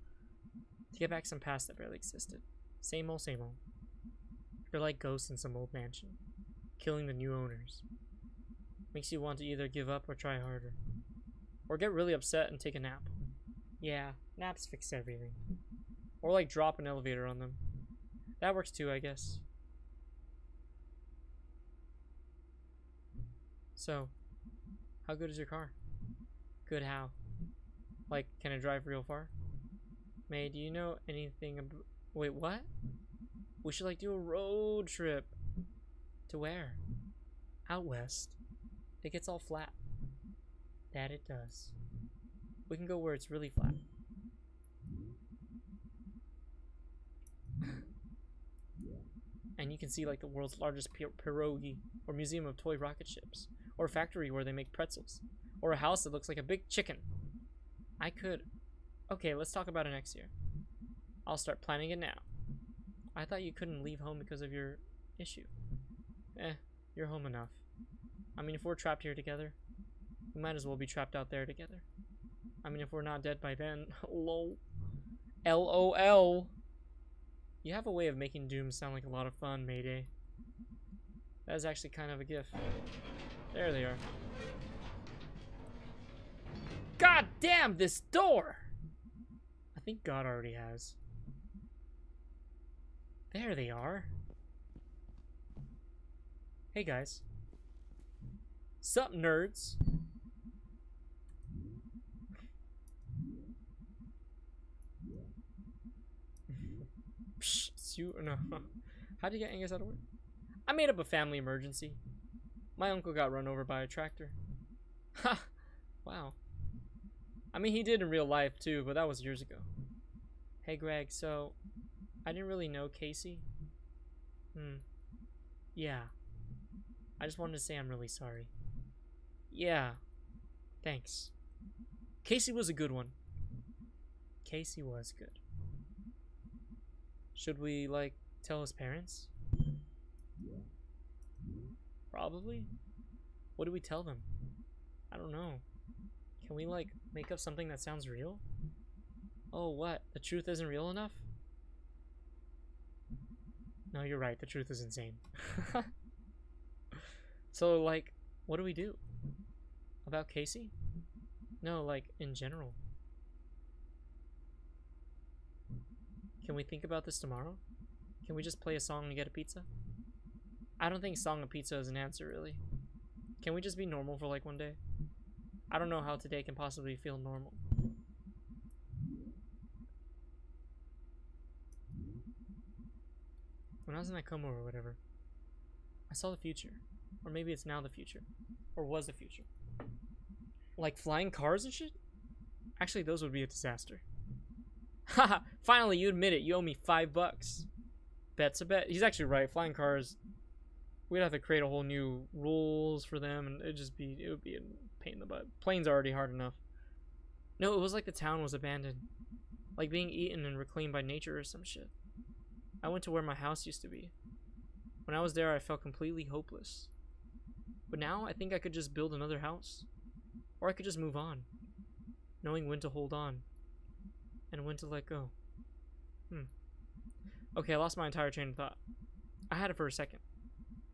To get back some past that barely existed. Same old, same old. You're like ghosts in some old mansion, killing the new owners. Makes you want to either give up or try harder. Or get really upset and take a nap. Yeah, naps fix everything. Or, like, drop an elevator on them. That works too, I guess. So, how good is your car? Good how? Like, can it drive real far? May, do you know anything about... Wait, what? We should, like, do a road trip. To where? Out west. It gets all flat. That it does. We can go where it's really flat. And you can see, like, the world's largest pierogi, or museum of toy rocket ships, or a factory where they make pretzels, or a house that looks like a big chicken. I could... Okay, let's talk about it next year. I'll start planning it now. I thought you couldn't leave home because of your issue. You're home enough. I mean, if we're trapped here together, we might as well be trapped out there together. I mean, if we're not dead by then. Lol. LOL. You have a way of making Doom sound like a lot of fun, Mayday. That is actually kind of a gift. There they are. God damn this door! I think God already has. There they are. Hey guys. Sup, nerds? Psh, you no. How'd you get Angus out of work? I made up a family emergency. My uncle got run over by a tractor. Ha! Wow. I mean, he did in real life too, but that was years ago. Hey Greg, so I didn't really know Casey. Yeah. I just wanted to say I'm really sorry. Yeah. Thanks. Casey was a good one. Casey was good. Should we, like, tell his parents? Probably. What do we tell them? I don't know. Can we, like, make up something that sounds real? Oh, what? The truth isn't real enough? No, you're right. The truth is insane. So, like, what do we do? About Casey? No, like, in general. Can we think about this tomorrow? Can we just play a song and get a pizza? I don't think song and pizza is an answer, really. Can we just be normal for, like, one day? I don't know how today can possibly feel normal. When I was in that coma or whatever, I saw the future. Or maybe it's now the future. Or was the future. Like flying cars and shit? Actually, those would be a disaster. Haha, finally you admit it. You owe me $5. Bet's a bet. He's actually right. Flying cars, we'd have to create a whole new rules for them, and it would be a pain in the butt. Planes are already hard enough. No, it was like the town was abandoned. Like being eaten and reclaimed by nature or some shit. I went to where my house used to be. When I was there, I felt completely hopeless. But now, I think I could just build another house. Or I could just move on. Knowing when to hold on. And when to let go. Okay, I lost my entire train of thought. I had it for a second.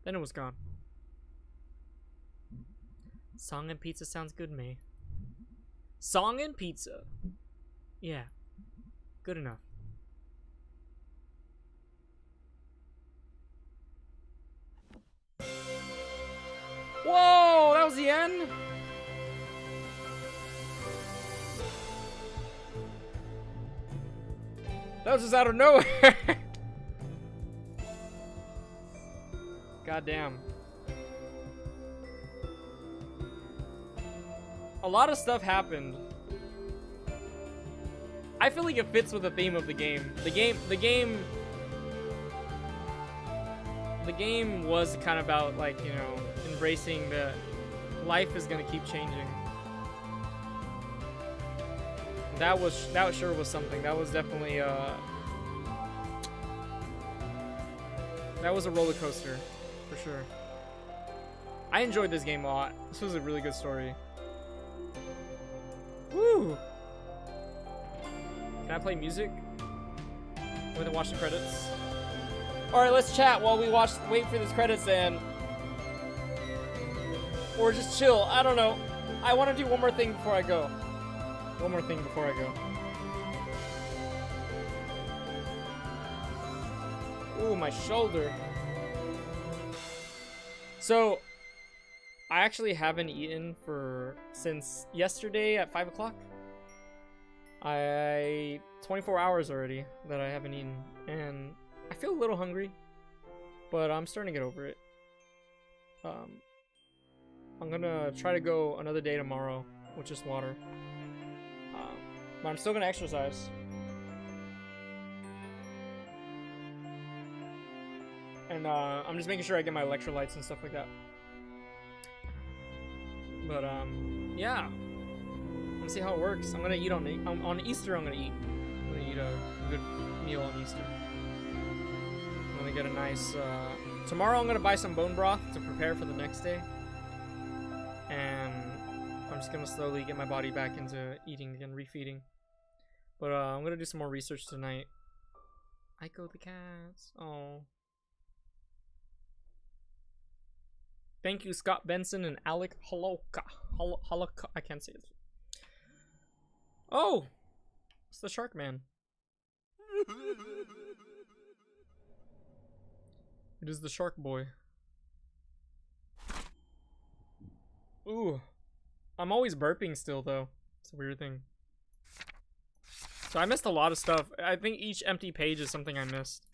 Then it was gone. Song and pizza sounds good, May. Song and pizza. Yeah. Good enough. Whoa, that was the end? That was just out of nowhere. God damn. A lot of stuff happened. I feel like it fits with the theme of the game. The game was kind of about, like, you know, embracing the life is gonna keep changing. That sure was something. That was definitely that was a roller coaster for sure. I enjoyed this game a lot. This was a really good story. Woo! Can I play music? We're gonna watch the credits. All right, let's chat while we wait for these credits then. Or just chill. I don't know. I want to do one more thing before I go. One more thing before I go. Ooh, my shoulder. So, I actually haven't eaten since yesterday at 5 o'clock. 24 hours already that I haven't eaten, and I feel a little hungry, but I'm starting to get over it. I'm gonna try to go another day tomorrow with just water, but I'm still gonna exercise. And I'm just making sure I get my electrolytes and stuff like that. But yeah, let's see how it works. I'm gonna eat on Easter. I'm gonna eat a good meal on Easter. I'm gonna get a nice. Tomorrow I'm gonna buy some bone broth to prepare for the next day, and I'm just gonna slowly get my body back into eating again, refeeding. But I'm gonna do some more research tonight. Aiko the cats. Oh. Thank you, Scott Benson and Alec Holoka. Holoka. I can't say it. Oh! It's the Shark Man. It is the Shark Boy. Ooh. I'm always burping still, though. It's a weird thing. So I missed a lot of stuff. I think each empty page is something I missed.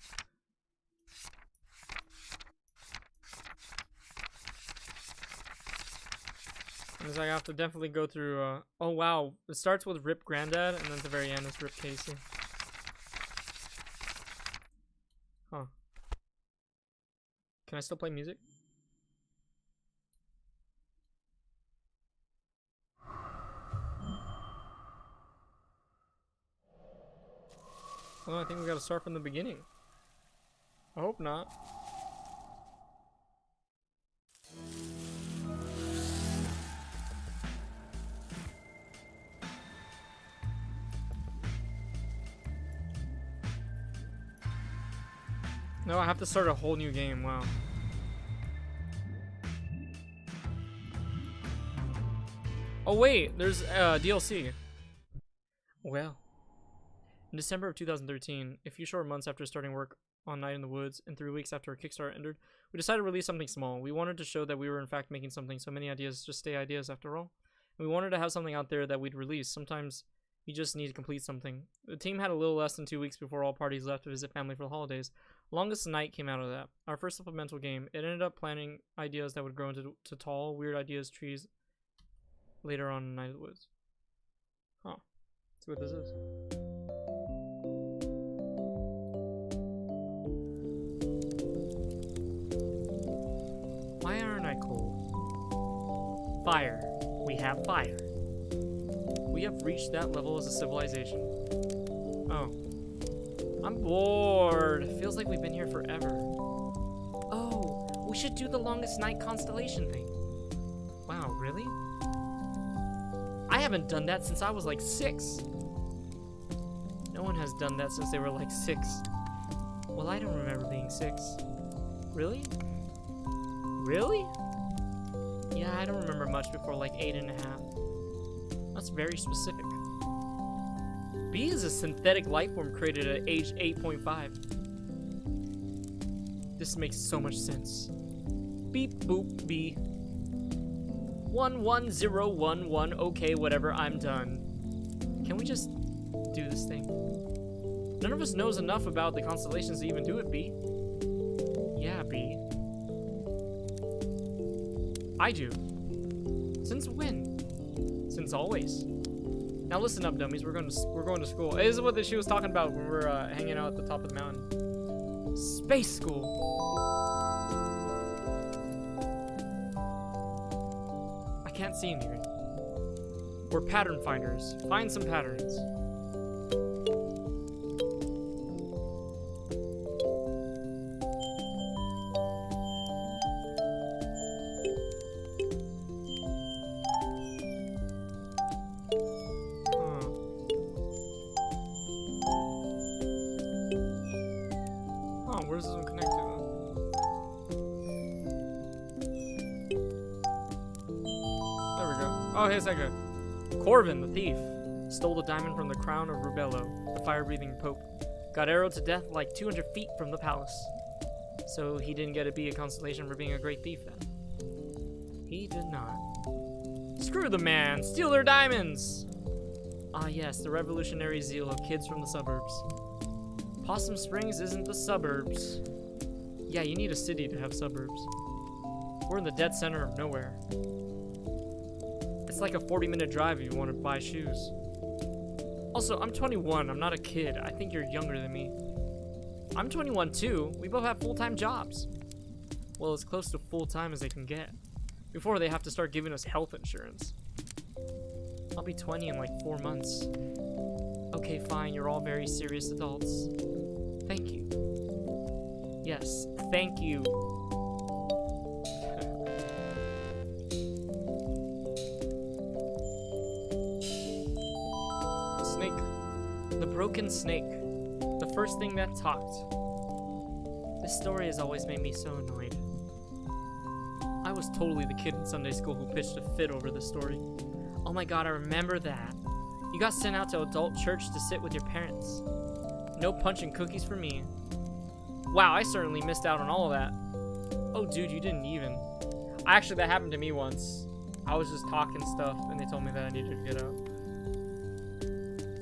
Because I have to definitely go through, oh wow, it starts with Rip Granddad, and then at the very end is Rip Casey. Huh. Can I still play music? Oh, I think we gotta start from the beginning. I hope not. No, I have to start a whole new game. Wow. Oh wait, there's DLC. Well, in December of 2013, a few short months after starting work on Night in the Woods and 3 weeks after our Kickstarter ended, we decided to release something small. We wanted to show that we were in fact making something, so many ideas just stay ideas after all. And we wanted to have something out there that we'd release. Sometimes you just need to complete something. The team had a little less than 2 weeks before all parties left to visit family for the holidays. Longest Night came out of that. Our first supplemental game. It ended up planning ideas that would grow into tall, weird ideas, trees later on in Night of the Woods. Huh. Let's see what this is. Why aren't I cold? Fire. We have fire. We have reached that level as a civilization. Oh. I'm bored. Feels like we've been here forever. Oh, we should do the Longest Night constellation thing. Wow, really? I haven't done that since I was like 6. No one has done that since they were like 6. Well, I don't remember being 6. Really? Really? Yeah, I don't remember much before like 8.5. That's very specific. B is a synthetic life form created at age 8.5. This makes so much sense. Beep boop B. 11011. Okay, whatever, I'm done. Can we just do this thing? None of us knows enough about the constellations to even do it, B. Yeah, B. I do. Since when? Since always. Now listen up, dummies. We're going to school. This is what she was talking about when we were hanging out at the top of the mountain. Space school. I can't see anything. We're pattern finders. Find some patterns. Oh, here's that guy. Corvin, the thief, stole the diamond from the crown of Rubello, the fire-breathing pope. Got arrowed to death like 200 feet from the palace. So he didn't get to be a constellation for being a great thief then. He did not. Screw the man! Steal their diamonds! Ah yes, the revolutionary zeal of kids from the suburbs. Possum Springs isn't the suburbs. Yeah, you need a city to have suburbs. We're in the dead center of nowhere. It's like a 40-minute drive if you want to buy shoes. Also, I'm 21. I'm not a kid. I think you're younger than me. I'm 21 too. We both have full-time jobs. Well, as close to full-time as they can get. Before they have to start giving us health insurance. I'll be 20 in like 4 months. Okay, fine. You're all very serious adults. Thank you. Yes, thank you. Snake. The broken snake. The first thing that talked. This story has always made me so annoyed. I was totally the kid in Sunday school who pitched a fit over this story. Oh my god, I remember that. You got sent out to adult church to sit with your parents. No punch and cookies for me. Wow, I certainly missed out on all of that. Oh dude, you didn't even. Actually, that happened to me once. I was just talking stuff and they told me that I needed to get out.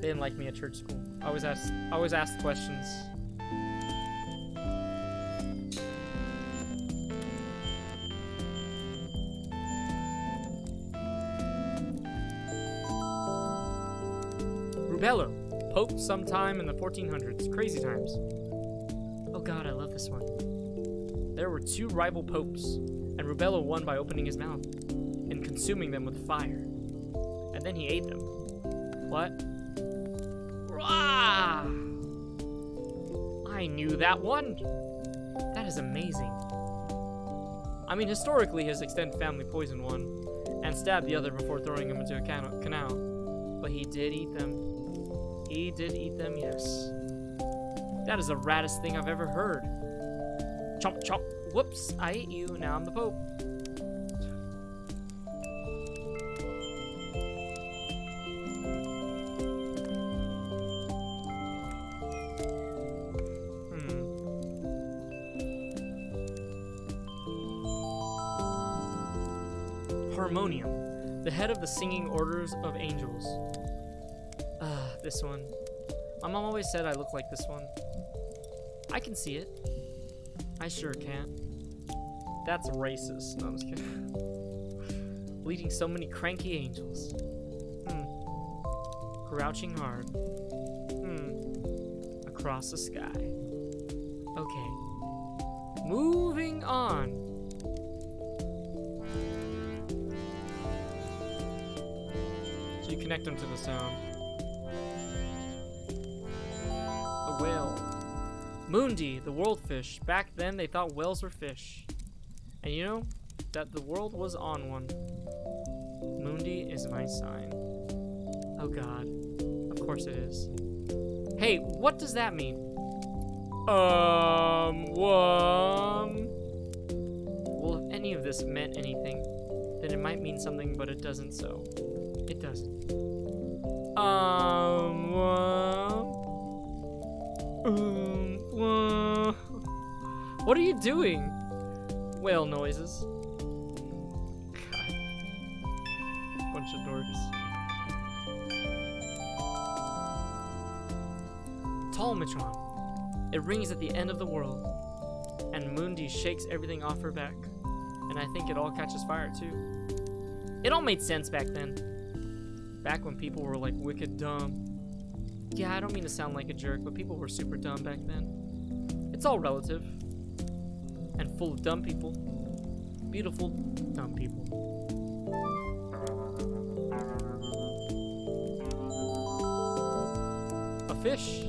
They didn't like me at church school. I always asked questions. Rubello, Pope sometime in the 1400s. Crazy times. Oh god, I love this one. There were 2 rival popes, and Rubello won by opening his mouth and consuming them with fire. And then he ate them. What? Rah! I knew that one! That is amazing. I mean, historically, his extended family poisoned one and stabbed the other before throwing him into a canal. But he did eat them. He did eat them, yes. That is the raddest thing I've ever heard. Chomp, chomp. Whoops, I ate you. Now I'm the Pope. Harmonium, the head of the singing orders of angels. This one. My mom always said I look like this one. I can see it. I sure can't. That's racist. No, I'm just kidding. Leading so many cranky angels. Crouching hard. Across the sky. Okay. Moving on. So you connect them to the sound. Whale. Moody, the world fish. Back then, they thought whales were fish. And you know that the world was on one. Moody is my sign. Oh god. Of course it is. Hey, what does that mean? Well, if any of this meant anything, then it might mean something, but it doesn't, so it doesn't. What are you doing? Whale noises. God. Bunch of dorks. Talmatron. It rings at the end of the world. And Moody shakes everything off her back. And I think it all catches fire too. It all made sense back then. Back when people were like wicked dumb. Yeah, I don't mean to sound like a jerk, but people were super dumb back then. It's all relative. And full of dumb people. Beautiful, dumb people. A fish.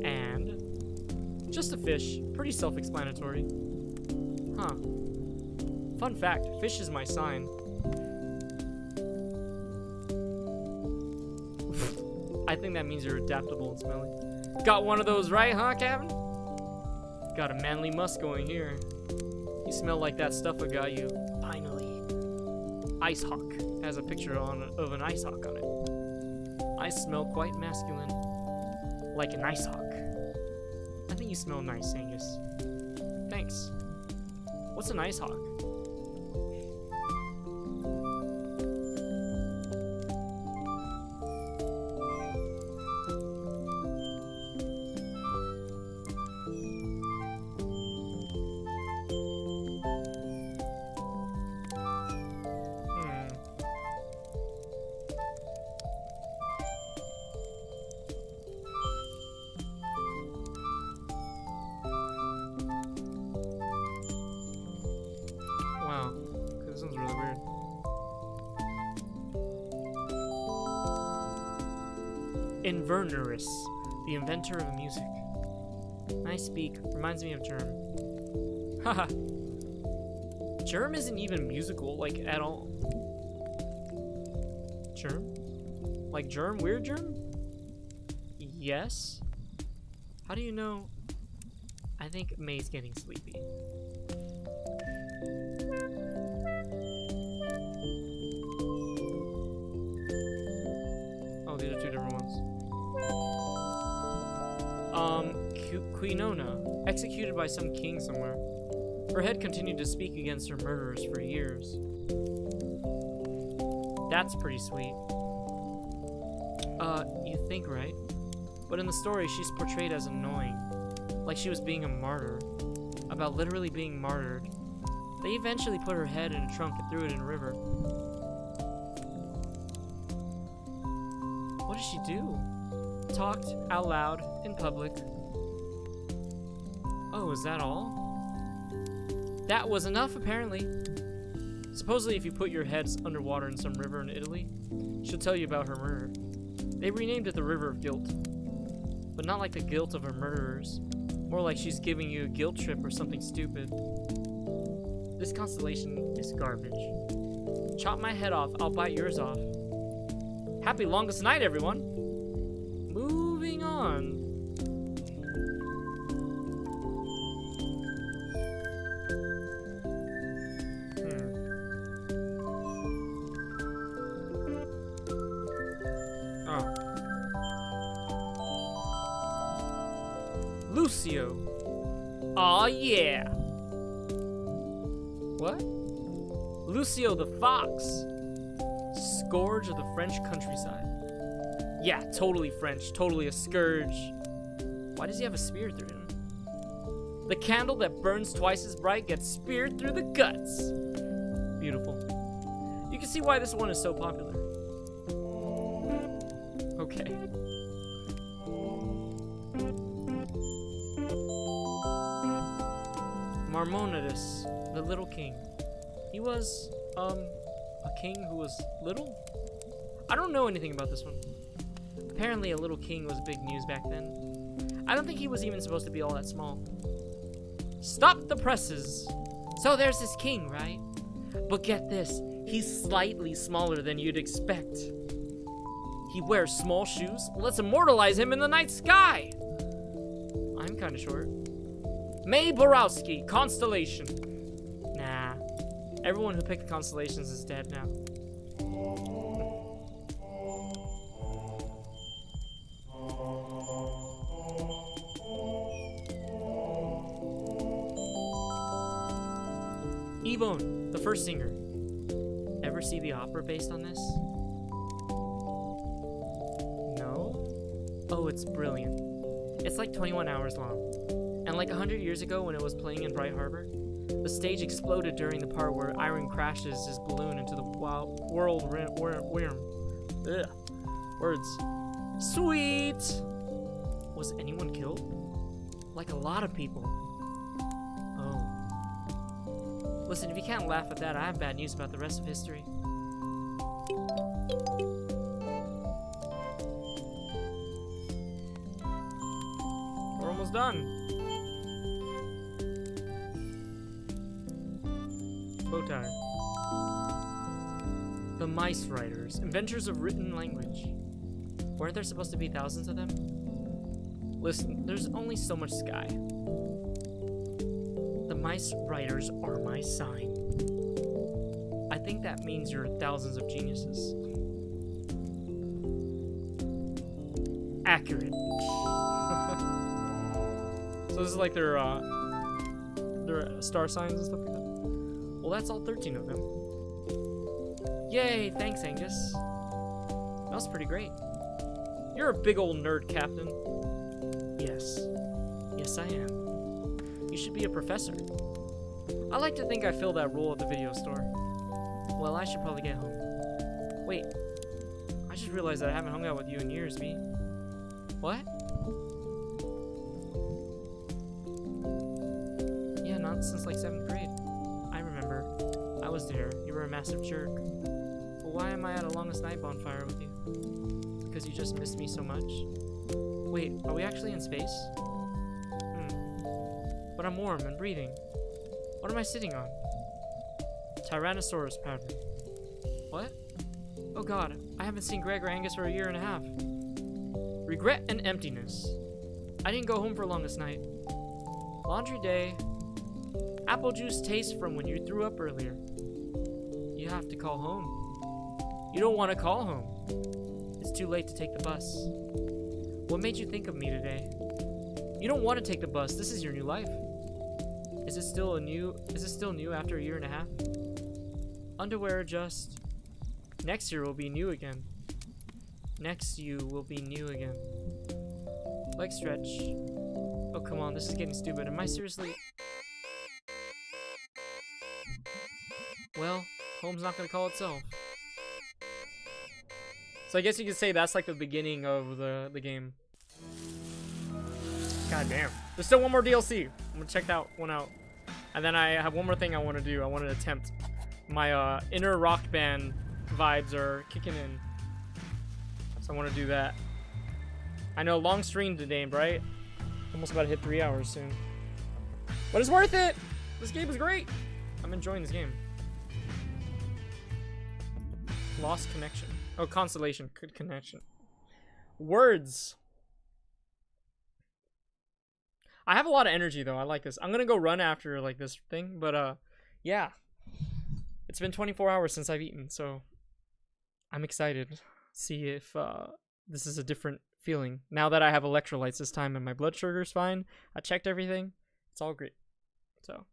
And just a fish. Pretty self-explanatory. Huh. Fun fact, fish is my sign. I think that means you're adaptable and smelly. Got one of those right, huh, Kevin? Got a manly musk going here. You smell like that stuff I got you. Finally. Ice Hawk has a picture of an ice hawk on it. I smell quite masculine. Like an ice hawk. I think you smell nice, Angus. Thanks. What's an ice hawk? sounds really weird. Invernorus, the inventor of music. Nice speak. Reminds me of Germ. Haha. Germ isn't even musical, like, at all. Germ? Like Germ? Weird Germ? Yes? How do you know? I think May's getting sleepy. Oh, these are two different ones. Quinona, executed by some king somewhere. Her head continued to speak against her murderers for years. That's pretty sweet. You think, right? But in the story, she's portrayed as annoying. Like she was being a martyr. About literally being martyred. They eventually put her head in a trunk and threw it in a river. What did she do? Talked out loud in public. Oh, is that all? That was enough, apparently. Supposedly, if you put your heads underwater in some river in Italy, she'll tell you about her murder. They renamed it the River of Guilt. But not like the guilt of her murderers. More like she's giving you a guilt trip or something stupid. This constellation is garbage. Chop my head off, I'll bite yours off. Happy longest night, everyone! Moving on. Lucio. Aw, yeah. What? Lucio the Fox. Scourge of the French countryside. Yeah, totally French. Totally a scourge. Why does he have a spear through him? The candle that burns twice as bright gets speared through the guts. Beautiful. You can see why this one is so popular. Okay. Marmonides, the little king. He was, a king who was little? I don't know anything about this one. Apparently a little king was big news back then. I don't think he was even supposed to be all that small. Stop the presses! So there's this king, right? But get this, he's slightly smaller than you'd expect. He wears small shoes. Let's immortalize him in the night sky! I'm kinda short. May Borowski, Constellation. Nah. Everyone who picked the constellations is dead now. Yvonne, the first singer. Ever see the opera based on this? No? Oh, it's brilliant. It's like 21 hours long. And like 100 years ago when it was playing in Bright Harbor, the stage exploded during the part where Iron crashes his balloon into the worm. Ugh. Words. Sweet! Was anyone killed? Like a lot of people. Oh. Listen, if you can't laugh at that, I have bad news about the rest of history. We're almost done. Bow tie. The Mice Writers, inventors of written language. Weren't there supposed to be thousands of them? Listen, there's only so much sky. The Mice Writers are my sign. I think that means you're thousands of geniuses. Accurate. So this is like their star signs and stuff like that? Well, that's all 13 of them. Yay, thanks, Angus. That was pretty great. You're a big old nerd, Captain. Yes. Yes, I am. You should be a professor. I like to think I fill that role at the video store. Well, I should probably get home. Wait. I just realized that I haven't hung out with you in years, B. What? Yeah, not since like 7th grade. I remember. I was was there. You were a massive jerk. But why am I at a longest night bonfire with you? Because you just missed me so much? Wait, are we actually in space? But I'm warm and breathing. What am I sitting on? Tyrannosaurus powder. What? Oh god, I haven't seen Gregg or Angus for a year and a half. Regret and emptiness. I didn't go home for longest night. Laundry day. Apple juice taste from when you threw up earlier. You have to call home. You don't want to call home. It's too late to take the bus. What made you think of me today? You don't want to take the bus. This is your new life. Is it still new after a year and a half? Underwear adjust. Next year will be new again. Next you will be new again. Leg stretch. Oh, come on, this is getting stupid. Am I seriously... Well, home's not gonna call itself. So I guess you could say that's like the beginning of the game. God damn. There's still one more DLC. I'm gonna check that one out. And then I have one more thing I want to do. I want to attempt. My inner rock band vibes are kicking in. So I want to do that. I know, long stream today, right? Almost about to hit 3 hours soon. But it's worth it! This game is great! I'm enjoying this game. Lost connection. Oh, constellation. Good connection. Words. I have a lot of energy though. I like this. I'm gonna go run after like this thing, but yeah. It's been 24 hours since I've eaten, so I'm excited. See if this is a different feeling. Now that I have electrolytes this time and my blood sugar's fine, I checked everything. It's all great. So,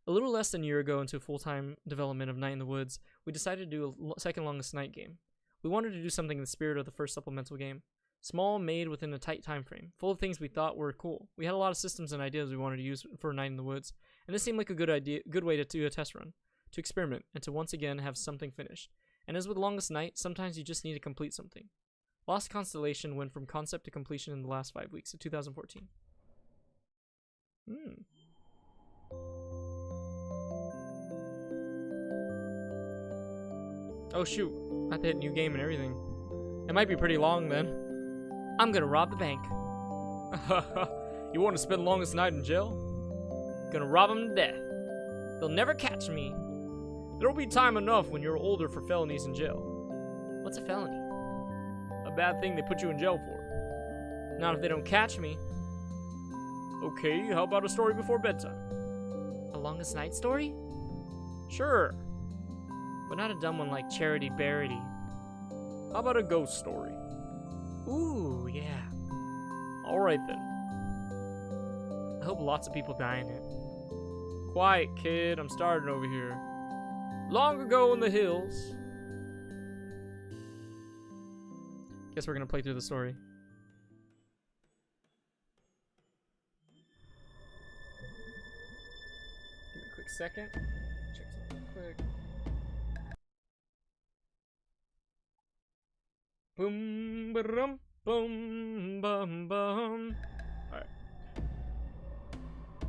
a little less than a year ago into full-time development of Night in the Woods, we decided to do a second longest night game. We wanted to do something in the spirit of the first supplemental game. Small, made within a tight time frame, full of things we thought were cool. We had a lot of systems and ideas we wanted to use for Night in the Woods, and this seemed like a good way to do a test run, to experiment, and to once again have something finished. And as with Longest Night, sometimes you just need to complete something. Lost Constellation went from concept to completion in the last 5 weeks of 2014. Oh shoot, I have to hit new game and everything. It might be pretty long then. I'm gonna rob the bank. You want to spend longest night in jail? Gonna rob them to death. They'll never catch me. There'll be time enough when you're older for felonies in jail. What's a felony? A bad thing they put you in jail for. Not if they don't catch me. Okay, how about a story before bedtime? A Longest Night story? Sure. But not a dumb one like Charity Barity. How about a ghost story? Ooh, yeah. Alright then. I hope lots of people die in it. Quiet, kid. I'm starting over here. Long ago in the hills. Guess we're gonna play through the story. Give me a quick second. Check something quick. Boom, ba-dum, boom, bum, bum. Alright.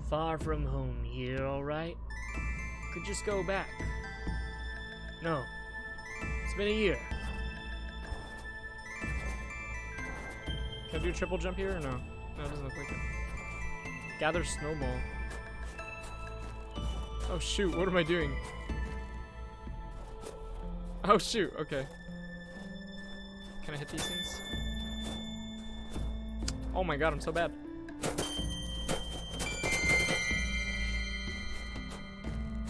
Far from home here, alright? Could just go back. No. It's been a year. Can I do a triple jump here or no? No, it doesn't look like it. Gather snowball. Oh shoot, what am I doing? Oh shoot, okay. Can I hit these things? Oh my god, I'm so bad.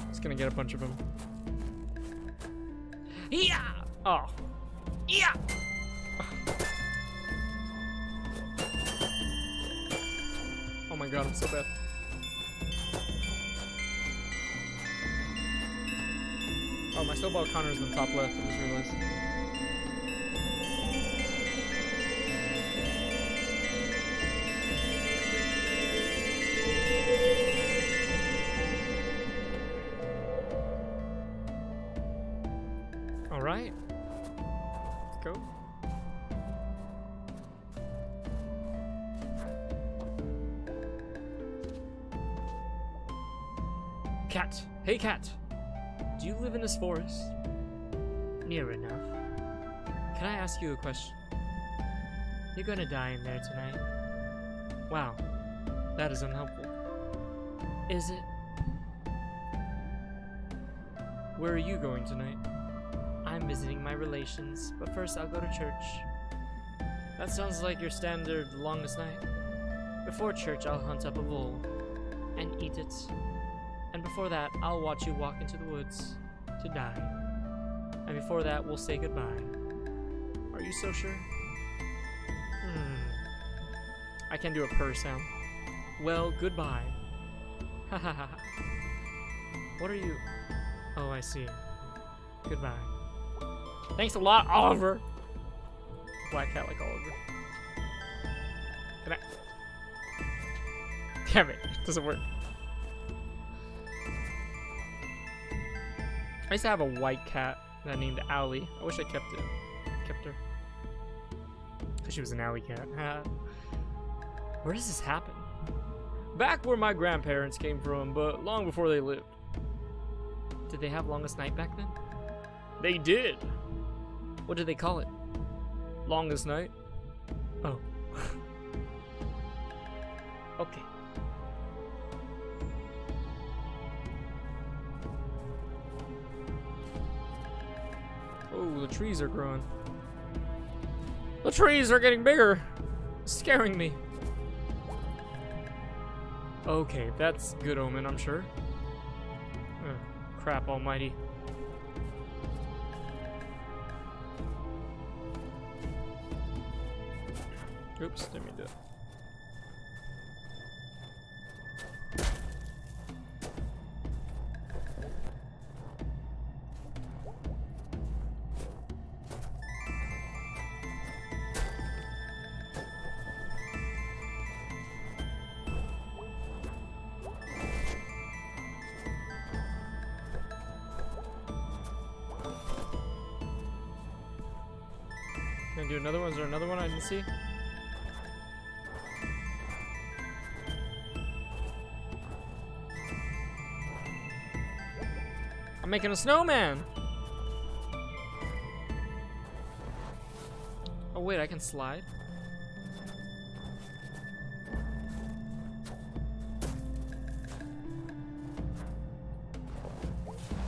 Just gonna get a bunch of them. Yeah! Oh. Yeah! Oh my god, I'm so bad. Oh, my snowball counter's in the top left, I just realized. Alright. Let's go. Cat. Hey, Cat. Do Do you live in this forest? Near enough. Can I ask you a question? You're gonna die in there tonight. Wow, that is unhelpful. Is it? Where are you going tonight? I'm visiting my relations, but first I'll go to church. That sounds like your standard longest night. Before church, I'll hunt up a vole and eat it. And before that, I'll watch you walk into the woods to die. And before that, we'll say goodbye. Are you so sure? I can do a purr sound. Well, goodbye. Ha ha ha. What are you? Oh, I see. Goodbye. Thanks a lot, Oliver. Black cat like Oliver. Can I? Damn it, it doesn't work. I used to have a white cat that named Allie. I wish I kept it. Kept her. Because she was an alley cat. Where does this happen? Back where my grandparents came from, but long before they lived. Did they have longest night back then? They did. What did they call it? Longest night. Oh. Okay. Oh, the trees are growing. The trees are getting bigger. It's scaring me. Okay, that's good omen, I'm sure. Crap almighty. Oops, didn't mean to. Can I do another one? Is there another one I didn't see? I'm making a snowman! Oh wait, I can slide?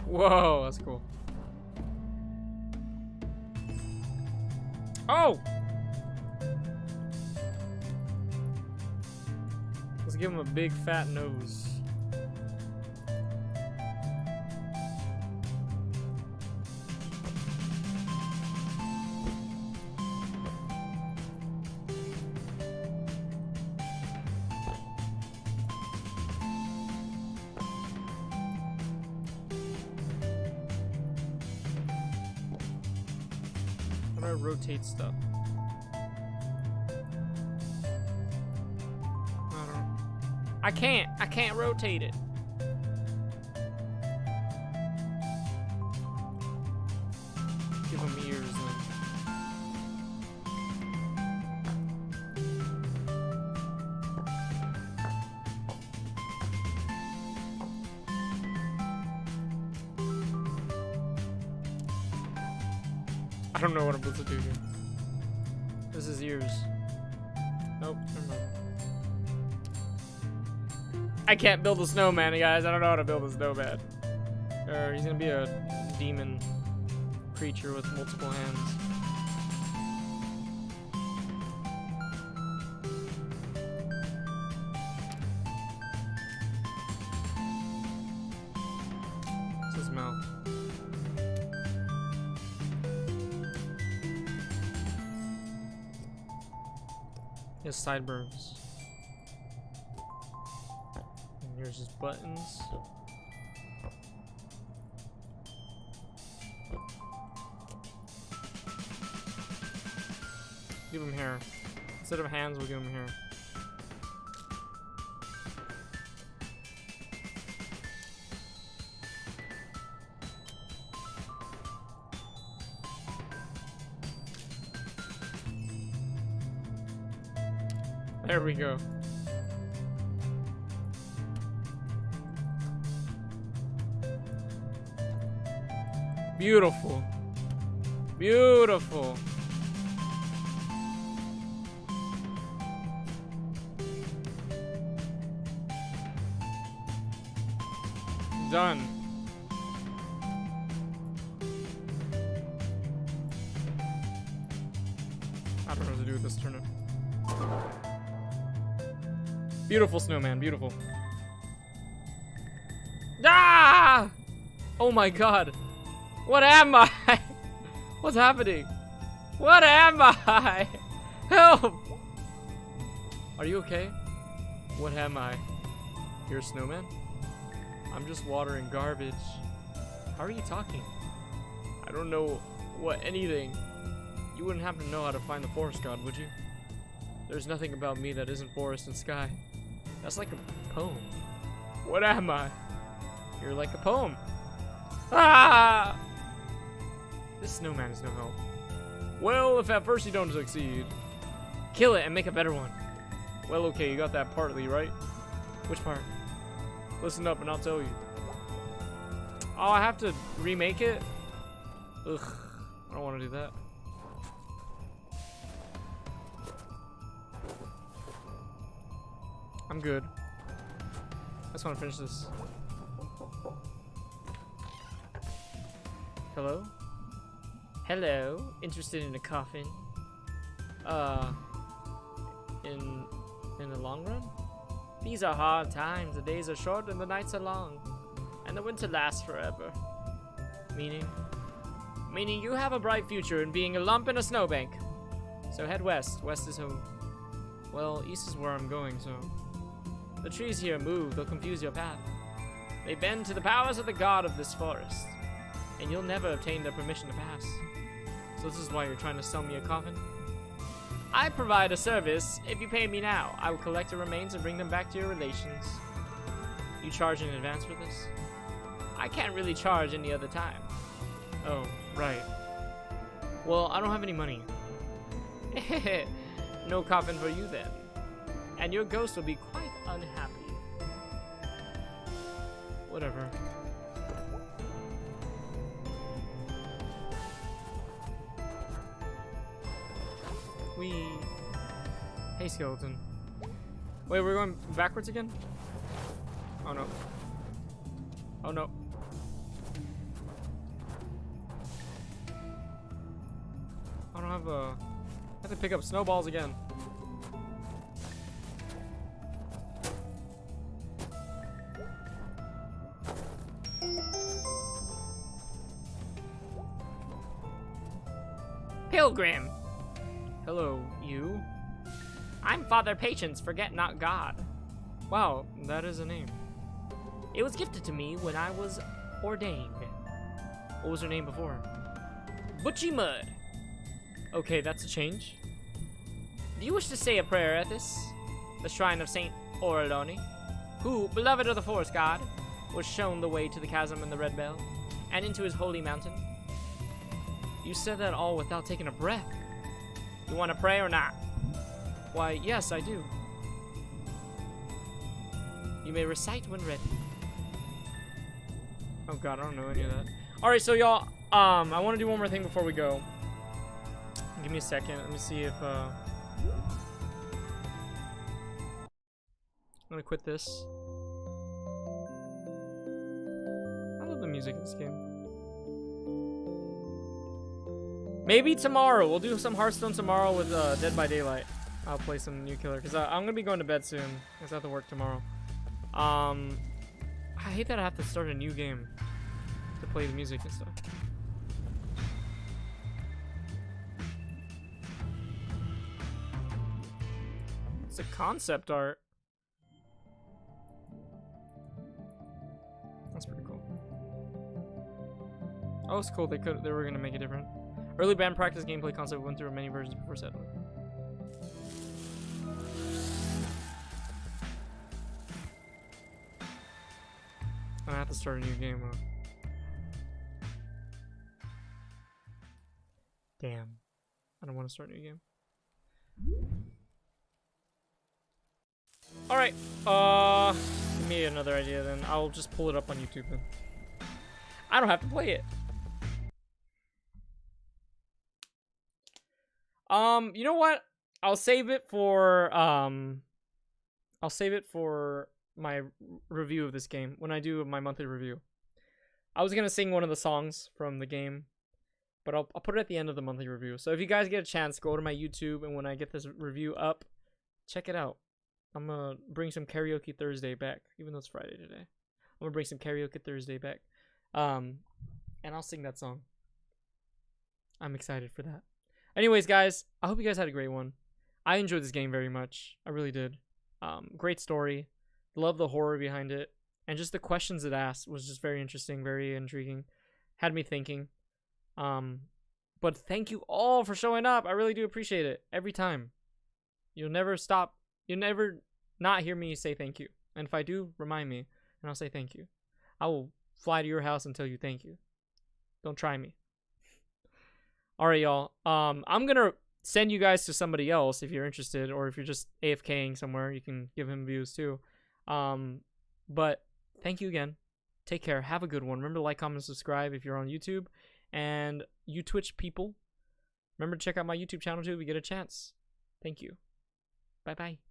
Whoa, that's cool. Oh! Let's give him a big fat nose. How do I rotate stuff? I don't know. I can't rotate it. Give him ears then. I don't know what I'm supposed to do here. This is ears. Nope, never mind. I can't build a snowman, guys. I don't know how to build a snowman. Or he's gonna be a demon creature with multiple hands. It's his mouth. He has sideburns. And here's his buttons. Give him hair. Instead of hands, we'll give him hair. There we go. Beautiful. Beautiful. Done. I don't know what to do with this turnip. Beautiful snowman, beautiful. Ah! Oh my god. What am I? What's happening? What am I? Help! Are you okay? What am I? You're a snowman? I'm just watering garbage. How are you talking? I don't know what anything. You wouldn't happen to know how to find the forest god, would you? There's nothing about me that isn't forest and sky. That's like a poem. What am I? You're like a poem. Ah! This snowman is no help. Well, if at first you don't succeed, kill it and make a better one. Well, okay, you got that partly, right? Which part? Listen up and I'll tell you. Oh, I have to remake it? Ugh, I don't want to do that. I'm good. I just want to finish this. Hello? Hello? Interested in a coffin? In the long run? These are hard times. The days are short and the nights are long. And the winter lasts forever. Meaning? Meaning you have a bright future in being a lump in a snowbank. So head west. West is home. Well, east is where I'm going, so... The trees here move. They'll confuse your path. They bend to the powers of the god of this forest. And you'll never obtain their permission to pass. So this is why you're trying to sell me a coffin? I provide a service. If you pay me now, I will collect the remains and bring them back to your relations. You charge in advance for this? I can't really charge any other time. Oh, right. Well, I don't have any money. No coffin for you then. And your ghost will be quite unhappy. Whatever. Hey, skeleton. Wait, we're going backwards again? Oh no. Oh no. I don't have a... I have to pick up snowballs again. Pilgrim! Hello, you. I'm Father Patience, forget not God. Wow, that is a name. It was gifted to me when I was ordained. What was her name before? Butchie Mud. Okay, that's a change. Do you wish to say a prayer at this? The shrine of Saint Orloni, who, beloved of the forest god, was shown the way to the chasm and the red bell, and into his holy mountain. You said that all without taking a breath. You want to pray or not? Why, yes, I do. You may recite when ready. Oh god, I don't know any of that. Alright, so y'all, I want to do one more thing before we go. Give me a second. Let me see if, I'm gonna quit this. I love the music in this game. Maybe tomorrow. We'll do some Hearthstone tomorrow with Dead by Daylight. I'll play some New Killer because I'm gonna be going to bed soon because I have to work tomorrow. I hate that I have to start a new game to play the music and stuff. It's a concept art. That's pretty cool. Oh, it's cool. They were gonna make it different. Early band practice gameplay concept went through many versions before settling. I have to start a new game, huh? Damn. I don't want to start a new game. Alright, give me another idea then. I'll just pull it up on YouTube then. I don't have to play it. You know what? I'll save it for my review of this game when I do my monthly review. I was gonna sing one of the songs from the game, but I'll put it at the end of the monthly review. So if you guys get a chance, go to my YouTube, and when I get this review up, check it out. I'm gonna bring some Karaoke Thursday back, even though it's Friday today. I'm gonna bring some Karaoke Thursday back, and I'll sing that song. I'm excited for that. Anyways, guys, I hope you guys had a great one. I enjoyed this game very much. I really did. Great story. Love the horror behind it. And just the questions it asked was just very interesting, very intriguing. Had me thinking. But thank you all for showing up. I really do appreciate it. Every time. You'll never stop. You'll never not hear me say thank you. And if I do, remind me. And I'll say thank you. I will fly to your house and tell you thank you. Don't try me. Alright, y'all. I'm gonna send you guys to somebody else if you're interested, or if you're just AFKing somewhere, you can give him views too. But thank you again. Take care. Have a good one. Remember to like, comment, and subscribe if you're on YouTube. And you Twitch people, remember to check out my YouTube channel too if you get a chance. Thank you. Bye-bye.